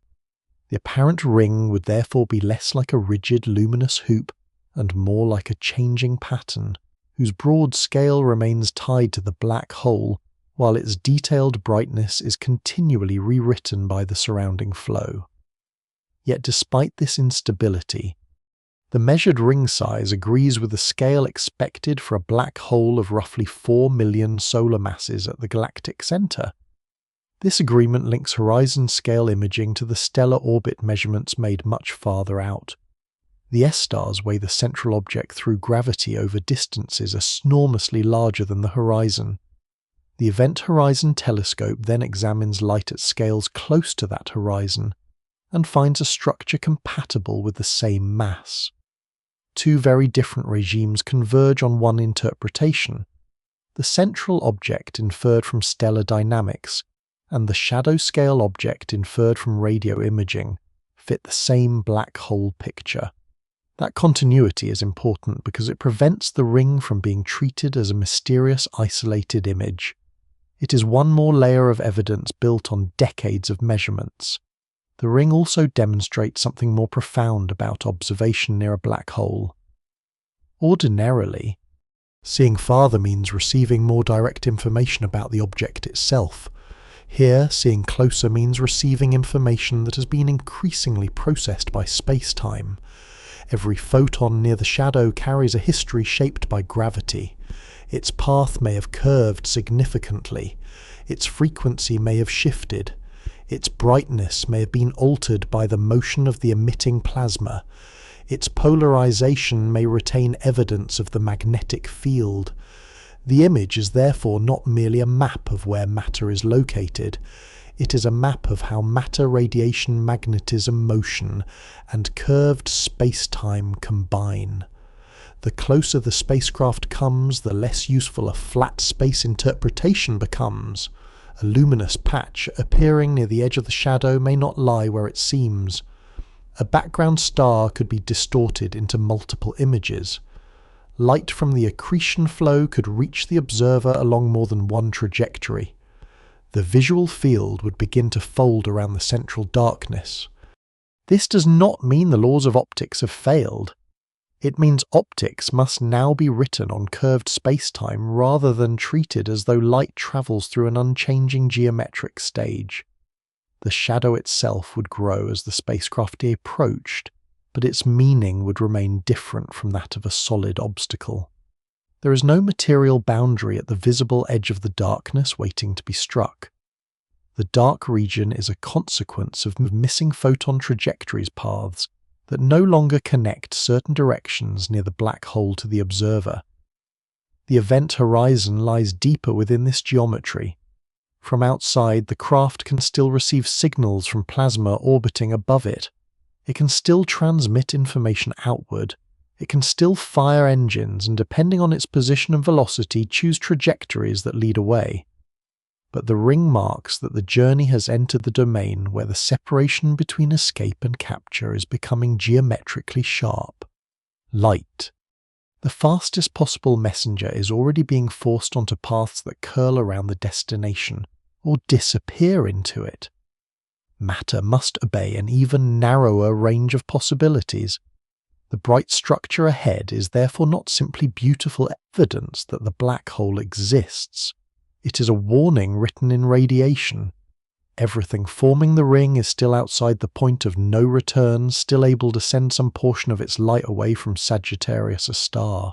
Speaker 1: The apparent ring would therefore be less like a rigid luminous hoop and more like a changing pattern, whose broad scale remains tied to the black hole while its detailed brightness is continually rewritten by the surrounding flow. Yet despite this instability, the measured ring size agrees with the scale expected for a black hole of roughly 4 million solar masses at the Galactic Center. This agreement links horizon-scale imaging to the stellar orbit measurements made much farther out. The S-stars weigh the central object through gravity over distances enormously larger than the horizon. The Event Horizon Telescope then examines light at scales close to that horizon and finds a structure compatible with the same mass. Two very different regimes converge on one interpretation. The central object inferred from stellar dynamics and the shadow-scale object inferred from radio imaging fit the same black hole picture. That continuity is important because it prevents the ring from being treated as a mysterious isolated image. It is one more layer of evidence built on decades of measurements. The ring also demonstrates something more profound about observation near a black hole. Ordinarily, seeing farther means receiving more direct information about the object itself. Here, seeing closer means receiving information that has been increasingly processed by spacetime. Every photon near the shadow carries a history shaped by gravity. Its path may have curved significantly. Its frequency may have shifted. Its brightness may have been altered by the motion of the emitting plasma. Its polarization may retain evidence of the magnetic field. The image is therefore not merely a map of where matter is located. It is a map of how matter, radiation, magnetism, motion, and curved space-time combine. The closer the spacecraft comes, the less useful a flat space interpretation becomes. A luminous patch appearing near the edge of the shadow may not lie where it seems. A background star could be distorted into multiple images. Light from the accretion flow could reach the observer along more than one trajectory. The visual field would begin to fold around the central darkness. This does not mean the laws of optics have failed. It means optics must now be written on curved spacetime rather than treated as though light travels through an unchanging geometric stage. The shadow itself would grow as the spacecraft approached, but its meaning would remain different from that of a solid obstacle. There is no material boundary at the visible edge of the darkness waiting to be struck. The dark region is a consequence of missing photon trajectories paths that no longer connect certain directions near the black hole to the observer. The event horizon lies deeper within this geometry. From outside, the craft can still receive signals from plasma orbiting above it. It can still transmit information outward, It can still fire engines and, depending on its position and velocity, choose trajectories that lead away. But the ring marks that the journey has entered the domain where the separation between escape and capture is becoming geometrically sharp. Light. The fastest possible messenger is already being forced onto paths that curl around the destination, or disappear into it. Matter must obey an even narrower range of possibilities. The bright structure ahead is therefore not simply beautiful evidence that the black hole exists. It is a warning written in radiation. Everything forming the ring is still outside the point of no return, still able to send some portion of its light away from Sagittarius A.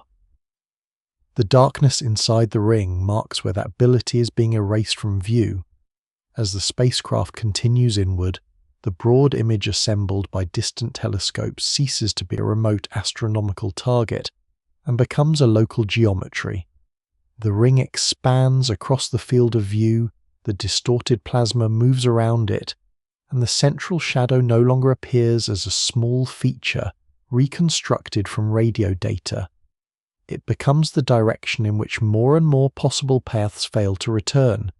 Speaker 1: The darkness inside the ring marks where that ability is being erased from view. As the spacecraft continues inward, the broad image assembled by distant telescopes ceases to be a remote astronomical target and becomes a local geometry. The ring expands across the field of view, the distorted plasma moves around it, and the central shadow no longer appears as a small feature reconstructed from radio data. It becomes the direction in which more and more possible paths fail to return.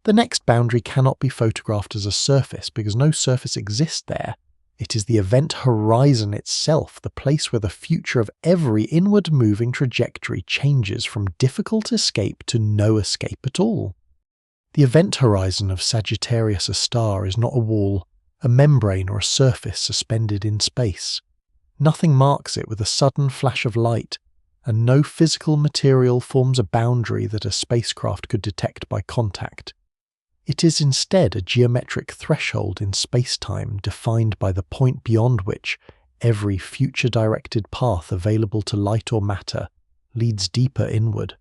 Speaker 1: The next boundary cannot be photographed as a surface because no surface exists there. It is the event horizon itself, the place where the future of every inward-moving trajectory changes from difficult escape to no escape at all. The event horizon of Sagittarius A* is not a wall, a membrane or a surface suspended in space. Nothing marks it with a sudden flash of light, and no physical material forms a boundary that a spacecraft could detect by contact. It is instead a geometric threshold in spacetime defined by the point beyond which every future-directed path available to light or matter leads deeper inward.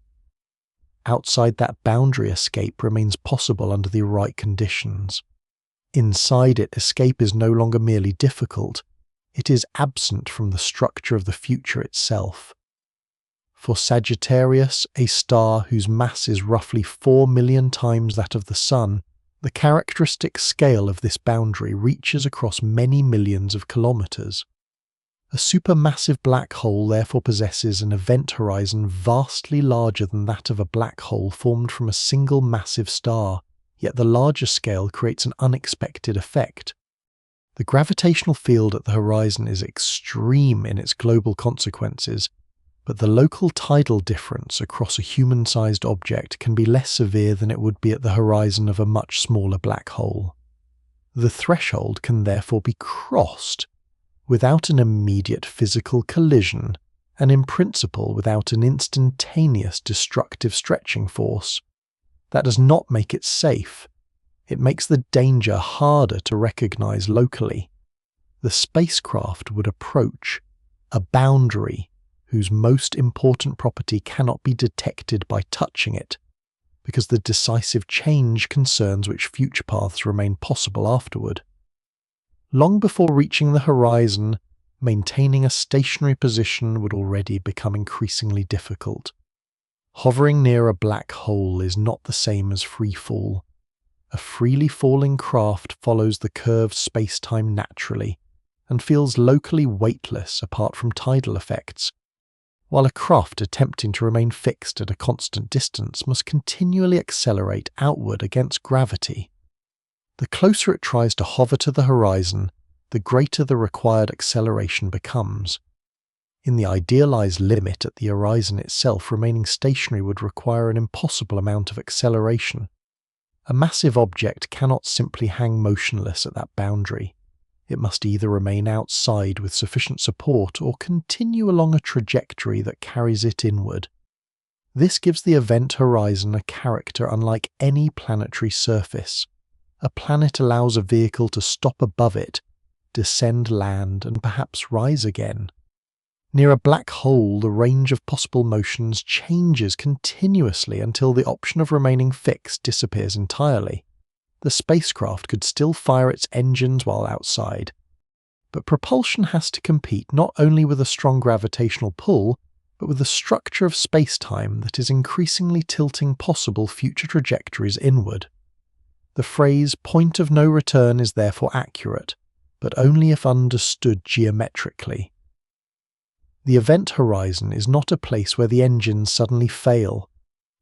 Speaker 1: Outside that boundary, escape remains possible under the right conditions. Inside it, escape is no longer merely difficult, it is absent from the structure of the future itself. For Sagittarius, a star whose mass is roughly 4 million times that of the Sun, the characteristic scale of this boundary reaches across many millions of kilometers. A supermassive black hole therefore possesses an event horizon vastly larger than that of a black hole formed from a single massive star, yet the larger scale creates an unexpected effect. The gravitational field at the horizon is extreme in its global consequences, but the local tidal difference across a human-sized object can be less severe than it would be at the horizon of a much smaller black hole. The threshold can therefore be crossed without an immediate physical collision, and in principle without an instantaneous destructive stretching force. That does not make it safe. It makes the danger harder to recognize locally. The spacecraft would approach a boundary whose most important property cannot be detected by touching it, because the decisive change concerns which future paths remain possible afterward. Long before reaching the horizon, maintaining a stationary position would already become increasingly difficult. Hovering near a black hole is not the same as free fall. A freely falling craft follows the curved space-time naturally, and feels locally weightless apart from tidal effects, while a craft attempting to remain fixed at a constant distance must continually accelerate outward against gravity. The closer it tries to hover to the horizon, the greater the required acceleration becomes. In the idealized limit at the horizon itself, remaining stationary would require an impossible amount of acceleration. A massive object cannot simply hang motionless at that boundary. It must either remain outside with sufficient support or continue along a trajectory that carries it inward. This gives the event horizon a character unlike any planetary surface. A planet allows a vehicle to stop above it, descend, land, and perhaps rise again. Near a black hole, the range of possible motions changes continuously until the option of remaining fixed disappears entirely. The spacecraft could still fire its engines while outside, but propulsion has to compete not only with a strong gravitational pull, but with a structure of space-time that is increasingly tilting possible future trajectories inward. The phrase "point of no return" is therefore accurate, but only if understood geometrically. The event horizon is not a place where the engines suddenly fail.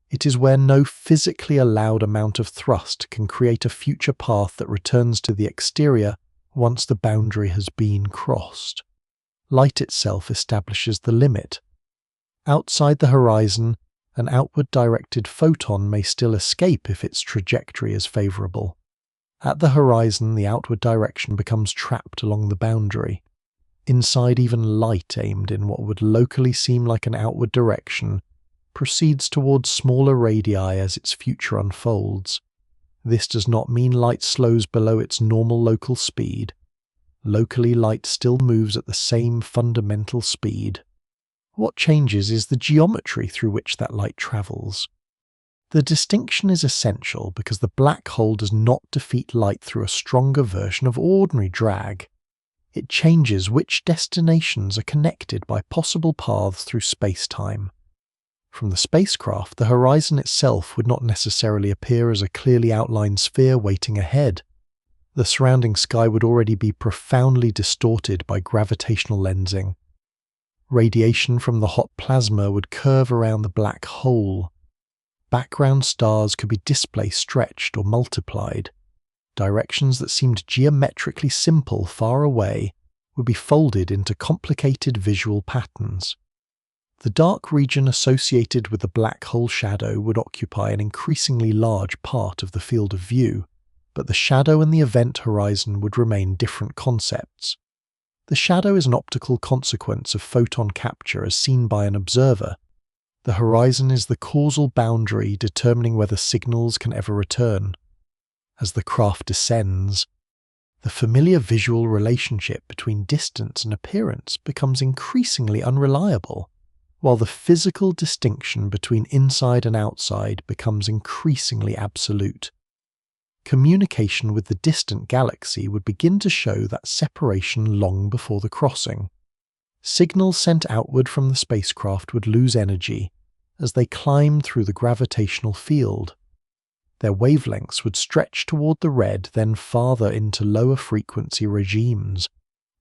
Speaker 1: It is where no physically allowed amount of thrust can create a future path that returns to the exterior once the boundary has been crossed. Light itself establishes the limit. Outside the horizon, an outward-directed photon may still escape if its trajectory is favorable. At the horizon, the outward direction becomes trapped along the boundary. Inside, even light aimed in what would locally seem like an outward direction proceeds towards smaller radii as its future unfolds. This does not mean light slows below its normal local speed. Locally, light still moves at the same fundamental speed. What changes is the geometry through which that light travels. The distinction is essential because the black hole does not defeat light through a stronger version of ordinary drag. It changes which destinations are connected by possible paths through space-time. From the spacecraft, the horizon itself would not necessarily appear as a clearly outlined sphere waiting ahead. The surrounding sky would already be profoundly distorted by gravitational lensing. Radiation from the hot plasma would curve around the black hole. Background stars could be displaced, stretched, or multiplied. Directions that seemed geometrically simple far away would be folded into complicated visual patterns. The dark region associated with the black hole shadow would occupy an increasingly large part of the field of view, but the shadow and the event horizon would remain different concepts. The shadow is an optical consequence of photon capture as seen by an observer. The horizon is the causal boundary determining whether signals can ever return. As the craft descends, the familiar visual relationship between distance and appearance becomes increasingly unreliable, while the physical distinction between inside and outside becomes increasingly absolute. Communication with the distant galaxy would begin to show that separation long before the crossing. Signals sent outward from the spacecraft would lose energy as they climbed through the gravitational field. Their wavelengths would stretch toward the red, then farther into lower frequency regimes.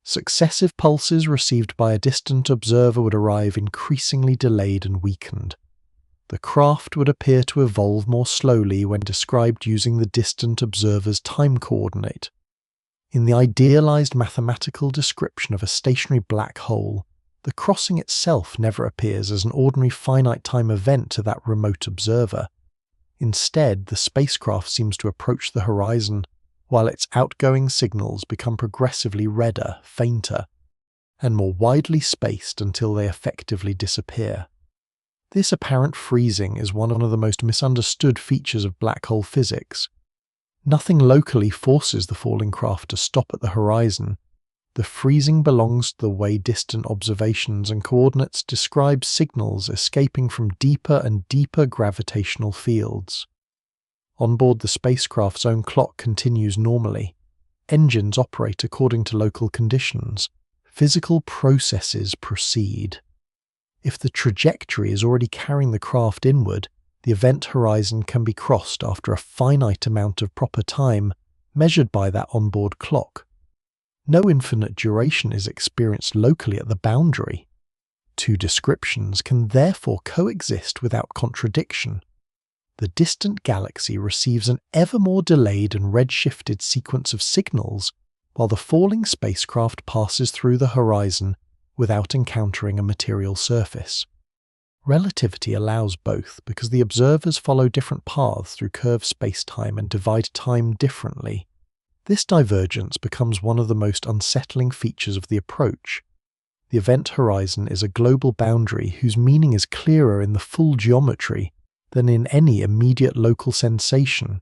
Speaker 1: Successive pulses received by a distant observer would arrive increasingly delayed and weakened. The craft would appear to evolve more slowly when described using the distant observer's time coordinate. In the idealized mathematical description of a stationary black hole, the crossing itself never appears as an ordinary finite-time event to that remote observer. Instead, the spacecraft seems to approach the horizon, while its outgoing signals become progressively redder, fainter, and more widely spaced until they effectively disappear. This apparent freezing is one of the most misunderstood features of black hole physics. Nothing locally forces the falling craft to stop at the horizon. The freezing belongs to the way distant observations and coordinates describe signals escaping from deeper and deeper gravitational fields. On board the spacecraft's own clock continues normally. Engines operate according to local conditions. Physical processes proceed. If the trajectory is already carrying the craft inward, the event horizon can be crossed after a finite amount of proper time measured by that onboard clock. No infinite duration is experienced locally at the boundary. Two descriptions can therefore coexist without contradiction. The distant galaxy receives an ever more delayed and redshifted sequence of signals, while the falling spacecraft passes through the horizon without encountering a material surface. Relativity allows both because the observers follow different paths through curved spacetime and divide time differently. This divergence becomes one of the most unsettling features of the approach. The event horizon is a global boundary whose meaning is clearer in the full geometry than in any immediate local sensation.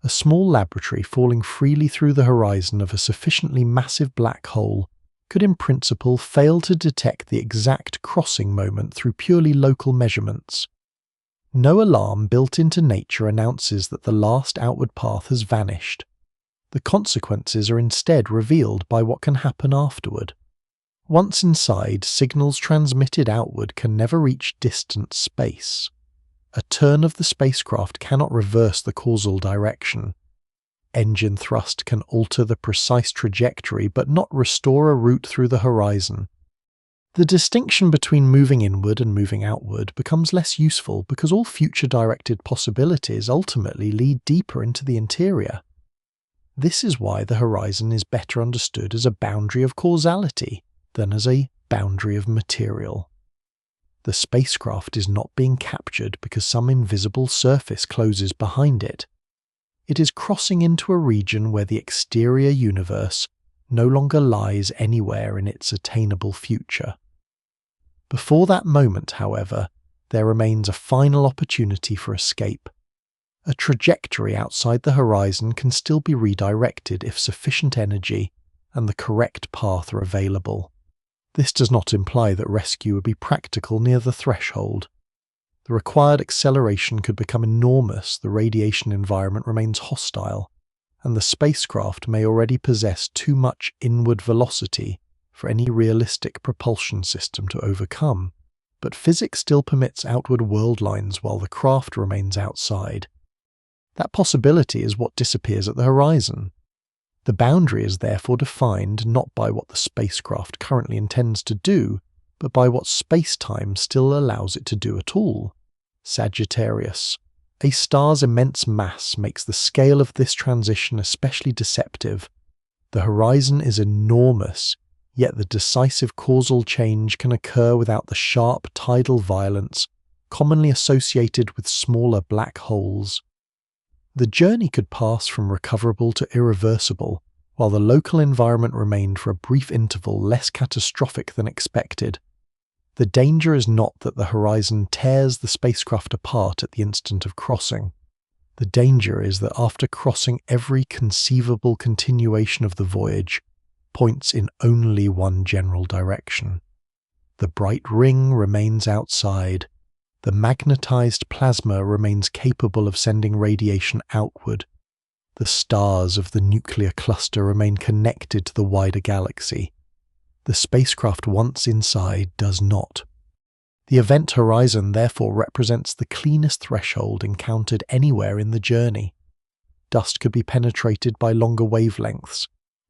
Speaker 1: A small laboratory falling freely through the horizon of a sufficiently massive black hole could in principle fail to detect the exact crossing moment through purely local measurements. No alarm built into nature announces that the last outward path has vanished. The consequences are instead revealed by what can happen afterward. Once inside, signals transmitted outward can never reach distant space. A turn of the spacecraft cannot reverse the causal direction. Engine thrust can alter the precise trajectory but not restore a route through the horizon. The distinction between moving inward and moving outward becomes less useful because all future-directed possibilities ultimately lead deeper into the interior. This is why the horizon is better understood as a boundary of causality than as a boundary of material. The spacecraft is not being captured because some invisible surface closes behind it. It is crossing into a region where the exterior universe no longer lies anywhere in its attainable future. Before that moment, however, there remains a final opportunity for escape. A trajectory outside the horizon can still be redirected if sufficient energy and the correct path are available. This does not imply that rescue would be practical near the threshold. The required acceleration could become enormous, the radiation environment remains hostile, and the spacecraft may already possess too much inward velocity for any realistic propulsion system to overcome. But physics still permits outward world lines while the craft remains outside. That possibility is what disappears at the horizon. The boundary is therefore defined not by what the spacecraft currently intends to do, but by what space-time still allows it to do at all. Sagittarius. A star's immense mass makes the scale of this transition especially deceptive. The horizon is enormous, yet the decisive causal change can occur without the sharp tidal violence commonly associated with smaller black holes. The journey could pass from recoverable to irreversible, while the local environment remained for a brief interval less catastrophic than expected. The danger is not that the horizon tears the spacecraft apart at the instant of crossing. The danger is that after crossing, every conceivable continuation of the voyage points in only one general direction. The bright ring remains outside. The magnetized plasma remains capable of sending radiation outward. The stars of the nuclear cluster remain connected to the wider galaxy. The spacecraft once inside does not. The event horizon therefore represents the cleanest threshold encountered anywhere in the journey. Dust could be penetrated by longer wavelengths.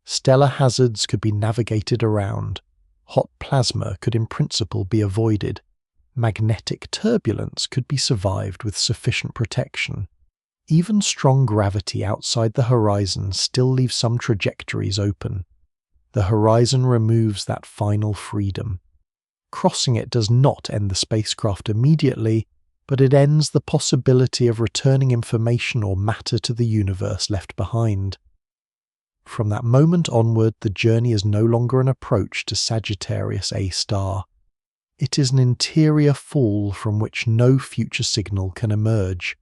Speaker 1: Stellar hazards could be navigated around. Hot plasma could in principle be avoided. Magnetic turbulence could be survived with sufficient protection. Even strong gravity outside the horizon still leaves some trajectories open. The horizon removes that final freedom. Crossing it does not end the spacecraft immediately, but it ends the possibility of returning information or matter to the universe left behind. From that moment onward, the journey is no longer an approach to Sagittarius A star. It is an interior fall from which no future signal can emerge.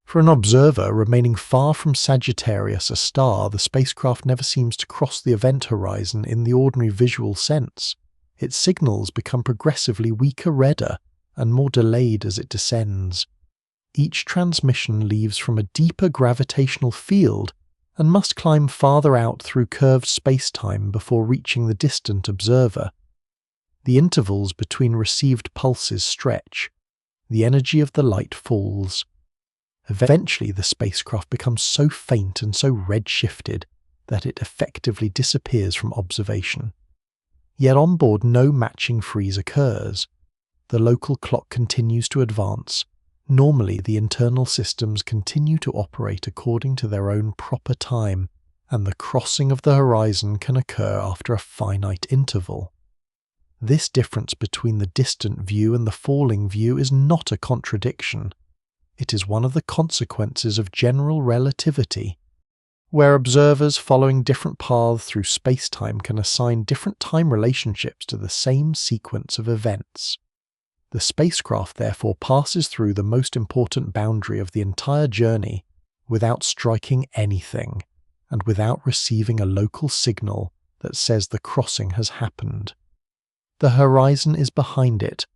Speaker 1: For an observer remaining far from Sagittarius A star, the spacecraft never seems to cross the event horizon in the ordinary visual sense. Its signals become progressively weaker, redder, and more delayed as it descends. Each transmission leaves from a deeper gravitational field and must climb farther out through curved spacetime before reaching the distant observer. The intervals between received pulses stretch. The energy of the light falls. Eventually, the spacecraft becomes so faint and so redshifted that it effectively disappears from observation. Yet on board no matching freeze occurs. The local clock continues to advance. Normally, the internal systems continue to operate according to their own proper time, and the crossing of the horizon can occur after a finite interval. This difference between the distant view and the falling view is not a contradiction. It is one of the consequences of general relativity, where observers following different paths through space-time can assign different time relationships to the same sequence of events. The spacecraft therefore passes through the most important boundary of the entire journey without striking anything, and without receiving a local signal that says the crossing has happened. The horizon is behind it,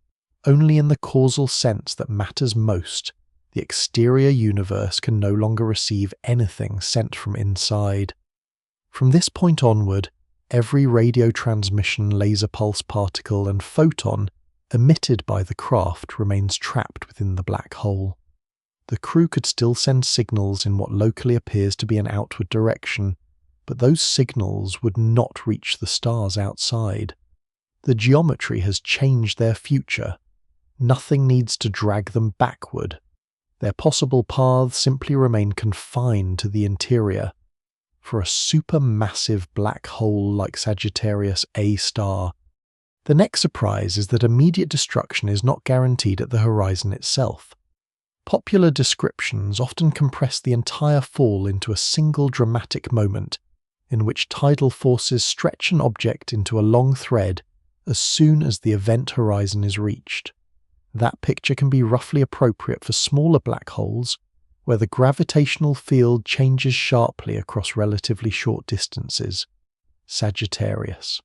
Speaker 1: only in the causal sense that matters most. The exterior universe can no longer receive anything sent from inside. From this point onward, every radio transmission, laser pulse particle, and photon emitted by the craft remains trapped within the black hole. The crew could still send signals in what locally appears to be an outward direction, but those signals would not reach the stars outside. The geometry has changed their future. Nothing needs to drag them backward. Their possible paths simply remain confined to the interior. For a supermassive black hole like Sagittarius A star, the next surprise is that immediate destruction is not guaranteed at the horizon itself. Popular descriptions often compress the entire fall into a single dramatic moment, in which tidal forces stretch an object into a long thread as soon as the event horizon is reached. That picture can be roughly appropriate for smaller black holes, where the gravitational field changes sharply across relatively short distances. Sagittarius.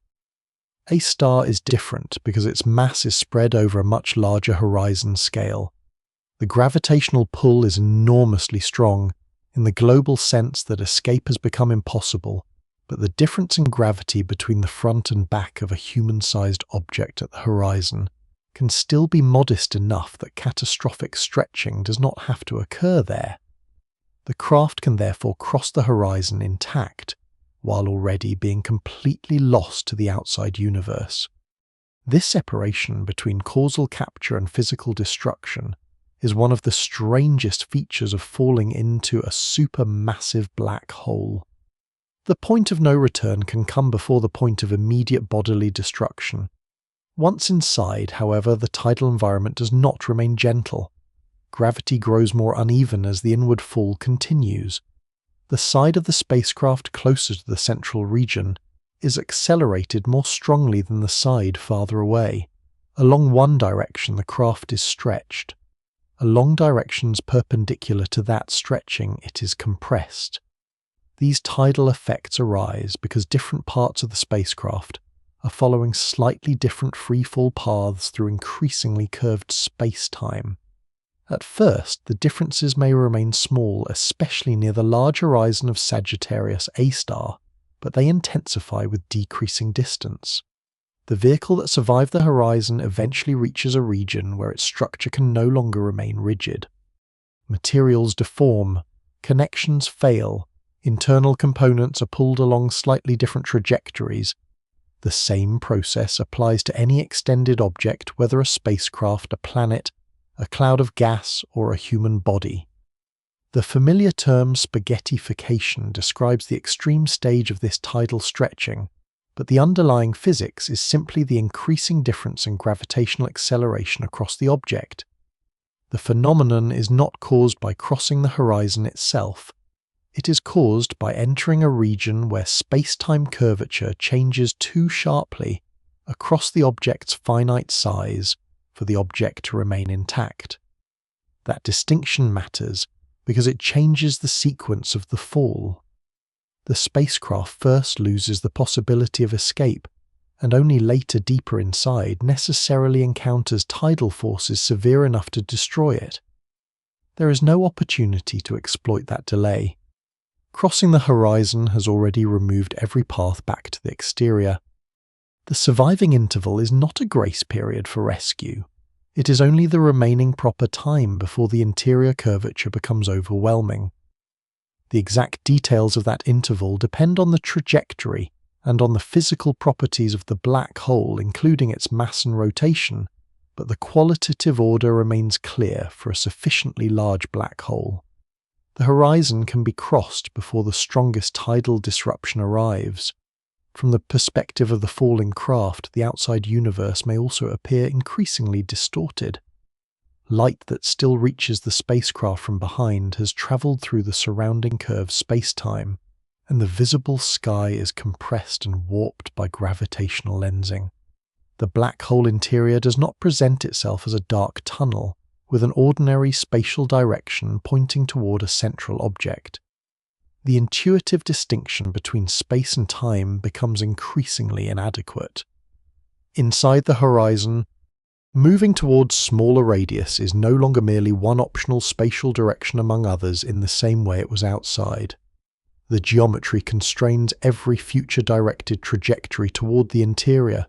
Speaker 1: A star is different because its mass is spread over a much larger horizon scale. The gravitational pull is enormously strong, in the global sense that escape has become impossible, but the difference in gravity between the front and back of a human-sized object at the horizon can still be modest enough that catastrophic stretching does not have to occur there. The craft can therefore cross the horizon intact, while already being completely lost to the outside universe. This separation between causal capture and physical destruction is one of the strangest features of falling into a supermassive black hole. The point of no return can come before the point of immediate bodily destruction. Once inside, however, the tidal environment does not remain gentle. Gravity grows more uneven as the inward fall continues. The side of the spacecraft closer to the central region is accelerated more strongly than the side farther away. Along one direction, the craft is stretched. Along directions perpendicular to that stretching, it is compressed. These tidal effects arise because different parts of the spacecraft are following slightly different freefall paths through increasingly curved space-time. At first, the differences may remain small, especially near the large horizon of Sagittarius A star, but they intensify with decreasing distance. The vehicle that survived the horizon eventually reaches a region where its structure can no longer remain rigid. Materials deform, connections fail, internal components are pulled along slightly different trajectories. The same process applies to any extended object, whether a spacecraft, a planet, a cloud of gas, or a human body. The familiar term spaghettification describes the extreme stage of this tidal stretching, but the underlying physics is simply the increasing difference in gravitational acceleration across the object. The phenomenon is not caused by crossing the horizon itself. It is caused by entering a region where space-time curvature changes too sharply across the object's finite size for the object to remain intact. That distinction matters because it changes the sequence of the fall. The spacecraft first loses the possibility of escape, and only later, deeper inside, necessarily encounters tidal forces severe enough to destroy it. There is no opportunity to exploit that delay. Crossing the horizon has already removed every path back to the exterior. The surviving interval is not a grace period for rescue. It is only the remaining proper time before the interior curvature becomes overwhelming. The exact details of that interval depend on the trajectory and on the physical properties of the black hole, including its mass and rotation, but the qualitative order remains clear for a sufficiently large black hole. The horizon can be crossed before the strongest tidal disruption arrives. From the perspective of the falling craft, the outside universe may also appear increasingly distorted. Light that still reaches the spacecraft from behind has travelled through the surrounding curved space-time, and the visible sky is compressed and warped by gravitational lensing. The black hole interior does not present itself as a dark tunnel, with an ordinary spatial direction pointing toward a central object. The intuitive distinction between space and time becomes increasingly inadequate. Inside the horizon, moving towards smaller radius is no longer merely one optional spatial direction among others in the same way it was outside. The geometry constrains every future directed trajectory toward the interior.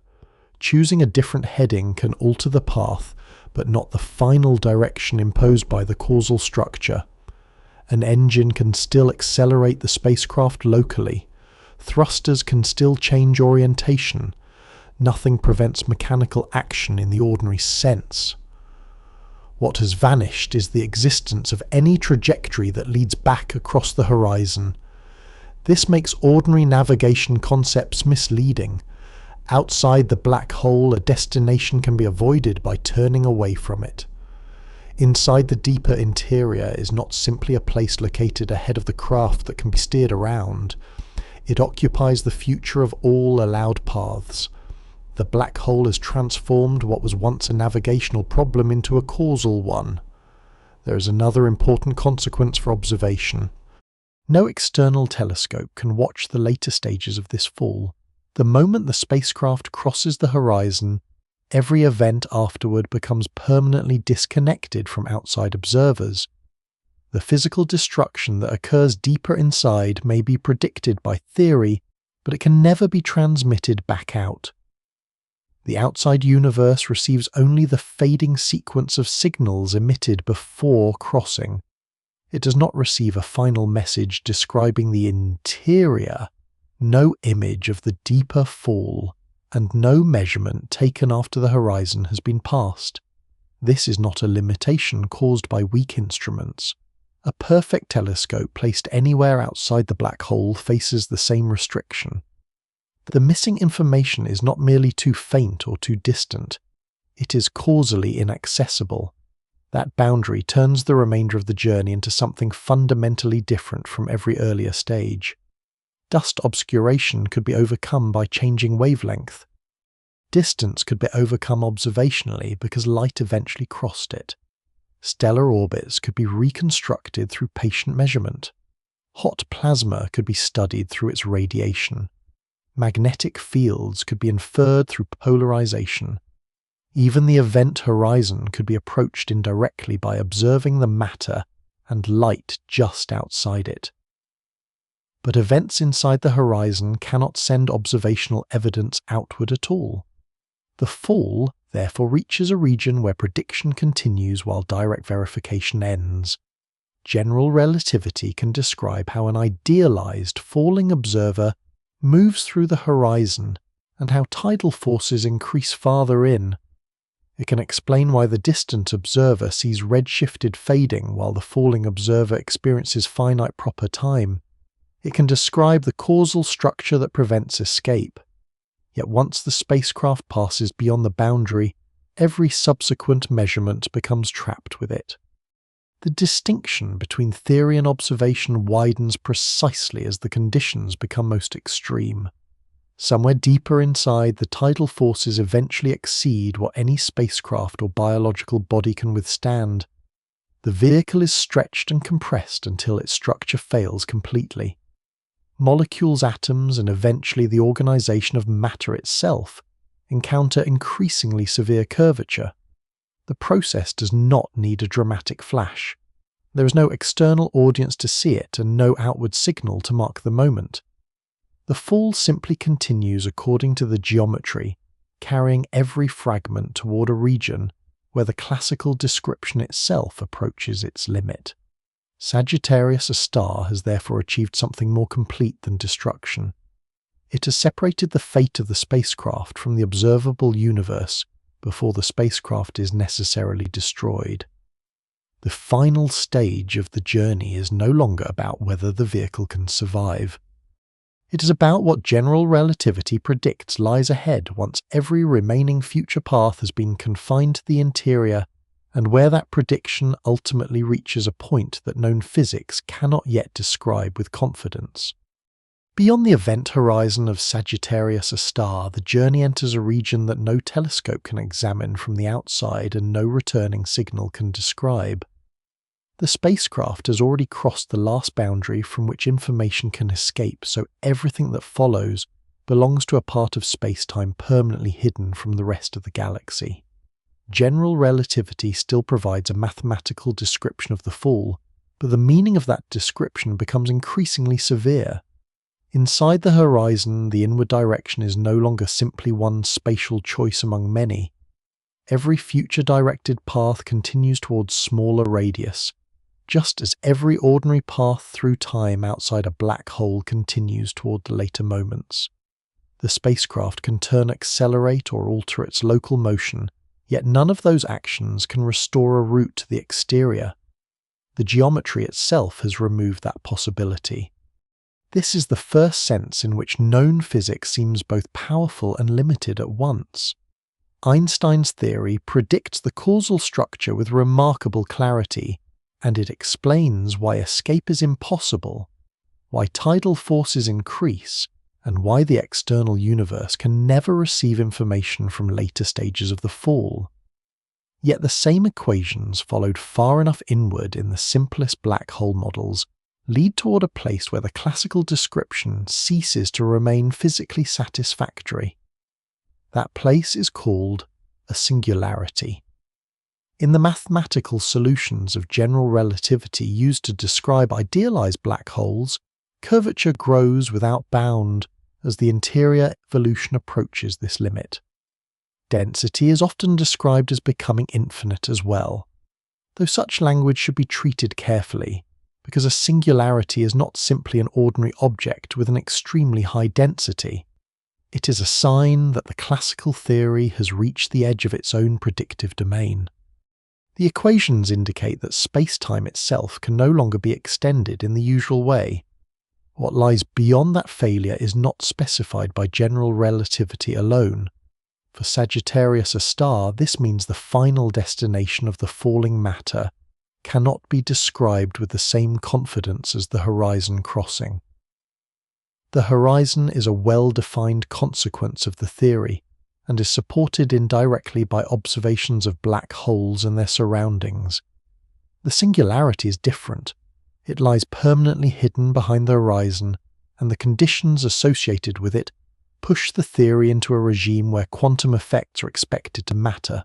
Speaker 1: Choosing a different heading can alter the path, but not the final direction imposed by the causal structure. An engine can still accelerate the spacecraft locally. Thrusters can still change orientation. Nothing prevents mechanical action in the ordinary sense. What has vanished is the existence of any trajectory that leads back across the horizon. This makes ordinary navigation concepts misleading. Outside the black hole, a destination can be avoided by turning away from it. Inside the deeper interior is not simply a place located ahead of the craft that can be steered around. It occupies the future of all allowed paths. The black hole has transformed what was once a navigational problem into a causal one. There is another important consequence for observation. No external telescope can watch the later stages of this fall. The moment the spacecraft crosses the horizon, every event afterward becomes permanently disconnected from outside observers. The physical destruction that occurs deeper inside may be predicted by theory, but it can never be transmitted back out. The outside universe receives only the fading sequence of signals emitted before crossing. It does not receive a final message describing the interior, no image of the deeper fall, and no measurement taken after the horizon has been passed. This is not a limitation caused by weak instruments. A perfect telescope placed anywhere outside the black hole faces the same restriction. The missing information is not merely too faint or too distant. It is causally inaccessible. That boundary turns the remainder of the journey into something fundamentally different from every earlier stage. Dust obscuration could be overcome by changing wavelength. Distance could be overcome observationally because light eventually crossed it. Stellar orbits could be reconstructed through patient measurement. Hot plasma could be studied through its radiation. Magnetic fields could be inferred through polarization. Even the event horizon could be approached indirectly by observing the matter and light just outside it. But events inside the horizon cannot send observational evidence outward at all. The fall therefore reaches a region where prediction continues while direct verification ends. General relativity can describe how an idealized falling observer moves through the horizon and how tidal forces increase farther in. It can explain why the distant observer sees redshifted fading while the falling observer experiences finite proper time. It can describe the causal structure that prevents escape. Yet once the spacecraft passes beyond the boundary, every subsequent measurement becomes trapped with it. The distinction between theory and observation widens precisely as the conditions become most extreme. Somewhere deeper inside, the tidal forces eventually exceed what any spacecraft or biological body can withstand. The vehicle is stretched and compressed until its structure fails completely. Molecules, atoms, and eventually the organization of matter itself encounter increasingly severe curvature. The process does not need a dramatic flash. There is no external audience to see it and no outward signal to mark the moment. The fall simply continues according to the geometry, carrying every fragment toward a region where the classical description itself approaches its limit. Sagittarius A has therefore achieved something more complete than destruction. It has separated the fate of the spacecraft from the observable universe before the spacecraft is necessarily destroyed. The final stage of the journey is no longer about whether the vehicle can survive. It is about what general relativity predicts lies ahead once every remaining future path has been confined to the interior, and where that prediction ultimately reaches a point that known physics cannot yet describe with confidence. Beyond the event horizon of Sagittarius A, the journey enters a region that no telescope can examine from the outside and no returning signal can describe. The spacecraft has already crossed the last boundary from which information can escape, so everything that follows belongs to a part of spacetime permanently hidden from the rest of the galaxy. General relativity still provides a mathematical description of the fall, but the meaning of that description becomes increasingly severe. Inside the horizon, the inward direction is no longer simply one spatial choice among many. Every future-directed path continues towards smaller radius, just as every ordinary path through time outside a black hole continues toward the later moments. The spacecraft can turn, accelerate, or alter its local motion, yet none of those actions can restore a route to the exterior. The geometry itself has removed that possibility. This is the first sense in which known physics seems both powerful and limited at once. Einstein's theory predicts the causal structure with remarkable clarity, and it explains why escape is impossible, why tidal forces increase, and why the external universe can never receive information from later stages of the fall. Yet the same equations, followed far enough inward in the simplest black hole models, lead toward a place where the classical description ceases to remain physically satisfactory. That place is called a singularity. In the mathematical solutions of general relativity used to describe idealized black holes, curvature grows without bound as the interior evolution approaches this limit. Density is often described as becoming infinite as well, though such language should be treated carefully, because a singularity is not simply an ordinary object with an extremely high density. It is a sign that the classical theory has reached the edge of its own predictive domain. The equations indicate that space-time itself can no longer be extended in the usual way. What lies beyond that failure is not specified by general relativity alone. For Sagittarius A, this means the final destination of the falling matter cannot be described with the same confidence as the horizon crossing. The horizon is a well-defined consequence of the theory, and is supported indirectly by observations of black holes and their surroundings. The singularity is different. It lies permanently hidden behind the horizon, and the conditions associated with it push the theory into a regime where quantum effects are expected to matter.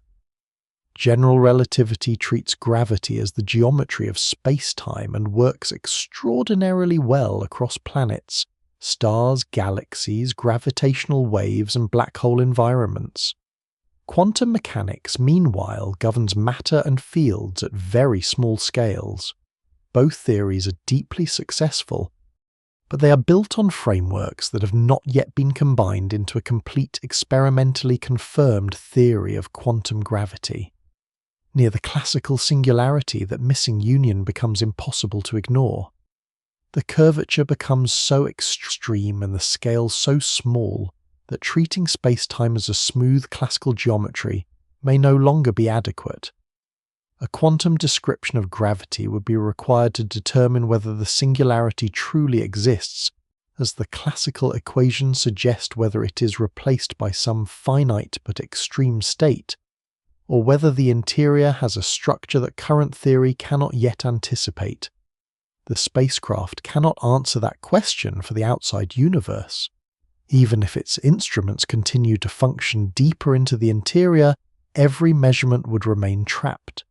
Speaker 1: General relativity treats gravity as the geometry of space-time and works extraordinarily well across planets, stars, galaxies, gravitational waves, and black hole environments. Quantum mechanics, meanwhile, governs matter and fields at very small scales. Both theories are deeply successful, but they are built on frameworks that have not yet been combined into a complete experimentally confirmed theory of quantum gravity. Near the classical singularity, that missing union becomes impossible to ignore. The curvature becomes so extreme and the scale so small that treating space-time as a smooth classical geometry may no longer be adequate. A quantum description of gravity would be required to determine whether the singularity truly exists, as the classical equations suggest, whether it is replaced by some finite but extreme state, or whether the interior has a structure that current theory cannot yet anticipate. The spacecraft cannot answer that question for the outside universe. Even if its instruments continue to function deeper into the interior, every measurement would remain trapped.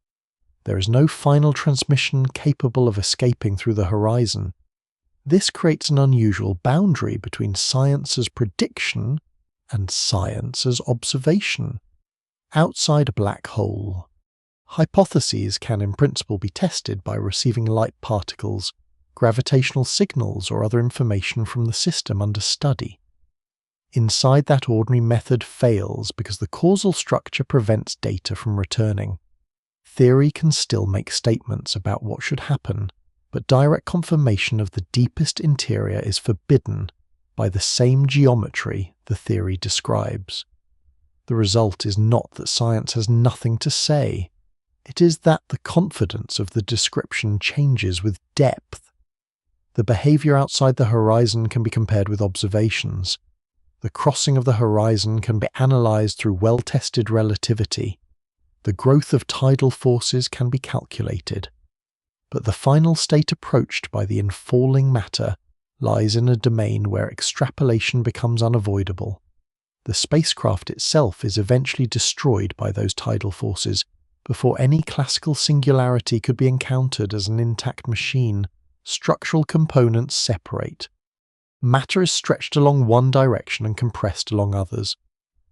Speaker 1: There is no final transmission capable of escaping through the horizon. This creates an unusual boundary between science as prediction and science as observation. Outside a black hole, hypotheses can in principle be tested by receiving light particles, gravitational signals, or other information from the system under study. Inside, that ordinary method fails because the causal structure prevents data from returning. Theory can still make statements about what should happen, but direct confirmation of the deepest interior is forbidden by the same geometry the theory describes. The result is not that science has nothing to say. It is that the confidence of the description changes with depth. The behavior outside the horizon can be compared with observations. The crossing of the horizon can be analyzed through well-tested relativity. The growth of tidal forces can be calculated. But the final state approached by the infalling matter lies in a domain where extrapolation becomes unavoidable. The spacecraft itself is eventually destroyed by those tidal forces before any classical singularity could be encountered as an intact machine. Structural components separate. Matter is stretched along one direction and compressed along others.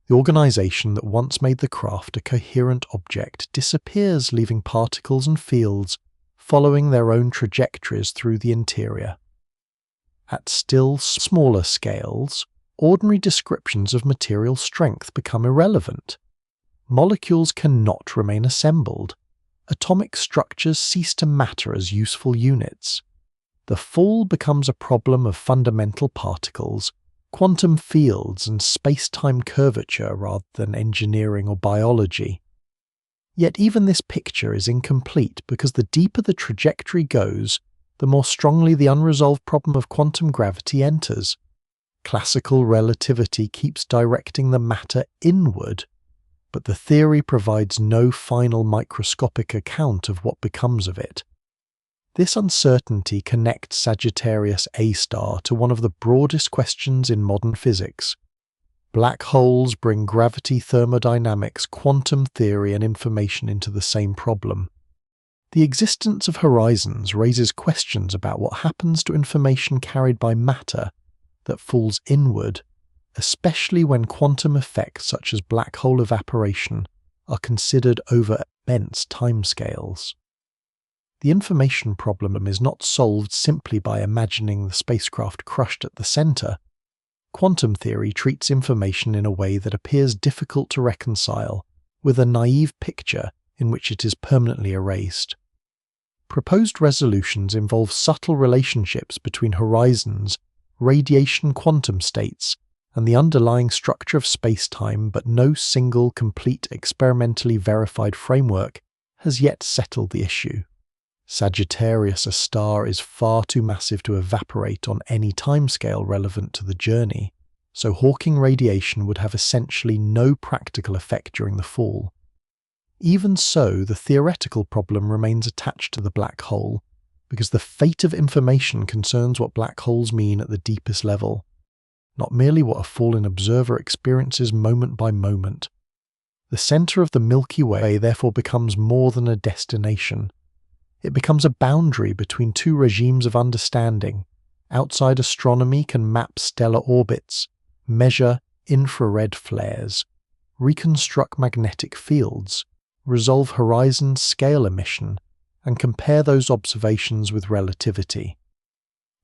Speaker 1: The organization that once made the craft a coherent object disappears, leaving particles and fields following their own trajectories through the interior. At still smaller scales, ordinary descriptions of material strength become irrelevant. Molecules cannot remain assembled. Atomic structures cease to matter as useful units. The fall becomes a problem of fundamental particles, quantum fields, and space-time curvature rather than engineering or biology. Yet even this picture is incomplete because the deeper the trajectory goes, the more strongly the unresolved problem of quantum gravity enters. Classical relativity keeps directing the matter inward, but the theory provides no final microscopic account of what becomes of it. This uncertainty connects Sagittarius A star to one of the broadest questions in modern physics. Black holes bring gravity, thermodynamics, quantum theory, and information into the same problem. The existence of horizons raises questions about what happens to information carried by matter that falls inward, especially when quantum effects such as black hole evaporation are considered over immense timescales. The information problem is not solved simply by imagining the spacecraft crushed at the center. Quantum theory treats information in a way that appears difficult to reconcile with a naive picture in which it is permanently erased. Proposed resolutions involve subtle relationships between horizons, radiation quantum states, and the underlying structure of spacetime, but no single, complete, experimentally verified framework has yet settled the issue. Sagittarius A star is far too massive to evaporate on any timescale relevant to the journey, so Hawking radiation would have essentially no practical effect during the fall. Even so, the theoretical problem remains attached to the black hole, because the fate of information concerns what black holes mean at the deepest level, not merely what a fallen observer experiences moment by moment. The center of the Milky Way therefore becomes more than a destination. It becomes a boundary between two regimes of understanding. Outside astronomy can map stellar orbits, measure infrared flares, reconstruct magnetic fields, resolve horizon scale emission, and compare those observations with relativity.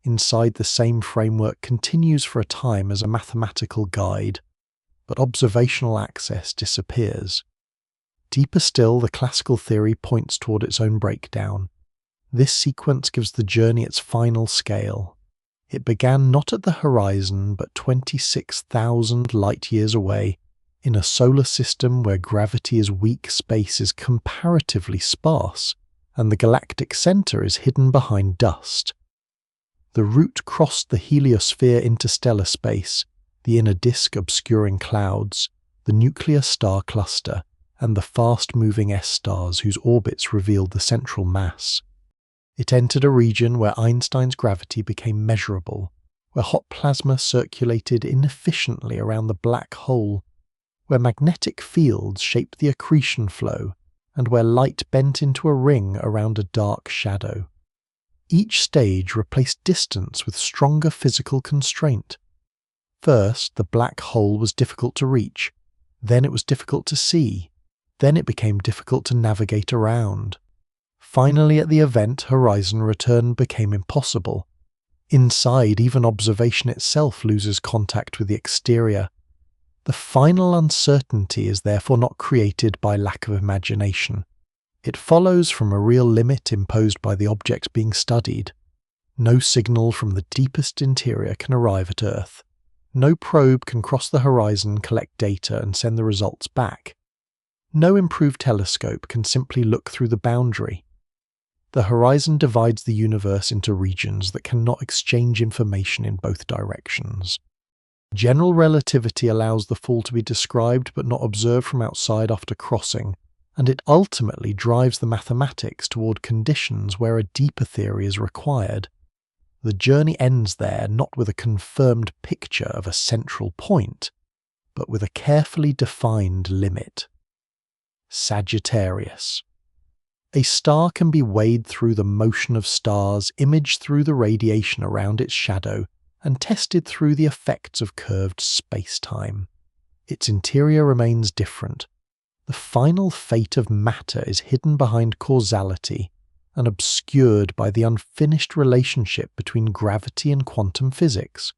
Speaker 1: Inside the same framework continues for a time as a mathematical guide, but observational access disappears. Deeper still, the classical theory points toward its own breakdown. This sequence gives the journey its final scale. It began not at the horizon, but 26,000 light-years away, in a solar system where gravity is weak, space is comparatively sparse, and the Galactic Center is hidden behind dust. The route crossed the heliosphere interstellar space, the inner disk obscuring clouds, the nuclear star cluster, and the fast-moving S-stars whose orbits revealed the central mass. It entered a region where Einstein's gravity became measurable, where hot plasma circulated inefficiently around the black hole, where magnetic fields shaped the accretion flow, and where light bent into a ring around a dark shadow. Each stage replaced distance with stronger physical constraint. First, the black hole was difficult to reach, then it was difficult to see, then it became difficult to navigate around. Finally, at the event horizon return became impossible. Inside, even observation itself loses contact with the exterior. The final uncertainty is therefore not created by lack of imagination. It follows from a real limit imposed by the object being studied. No signal from the deepest interior can arrive at Earth. No probe can cross the horizon, collect data, and send the results back. No improved telescope can simply look through the boundary. The horizon divides the universe into regions that cannot exchange information in both directions. General relativity allows the fall to be described but not observed from outside after crossing, and it ultimately drives the mathematics toward conditions where a deeper theory is required. The journey ends there not with a confirmed picture of a central point, but with a carefully defined limit. Sagittarius. A star can be weighed through the motion of stars, imaged through the radiation around its shadow, and tested through the effects of curved space-time. Its interior remains different. The final fate of matter is hidden behind causality and obscured by the unfinished relationship between gravity and quantum physics.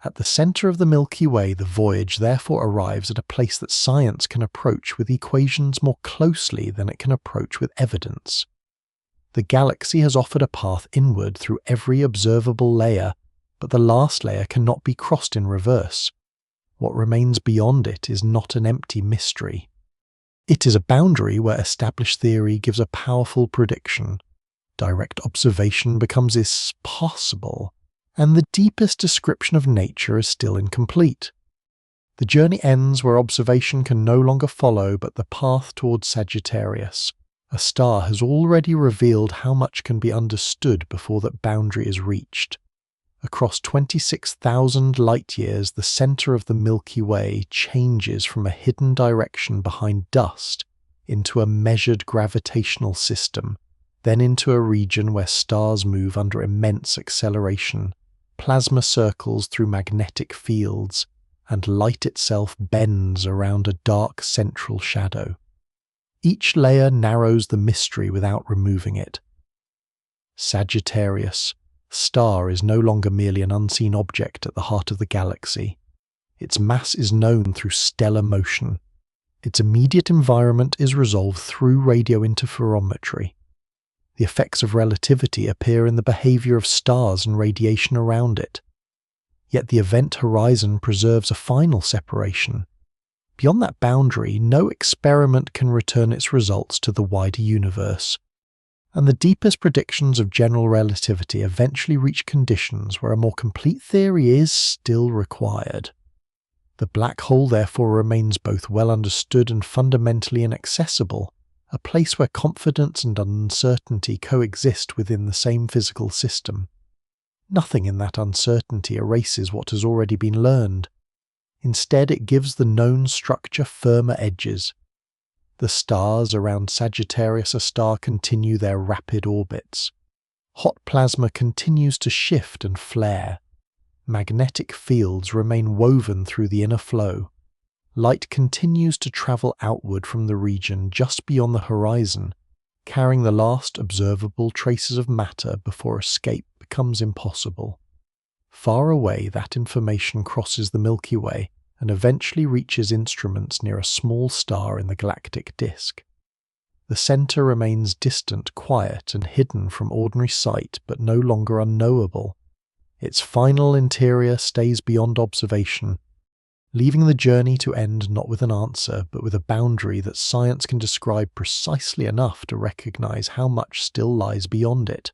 Speaker 1: At the centre of the Milky Way, the voyage therefore arrives at a place that science can approach with equations more closely than it can approach with evidence. The galaxy has offered a path inward through every observable layer, but the last layer cannot be crossed in reverse. What remains beyond it is not an empty mystery. It is a boundary where established theory gives a powerful prediction. Direct observation becomes impossible, and the deepest description of nature is still incomplete. The journey ends where observation can no longer follow but the path towards Sagittarius. A star has already revealed how much can be understood before that boundary is reached. Across 26,000 light-years, the center of the Milky Way changes from a hidden direction behind dust into a measured gravitational system, then into a region where stars move under immense acceleration, plasma circles through magnetic fields, and light itself bends around a dark central shadow. Each layer narrows the mystery without removing it. Sagittarius, star, is no longer merely an unseen object at the heart of the galaxy. Its mass is known through stellar motion. Its immediate environment is resolved through radio interferometry. The effects of relativity appear in the behavior of stars and radiation around it. Yet the event horizon preserves a final separation. Beyond that boundary, no experiment can return its results to the wider universe. And the deepest predictions of general relativity eventually reach conditions where a more complete theory is still required. The black hole therefore remains both well understood and fundamentally inaccessible, a place where confidence and uncertainty coexist within the same physical system. Nothing in that uncertainty erases what has already been learned. Instead, it gives the known structure firmer edges. The stars around Sagittarius A continue their rapid orbits. Hot plasma continues to shift and flare. Magnetic fields remain woven through the inner flow. Light continues to travel outward from the region just beyond the horizon, carrying the last observable traces of matter before escape becomes impossible. Far away, that information crosses the Milky Way and eventually reaches instruments near a small star in the galactic disk. The center remains distant, quiet, and hidden from ordinary sight, but no longer unknowable. Its final interior stays beyond observation, leaving the journey to end not with an answer, but with a boundary that science can describe precisely enough to recognize how much still lies beyond it.